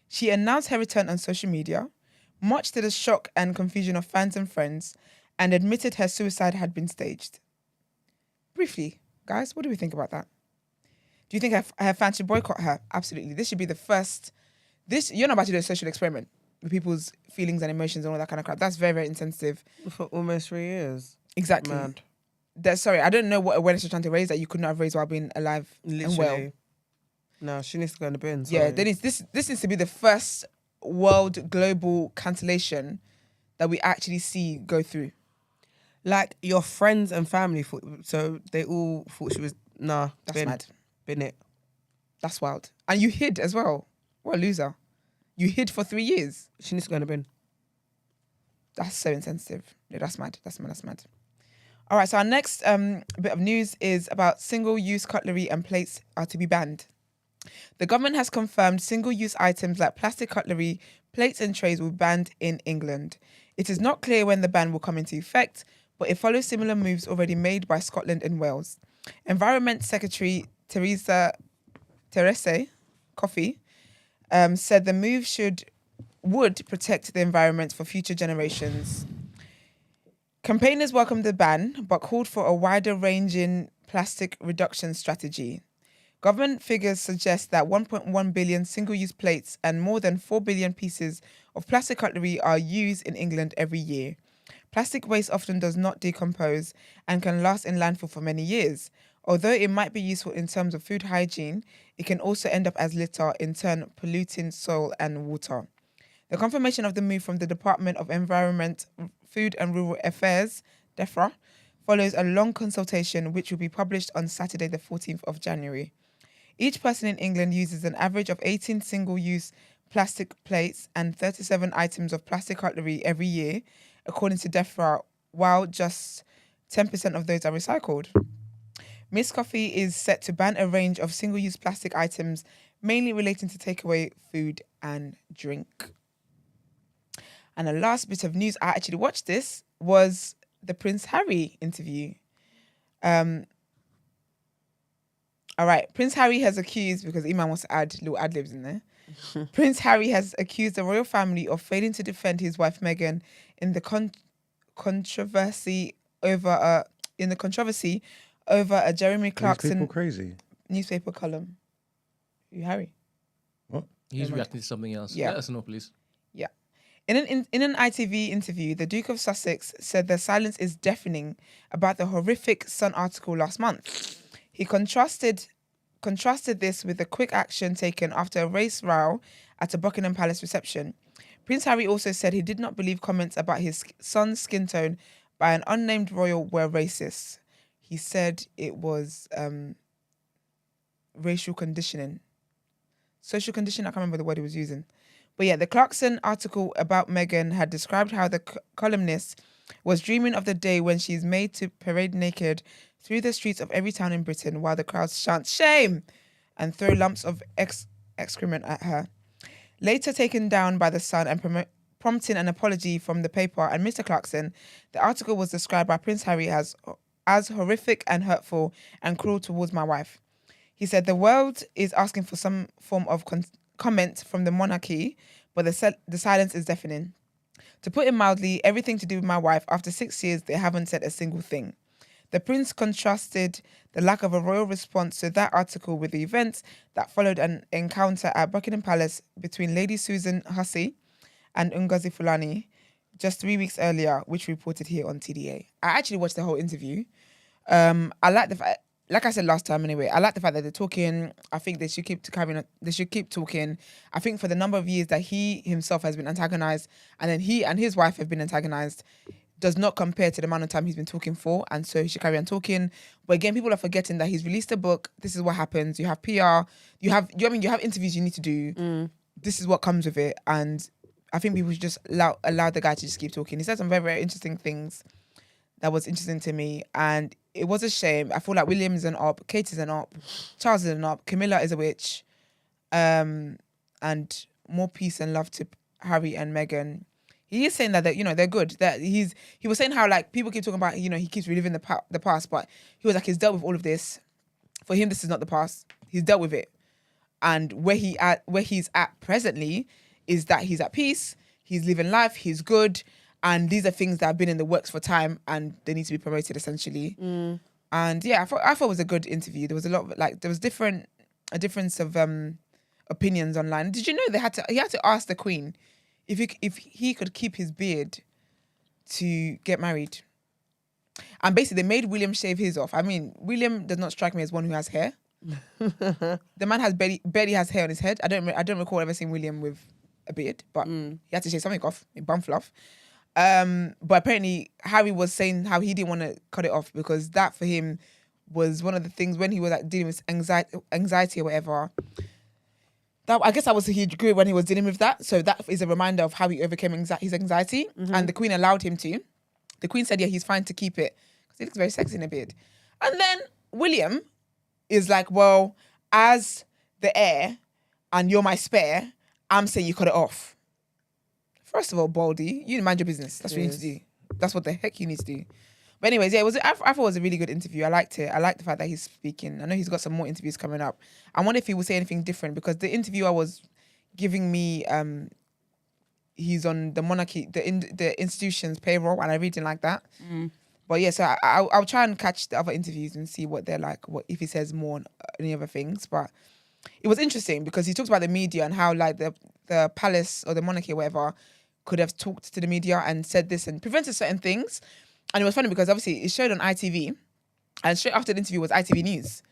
She announced her return on social media, much to the shock and confusion of fans and friends, and admitted her suicide had been staged. Briefly, guys, what do we think about that? Do you think her fans should boycott her? Absolutely. This should be the first. You're not about to do a social experiment with people's feelings and emotions and all that kind of crap. That's very, very insensitive. For almost 3 years. Exactly. Mad. Sorry, I don't know what awareness you're trying to raise that you could not have raised while being alive and well. Literally. No, she needs to go in the bin. Yeah, sorry. this needs to be the first world global cancellation that we actually see go through. Like, your friends and family, so they all thought she was, That's mad. bin it. That's wild. And you hid as well. What a loser. You hid for 3 years. She needs to go in the bin. That's so insensitive. No, that's mad. That's mad. That's mad. All right, so our next bit of news is about single-use cutlery and plates are to be banned. The government has confirmed single-use items like plastic cutlery, plates and trays will be banned in England. It is not clear when the ban will come into effect, but it follows similar moves already made by Scotland and Wales. Environment Secretary Therese Coffey said the move would protect the environment for future generations. Campaigners welcomed the ban, but called for a wider-ranging plastic reduction strategy. Government figures suggest that 1.1 billion single-use plates and more than 4 billion pieces of plastic cutlery are used in England every year. Plastic waste often does not decompose and can last in landfill for many years. Although it might be useful in terms of food hygiene, it can also end up as litter, in turn polluting soil and water. The confirmation of the move from the Department of Environment, Food and Rural Affairs, DEFRA, follows a long consultation which will be published on Saturday the 14th of January. Each person in England uses an average of 18 single-use plastic plates and 37 items of plastic cutlery every year, according to DEFRA, while just 10% of those are recycled. Miss Coffee is set to ban a range of single-use plastic items, mainly relating to takeaway food and drink. And the last bit of news, I actually watched this, was the Prince Harry interview. All right, Prince Harry has accused, because Iman wants to add little ad-libs in there. Prince Harry has accused the royal family of failing to defend his wife Meghan in the controversy over a Jeremy Clarkson People crazy. newspaper column. You, Harry? What? He's reacting to something else. Yeah. Let us know, please. Yeah. In an ITV interview, the Duke of Sussex said the silence is deafening about the horrific Sun article last month. He contrasted this with the quick action taken after a race row at a Buckingham Palace reception. Prince Harry also said he did not believe comments about his son's skin tone by an unnamed royal were racist. He said it was racial conditioning. Social conditioning, I can't remember the word he was using. But yeah, the Clarkson article about Meghan had described how the columnist was dreaming of the day when she's made to parade naked through the streets of every town in Britain while the crowds chant "shame" and throw lumps of excrement at her. Later taken down by the Sun and prompting an apology from the paper and Mr. Clarkson, the article was described by Prince Harry as horrific and hurtful and cruel towards my wife. He said the world is asking for some form of comment from the monarchy, but the silence is deafening. To put it mildly, everything to do with my wife, after 6 years, they haven't said a single thing. The prince contrasted the lack of a royal response to that article with the events that followed an encounter at Buckingham Palace between Lady Susan Hussey and Ngozi Fulani just 3 weeks earlier, which reported here on TDA. I actually watched the whole interview. I like the fact, like I said last time anyway, I like the fact that they're talking. I think they should keep talking. I think for the number of years that he himself has been antagonized, and then he and his wife have been antagonized, does not compare to the amount of time he's been talking for, and so he should carry on talking. But again, people are forgetting that he's released a book. This is what happens. You have PR. You have interviews you need to do. This is what comes with it, and I think people should just allow the guy to just keep talking. He said some very, very interesting things that was interesting to me, and it was a shame. I feel like William is an op, Kate is an op, Charles is an op, Camilla is a witch, and more peace and love to Harry and Meghan. He is saying that they're good. That he was saying how like people keep talking about he keeps reliving the past, but he was like he's dealt with all of this. For him, this is not the past. He's dealt with it, and where he's at presently is that he's at peace. He's living life. He's good. And these are things that have been in the works for time and they need to be promoted essentially. And yeah, I thought it was a good interview. There was a lot of there was a difference of opinions online. Did you know he had to ask the Queen if he could keep his beard to get married? And basically they made William shave his off. I mean, William does not strike me as one who has hair. The man has barely has hair on his head. I don't recall ever seeing William with a beard, but he had to shave something off, a bum fluff. But apparently Harry was saying how he didn't want to cut it off because that for him was one of the things when he was like dealing with anxiety or whatever. That I guess that was a huge group when he was dealing with that. So that is a reminder of how he overcame his anxiety, and the Queen allowed him to. The Queen said, "Yeah, he's fine to keep it because he looks very sexy in a beard." And then William is like, "Well, as the heir, and you're my spare, I'm saying you cut it off." First of all, Baldy, you mind your business. That's what you need to do. That's what the heck you need to do. But anyways, yeah, I thought it was a really good interview. I liked it. I liked the fact that he's speaking. I know he's got some more interviews coming up. I wonder if he will say anything different because the interviewer was giving me, he's on the monarchy, the institution's payroll, and I really didn't like that. But yeah, so I'll try and catch the other interviews and see what they're like, what if he says more on any other things. But it was interesting because he talks about the media and how like the palace or the monarchy or whatever could have talked to the media and said this and prevented certain things. And it was funny because obviously it showed on ITV, and straight after the interview was ITV News.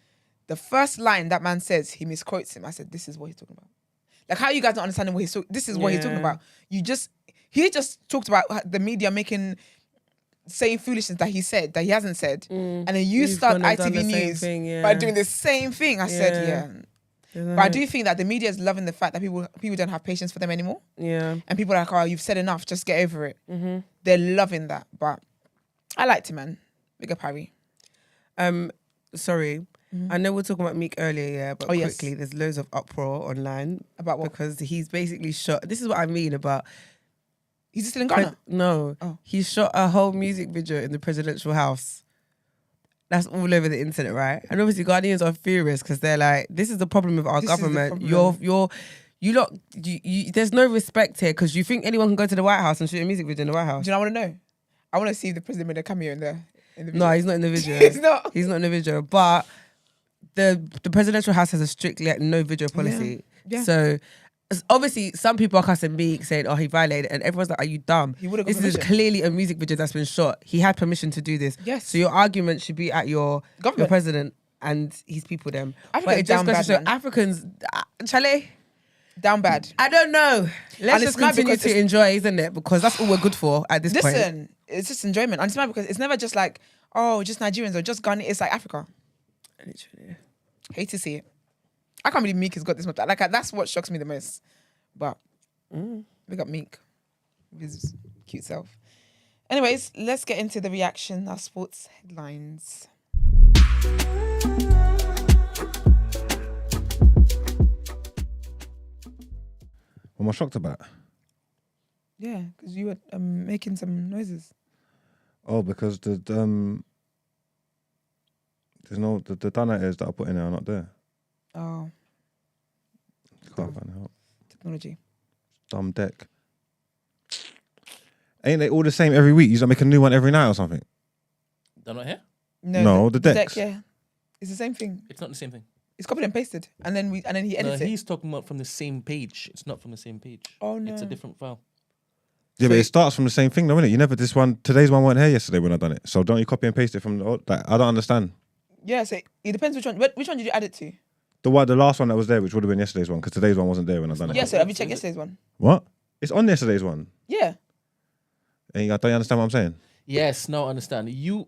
The first line that man says, he misquotes him. I said, "This is what he's talking about." Like, how are you guys not understanding what he's talking? This is what he's talking about. He just talked about the media saying foolishness that he said that he hasn't said, and then you start ITV News by doing the same thing. I said, yeah. But I do think that the media is loving the fact that people don't have patience for them anymore. Yeah. And people are like, "Oh, you've said enough, just get over it." They're loving that. But I liked it, man. Big up Harry. Sorry. I know we're talking about Meek earlier, but quickly, there's loads of uproar online. About what? Because he's basically shot. This is what I mean about. He's still in Ghana? No. Oh. He shot a whole music video in the presidential house. That's all over the internet, right? And obviously Ghanaians are furious because they're like, this is the problem with our government. There's no respect here because you think anyone can go to the White House and shoot a music video in the White House. Do you know what I want to know? I want to see if the president made a cameo in the video. No, he's not in the video. He's not in the video. But the presidential house has a strict no video policy. Yeah. So obviously some people are cussing Meek saying, "Oh, he violated," and everyone's like, "Are you dumb? This is clearly a music video that's been shot. He had permission to do this." Yes. So your argument should be at your president and his people. Them. But it just goes to show Africans, Chale. Down bad. I don't know. Let's just continue to enjoy, isn't it? Because that's all we're good for at this point. Listen, it's just enjoyment. And it's mad because it's never just like, oh, just Nigerians or just Ghana. It's like Africa. Literally. Hate to see it. I can't believe Meek has got this much. Like, that's what shocks me the most. But big up Meek. His cute self. Anyways, let's get into the reaction, our sports headlines. What am I shocked about? Yeah, because you were making some noises. Oh, because the donators that I put in there are not there. Oh. Can't find help. Technology. Dumb deck. Ain't they all the same every week? You just make a new one every night or something? They're not here? No, the decks. Deck, yeah. It's the same thing. It's not the same thing. It's copied and pasted. And then he edits it. He's talking about from the same page. It's not from the same page. Oh no. It's a different file. Yeah, but it starts from the same thing though, innit? You never today's one weren't here yesterday when I done it. So don't you copy and paste it from the old, I don't understand. Yeah, so it depends which one. Which one did you add it to? The last one that was there, which would have been yesterday's one, because today's one wasn't there when I done it. Yeah, so have you checked yesterday's one? What? It's on yesterday's one. Yeah. And don't you understand what I'm saying? Yes, now I understand. You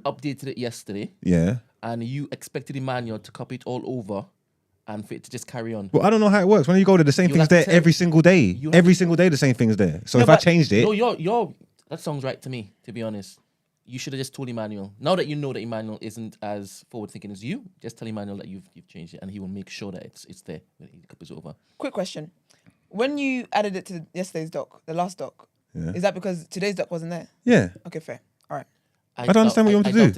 updated it yesterday. Yeah. And you expected Emmanuel to copy it all over and for it to just carry on. Well, I don't know how it works. When you go to the same thing's there every single day. Every single day the same thing's there. So if I changed it... No, that sounds right to me, to be honest. You should have just told Emmanuel. Now that you know that Emmanuel isn't as forward-thinking as you, just tell Emmanuel that you've changed it and he will make sure that it's there when he copies it over. Quick question. When you added it to yesterday's doc, the last doc, is that because today's doc wasn't there? Yeah. Okay, fair. All right. I don't understand what you want to do.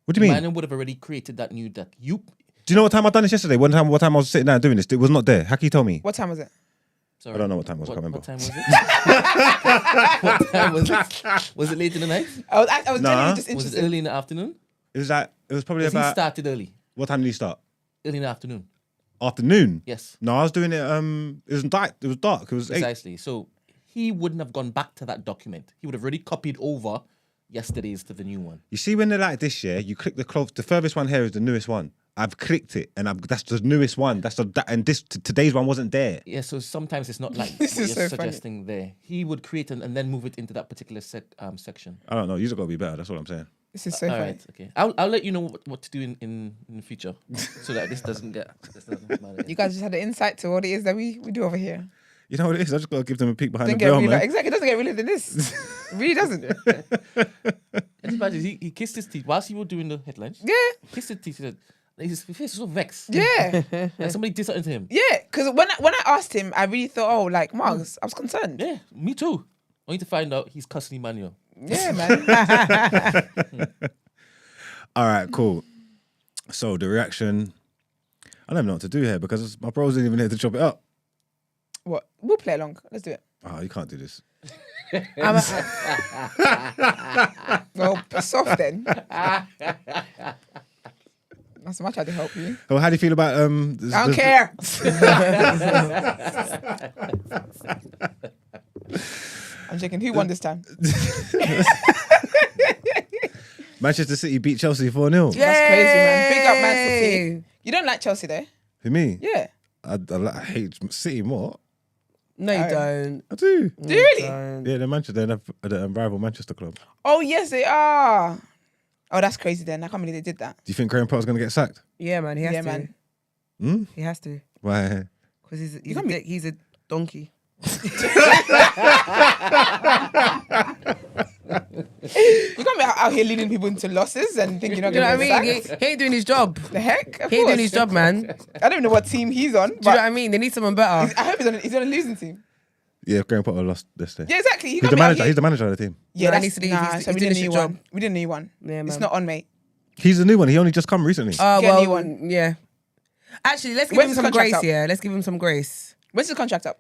What do you mean? Emmanuel would have already created that new doc. Do you know what time I done this yesterday? What time I was sitting down doing this? It was not there. How can you tell me? What time was it? Sorry. I don't know what time it was. I can't remember. What time was it? What time was it? Was it late in the night? I was genuinely just interested. Was it early in the afternoon? It was probably about... He started early. What time did he start? Early in the afternoon. Afternoon? Yes. No, I was doing it, it was dark. It was dark. It was Precisely. So he wouldn't have gone back to that document. He would have already copied over yesterday's to the new one. You see when they're like this, yeah, you click the furthest one here is the newest one. I've clicked it and that's the newest one. And today's one wasn't there. Yeah, so sometimes it's not like this what is you're so suggesting funny. There. He would create and then move it into that particular section. I don't know. You've got to be better. That's what I'm saying. This is so All funny. right, okay. I'll let you know what to do in the future so that this doesn't get. You guys just had an insight to what it is that we do over here. You know what it is? I just got to give them a peek behind Don't the get veil, really man. exactly. It doesn't get realer than this. It really doesn't. Just imagine he kissed his teeth whilst he was doing the headlines. Yeah. Kissed his teeth. He said, his face was so vexed. Yeah. Like somebody did something to him. Yeah. Because when I asked him, I really thought, oh, like Marks, I was concerned. Yeah, me too. Only to find out he's cussing Emmanuel. Yeah, man. All right, cool. So the reaction, I don't know what to do here because my bros didn't even here to chop it up. What? We'll play along. Let's do it. Oh, you can't do this. Well, piss off then. Not so much I to help you. Well, how do you feel about I don't care. I'm checking who won this time. Manchester City beat Chelsea 4-0. That's crazy, man. Big up Man City. You don't like Chelsea, though? For me? Yeah. I hate City more. No, you Oh. don't. I do. Do you really? Yeah, they're Manchester. They're the rival Manchester club. Oh, yes, they are. Oh, that's crazy then. I can't believe they did that. Do you think Graham Potter's going to get sacked? Yeah, man. He has Yeah, to. man. Hmm? He has to. Why? Because he's a can't be- dick. He's a donkey. You can't be out here leading people into losses and thinking you're not Do you know going what I to mean? get sacked. He ain't doing his job. The heck? Of He ain't doing course. his job, man. Do I don't even know what team he's on, you know but what I mean? They need someone better. I hope he's on a losing team. Yeah, Graham Potter lost this day. Yeah, exactly. He's the manager. He's the manager of the team. Yeah, Nah, that's, he needs to leave. nah, He's so we doing did a his new job. one. We did a new one. Yeah, It's man. not on, mate. He's the new one. He only just come recently. Oh, Get a well, new one. yeah. Actually, let's give When's him his some contract grace. up? Yeah, let's give him some grace. When's his contract up?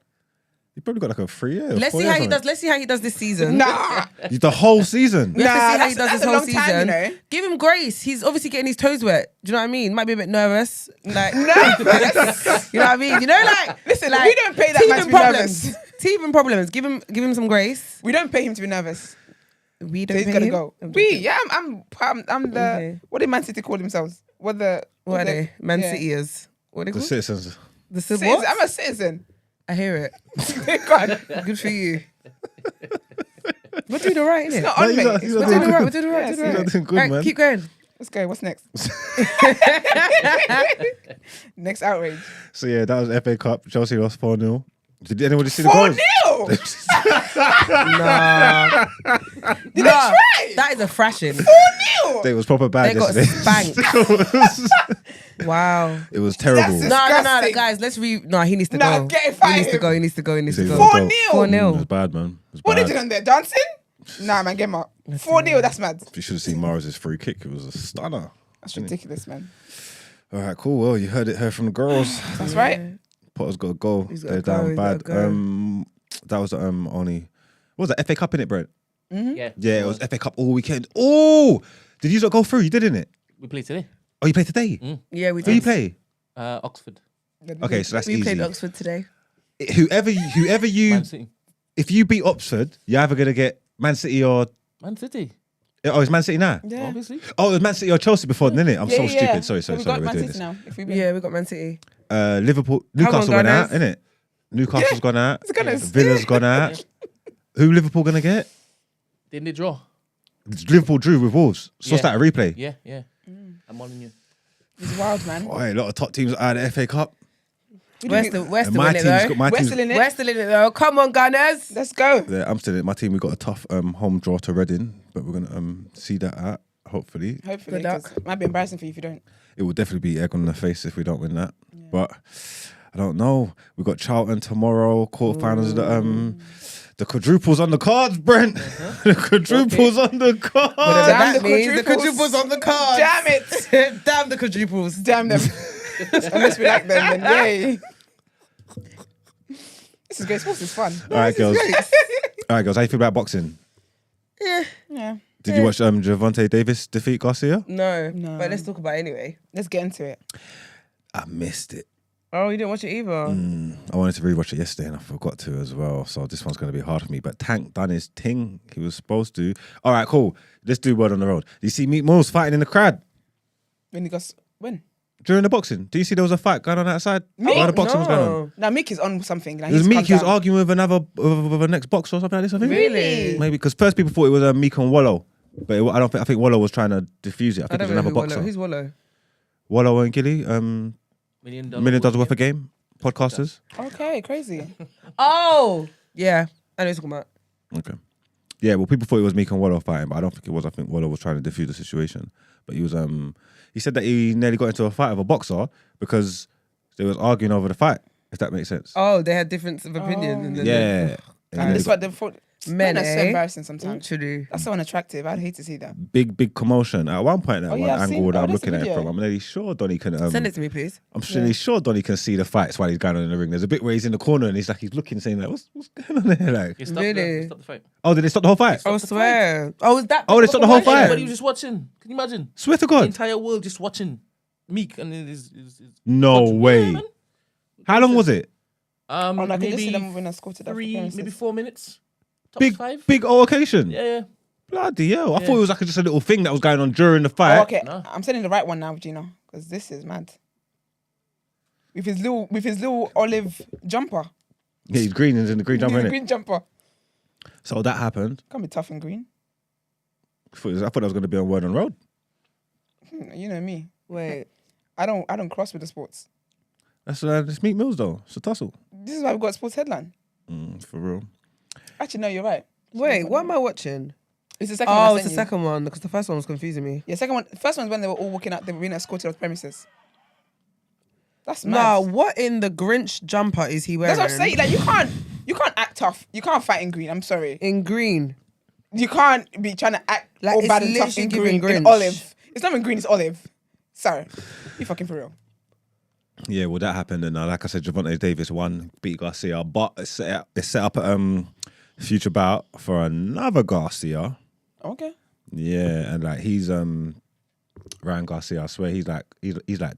He probably got like a 3 year. Let's see how he does. Let's see how he does this season. Nah. The whole season. We have to Nah, see how he that's- does that's this a whole long season. time, you know. Give him grace. He's obviously getting his toes wet. Do you know what I mean? Might be a bit nervous. Like, Nervous? you know what I mean? You know, like Listen, like, we don't pay that man to teething be problems. nervous. Teething problems. Give him some grace. We don't pay him to be nervous. We So don't. he's pay got to him? go. I'm We, joking. yeah, I'm the, Okay. what did Man City call themselves? What What are they? Man yeah. Cityers. What are they The called? citizens. The Citizen. what? I'm a citizen. I hear it. Go on. Good for you. We're doing all right, innit? It's not No, on, he's mate. not- It's he's not not We're on. doing all right. We're doing all right. Yeah, We're doing He's all not right. doing good, Right, man. keep going. Let's go. What's next? Next outrage. So yeah, that was FA Cup. Chelsea lost 4-0. Did anybody see the 4-0! goals? Nah. Did they try? That is a thrashing. 4-0! It was proper bad They got yesterday. spanked. Wow. It was terrible. That's No, Disgusting. guys, let's No, he needs to Nah, go. get it, He fire needs to him. go. He needs to go. He needs to He go. said he 4-0. gotta go. 4-0. It was bad, man. It was What bad. did you do there? Dancing? Nah, man, get him up. 4-0, that's mad. You should have seen Morris's free kick. It was a stunner. That's ridiculous, man. All right, cool. Well, you heard it here from the girls. That's right. Potter's got to go. He's They're gotta go, down he's bad. gotta go. That was only. What was that? FA Cup in it, Brent? Yeah. Yeah, it was FA Cup all weekend. Oh, did you not go through? You did, innit? We played today. Oh, you played today? Yeah, we Who you did. play? Oxford. Okay, so that's We easy. played Oxford today. Whoever you, Man City. if you beat Oxford, you're either gonna get Man City or Man City. oh, it's Man City now. Yeah. Obviously. Oh, it was Man City or Chelsea before, didn't it? I'm so Yeah. stupid. Sorry. So we We're got Man doing City this. now. If we win. Yeah, we got Man City. Liverpool, Come on, Newcastle went out, Gunners. innit? Newcastle's gone out. It's Gunners. Villa's gone out. Who Liverpool gonna get? Didn't they draw? Liverpool drew with Wolves. So Yeah. that a replay. Yeah, yeah. I'm on you. It's wild, man. Oh, a lot of top teams out of the FA Cup. We're still And in my it team's though. got my We're team's. still in it. We're still in it though. Come on, Gunners. Let's go. Yeah, I'm still in it. My team, we got a tough home draw to Reading, but we're gonna see that out. Hopefully, Hopefully. Good luck. 'Cause it might be embarrassing for you if you don't. it will definitely be egg on the face if we don't win that. But I don't know. We got Charlton tomorrow. Quarterfinals. The quadruples on the cards, Brent. The quadruples on the cards. Whatever Damn that the means. The quadruples. quadruples on the cards. Damn it. Damn the quadruples. Damn them. Unless we like them, then yay. This is great. Sports is fun. All right, girls. All right, girls. How you feel about boxing? Yeah. Did you watch Gervonta Davis defeat Garcia? No. No. But let's talk about it anyway. Let's get into it. I missed it. Oh, you didn't watch it either. I wanted to rewatch it yesterday and I forgot to as well. So this one's going to be hard for me. But Tank done his thing. He was supposed to. All right, cool. Let's do word on the road. Do you see Meat Mills fighting in the crowd When you got when? during the boxing? Do you see there was a fight going on outside Meek? while the boxing was going on? Now Mick is on something. Like, It was he's Meek. calmed He was down. arguing with the next boxer or something like this, I think. Really? Maybe because first people thought it was Meek and Wallow. But I think Wallow was trying to diffuse it. I I think it don't was know another who boxer. Wallow. Who's Wallow? Wallow and Gilly, $1 $1 million worth of game podcasters. Okay, crazy. Oh, yeah. I know what you're talking about. Okay. Yeah, well, people thought it was Meek and Wallow fighting, but I don't think it was. I think Wallow was trying to defuse the situation. But he was he said that he nearly got into a fight with a boxer because they was arguing over the fight, if that makes sense. Oh, they had difference of opinion. And then Yeah. And that's what the men are so eh? embarrassing sometimes. Literally. That's so unattractive. I'd hate to see that. Big commotion. At one point, Oh, one yeah, I've angle seen- that I'm there's a looking at it video. from, I'm nearly sure Donny can. Send it to me, please. I'm really sure Donny can see the fights while he's going on in the ring. There's a bit where he's in the corner and he's looking, saying like, "What's going on there?" Like, You stopped Really? stop the fight. oh, did they stop the whole fight? I swear. Oh, is that? Oh, they stopped the whole fight? Everybody was just watching. Can you imagine? Swear to The God, entire world just watching Meek and it is no watching. way. Yeah, man. How long was it? And I can just see Maybe them when I scored to the 3, premises. maybe 4 minutes. Top Big 5. occasion. Yeah. Bloody hell! I Yeah. thought it was like just a little thing that was going on during the fight. Oh, okay, No. I'm sending the right one now, Gino, because this is mad. With his little olive jumper. Yeah, he's green and in the green jumper, He's a innit? green jumper. So that happened. Can't be tough and green. I thought that was going to be on Word on Road. You know me. Wait. I don't cross with the sports. That's Meek Mills though. It's a tussle. This is why we've got sports headline. For real. Actually, no, you're right. Wait, what am I watching? It's the second one. Oh, I it's the sent you. second one because the first one was confusing me. Yeah, second one. First one's when they were all walking out. They were being escorted off premises. That's Nah, mad. what in the Grinch jumper is he wearing? That's what I'm saying. Like you can't act tough. You can't fight in green. I'm sorry. In green. You can't be trying to act Like, all it's bad and tough literally in giving green. In Grinch. olive. It's not even green. It's olive. Sorry. You fucking for real. Yeah, well, that happened, and like I said, Gervonta Davis won, beat Garcia, but it's set up a future bout for another Garcia. Okay. Yeah, and like he's Ryan Garcia. I swear he's like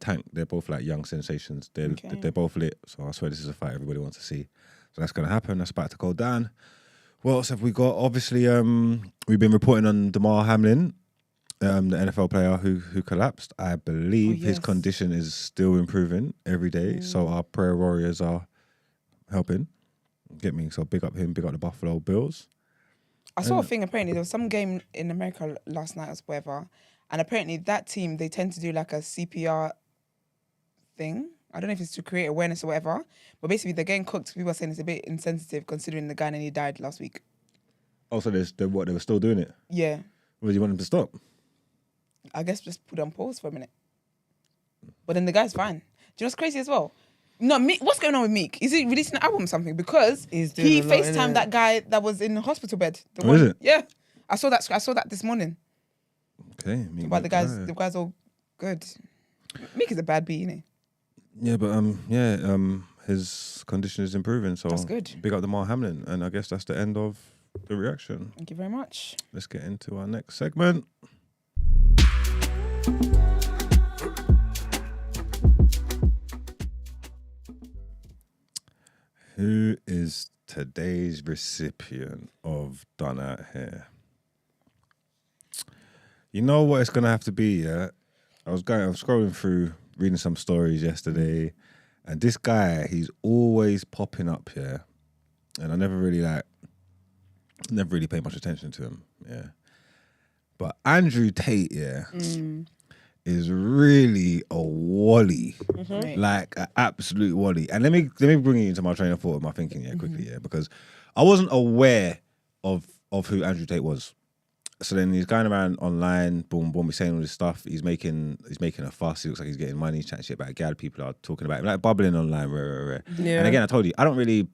Tank. They're both like young sensations. They're both lit. So I swear this is a fight everybody wants to see. So that's gonna happen. That's about to go down. What else have we got? Obviously, we've been reporting on Damar Hamlin, the NFL player who collapsed. I believe his yes. condition is still improving every day. So our prayer warriors are helping. Get me? So big up him. Big up the Buffalo Bills. I saw a thing. Apparently, there was some game in America last night or whatever, and apparently that team they tend to do like a CPR thing. I don't know if it's to create awareness or whatever, but basically they're getting cooked. People are saying it's a bit insensitive considering the guy nearly died last week. Oh, so they were still doing it. Yeah, Well, you want them to stop? I guess just put on pause for a minute. But then the guy's fine. Do you know what's crazy as well? No, Meek, what's going on with Meek? Is he releasing an album or something? Because He's doing he a lot, innit? FaceTimed that guy that was in the hospital bed. The Oh, is it? Yeah. I saw that this morning. Okay. But the guy's all good. Meek is a bad bee, isn't he? Yeah, but his condition is improving, so That's good. Big up Damar Hamlin, and I guess that's the end of the reaction. Thank you very much. Let's get into our next segment. Who is today's recipient of Done Out Here? You know what it's gonna have to be, yeah? I was scrolling through, reading some stories yesterday, and this guy, he's always popping up here, and I never really paid much attention to him, yeah. But Andrew Tate, yeah, is really a wally, like an absolute wally. And let me bring you into my train of thought of my thinking, yeah, quickly, yeah, because I wasn't aware of who Andrew Tate was. So then he's going around online, boom, boom, he's saying all this stuff. He's making a fuss. He looks like he's getting money, chatting shit about gal. People are talking about him, like bubbling online, rah. Yeah. And again, I told you, I don't really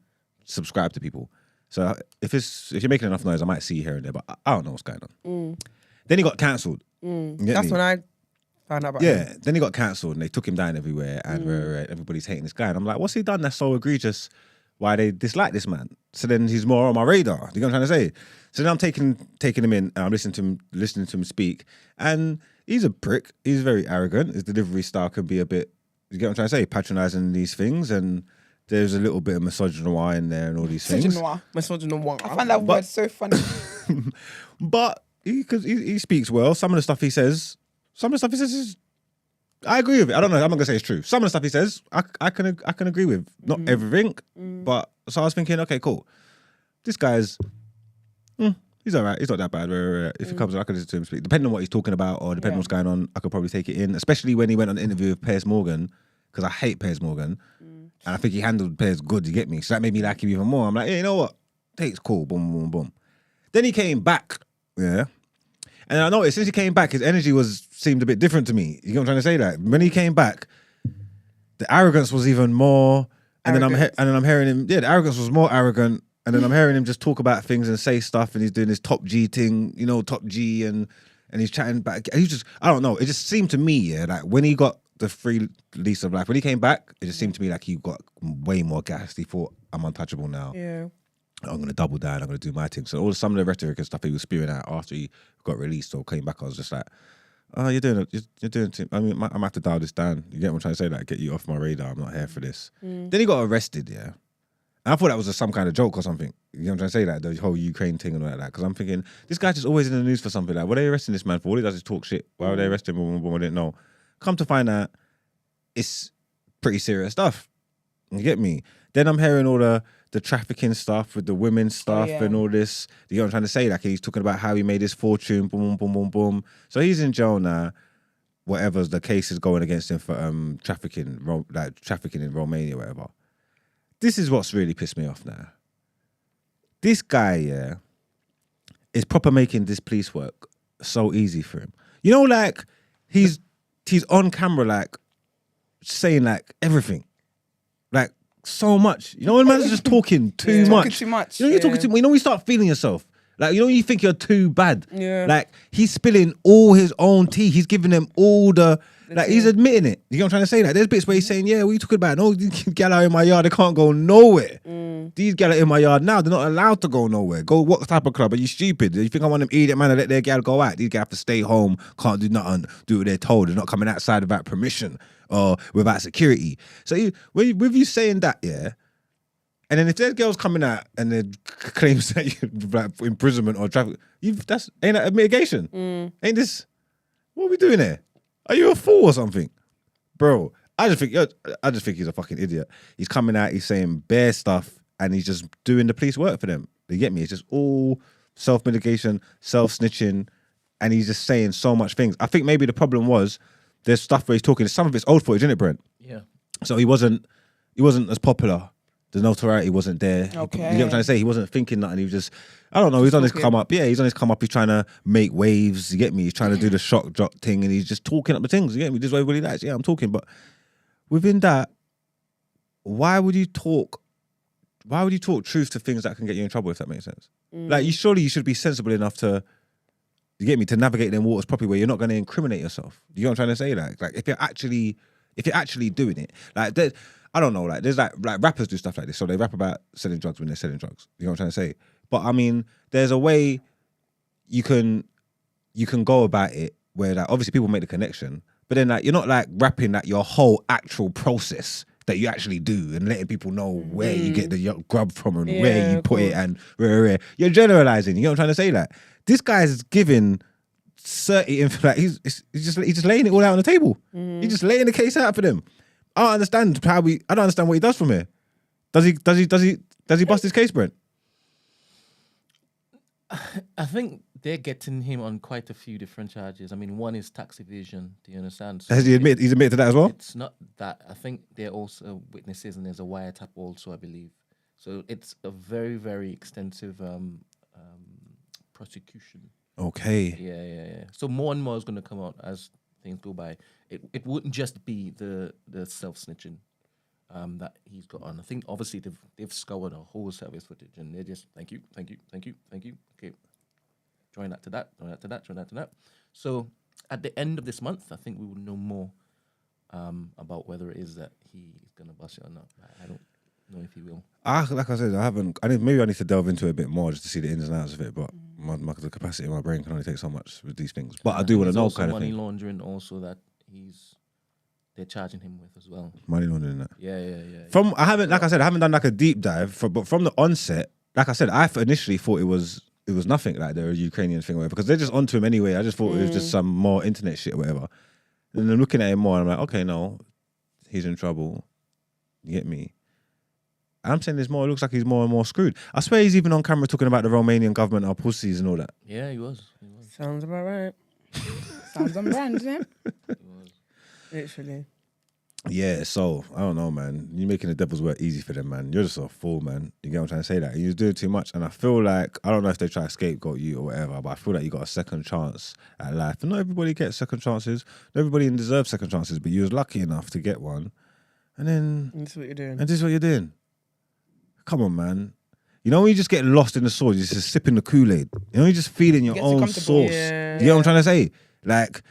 subscribe to people. So if you're making enough noise, I might see you here and there, but I don't know what's going on. Then he got cancelled. That's when I found out about Yeah, him. then he got cancelled and they took him down everywhere and everybody's hating this guy. And I'm like, what's he done that's so egregious? Why they dislike this man? So then he's more on my radar. You know what I'm trying to say? So then I'm taking him in and I'm listening to him speak. And he's a prick. He's very arrogant. His delivery style can be a bit, you get what I'm trying to say, patronising these things. And there's a little bit of misogynoir in there and all these things. Misogynoir. I find that word so funny. But he speaks well. Some of the stuff he says is, I agree with it. I don't know. I'm not gonna say it's true. Some of the stuff he says, I can agree with. Not everything, but so I was thinking, okay, cool. This guy's, He's all right. He's not that bad. If he comes on, I could listen to him speak. Depending on what he's talking about or depending on what's going on, I could probably take it in. Especially when he went on an interview with Piers Morgan, because I hate Piers Morgan. And I think he handled Piers good, you get me? So that made me like him even more. I'm like, hey, you know what? Tate's cool. Boom, boom, boom. Then he came back, yeah. And I noticed since he came back, his energy seemed a bit different to me. You know what I'm trying to say? That when he came back, the arrogance was even more. And then I'm hearing him. Yeah, the arrogance was more arrogant. And then I'm hearing him just talk about things and say stuff. And he's doing this top G thing, you know, top G, and he's chatting back. And he's just, I don't know. It just seemed to me, yeah, like when he got the free lease of life, when he came back, it just seemed to me like he got way more gassed. He thought, I'm untouchable now. Yeah. I'm going to double down. I'm going to do my thing. So some of the rhetoric and stuff he was spewing out after he got released or came back, I was just like, oh, you're doing it. I mean, I'm going to have to dial this down. You get what I'm trying to say? Like, get you off my radar. I'm not here for this. Then he got arrested, yeah. And I thought that was some kind of joke or something. You know what I'm trying to say? Like, the whole Ukraine thing and all that. Because I'm thinking, this guy's just always in the news for something. Like, what are they arresting this man for? All he does is talk shit. Why would they arrest him? I didn't know. Come to find out, it's pretty serious stuff. You get me? Then I'm hearing all the trafficking stuff with the women stuff and all this. You know what I'm trying to say? Like, he's talking about how he made his fortune, boom, boom, boom, boom. So he's in jail now. Whatever's the case is going against him for trafficking in Romania, whatever. This is what's really pissed me off now. This guy, yeah, is proper making this police work so easy for him. You know, like, he's on camera, like, saying, like, everything. Like, so much. You know, when man's just talking too much. Talking too much. You know, you're talking too much. You know, when you start feeling yourself. Like, you know, you think you're too bad. Yeah. Like, he's spilling all his own tea. He's giving them all he's admitting it. You know what I'm trying to say? Like, there's bits where he's saying, yeah, what are you talking about? No, these gal out in my yard, they can't go nowhere. These gal out in my yard now, they're not allowed to go nowhere. Go what type of club? Are you stupid? You think I want them idiot man to let their gal go out? These gal have to stay home, can't do nothing, do what they're told. They're not coming outside without permission or without security. So with you saying that, yeah, and then if there's girls coming out and they claims that you like imprisonment or traffic, ain't that a mitigation? Ain't this? What are we doing here? Are you a fool or something, bro? I just think he's a fucking idiot. He's coming out, he's saying bare stuff, and he's just doing the police work for them. You get me? It's just all self-mitigation, self-snitching, and he's just saying so much things. I think maybe the problem was there's stuff where he's talking. Some of it's old footage, isn't it, Brent? Yeah. So he wasn't as popular. The notoriety wasn't there. Okay. You get what I'm trying to say? He wasn't thinking nothing. He was just, I don't know, he's on his come up. Yeah, he's on his come up. He's trying to make waves. You get me? He's trying to do the shock drop thing and he's just talking up the things. You get me? This is what everybody likes. Yeah, I'm talking. But within that, why would you talk truth to things that can get you in trouble, if that makes sense? Like, you should be sensible enough to, you get me, to navigate them waters properly where you're not going to incriminate yourself. You know what I'm trying to say? Like if you're actually doing it, like, I don't know, like there's like rappers do stuff like this. So they rap about selling drugs when they're selling drugs. You know what I'm trying to say? But I mean, there's a way you can go about it where like obviously people make the connection, but then like you're not like rapping like your whole actual process that you actually do and letting people know where you get the grub from and where you put it and where. You're generalizing. You know what I'm trying to say? Like this guy's giving certain like he's just laying it all out on the table. He's just laying the case out for them. I don't understand what he does from here. Does he bust his case, Brent? I think they're getting him on quite a few different charges. I mean, one is tax evasion. Do you understand? So He's admitted to that as well? It's not that. I think they're also witnesses and there's a wiretap also, I believe. So it's a very, very extensive prosecution. Okay. Yeah. So more and more is going to come out as things go by. It wouldn't just be the self-snitching that he's got on. I think obviously they've scoured a whole service footage and they're just thank you. Okay, join that to that. So at the end of this month, I think we will know more about whether it is that he's gonna bust it or not. I don't know if he will. Like I said, maybe I need to delve into it a bit more just to see the ins and outs of it. But the capacity in my brain can only take so much with these things. But I do want to know kind of thing. Money laundering also that they're charging him with as well. Money laundering that. Yeah. I haven't done like a deep dive, but from the onset, like I said, I initially thought it was nothing, like they're a Ukrainian thing or whatever, because they're just onto him anyway. I just thought it was just some more internet shit or whatever. And then looking at him more, I'm like, okay, no, he's in trouble. You get me? I'm saying there's more. It looks like he's more and more screwed. I swear he's even on camera talking about the Romanian government are pussies and all that. Yeah, he was. Sounds about right. Sounds on brand, isn't it? Literally. Yeah, so I don't know, man. You're making the devil's work easy for them, man. You're just a fool, man. You get what I'm trying to say? That you're doing too much, and I feel like I don't know if they try to scapegoat you or whatever, but I feel like you got a second chance at life. And not everybody gets second chances. Not everybody deserves second chances, but you was lucky enough to get one. And then This is what you're doing. and this is what you're doing. Come on, man. You know when you just get lost in the sauce, you're just sipping the Kool-Aid. You know, you're just feeling your Get too own comfortable. sauce. Yeah. You get what I'm trying to say? Like,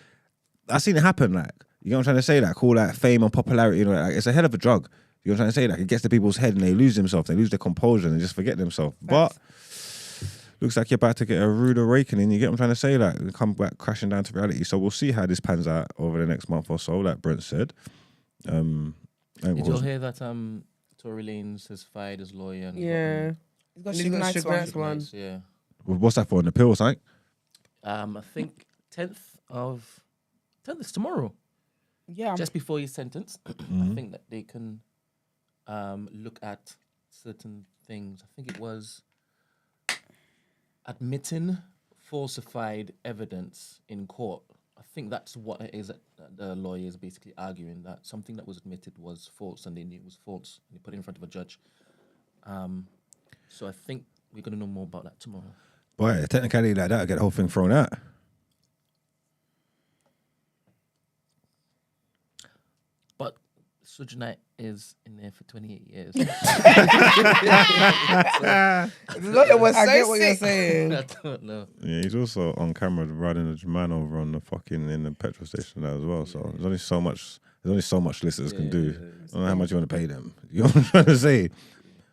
I've seen it happen. Like, you know what I'm trying to say? Like, all that fame and popularity, you know, like, it's a hell of a drug. You know what I'm trying to say? Like, it gets to people's head and they lose themselves, they lose their composure and they just forget themselves. But looks like you're about to get a rude awakening. You get what I'm trying to say? Like, come back crashing down to reality. So we'll see how this pans out over the next month or so, like Brent said. Did you hear that Tory Lanez has fired his lawyer? And Yeah. He's got He's Suge got Knight's Suge one. Knight's one. Yeah. What's that for? In the pill or something? I think 10th is tomorrow. Yeah. Just before he's sentenced. I think that they can look at certain things. I think it was admitting falsified evidence in court. I think that's what it is that the lawyer is basically arguing, that something that was admitted was false and they knew it was false. And they put it in front of a judge. So I think we're going to know more about that tomorrow. Boy, technically like that, I get the whole thing thrown out. But Suge Knight is in there for 28 years. The lawyer was I so get what you're sick. saying. I don't know. Yeah, he's also on camera riding a man over on the fucking in the petrol station there as well. So there's only so much listeners can do. I don't know how much you want to pay them. You know what I'm trying to say?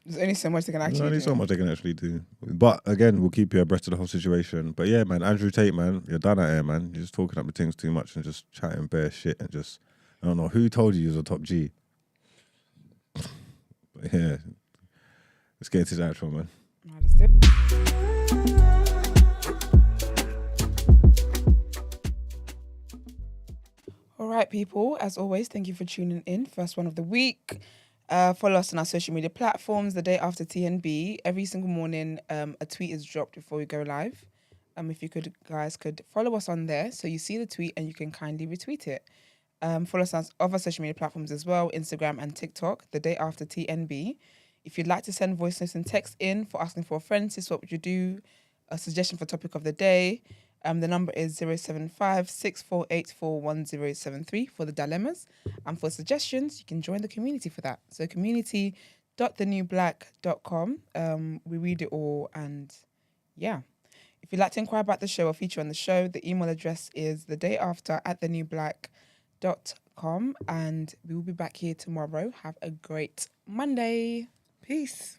There's only so much they can There's actually only do. so much they can actually do. But again, we'll keep you abreast of the whole situation. But yeah, man, Andrew Tate, man, you're done out here, man. You're just talking up the things too much and just chatting bare shit and just, I don't know who told you was a top G. But yeah, let's get into the outro, man. Alright, let's do it. All right, people. As always, thank you for tuning in. First one of the week. Follow us on our social media platforms. The day after TNB, every single morning, a tweet is dropped before we go live. If you guys could follow us on there, so you see the tweet and you can kindly retweet it. Follow us on other social media platforms as well, Instagram and TikTok. The day after TNB. If you'd like to send voice notes and text in for asking for a friend, sis, what would you do? A suggestion for topic of the day. The number is 075-6484-1073 for the dilemmas. And for suggestions, you can join the community for that. So community.thenewblack.com. We read it all and yeah. If you'd like to inquire about the show or feature on the show, the email address is thedayafter@thenewblack.com. And we will be back here tomorrow. Have a great Monday. Peace.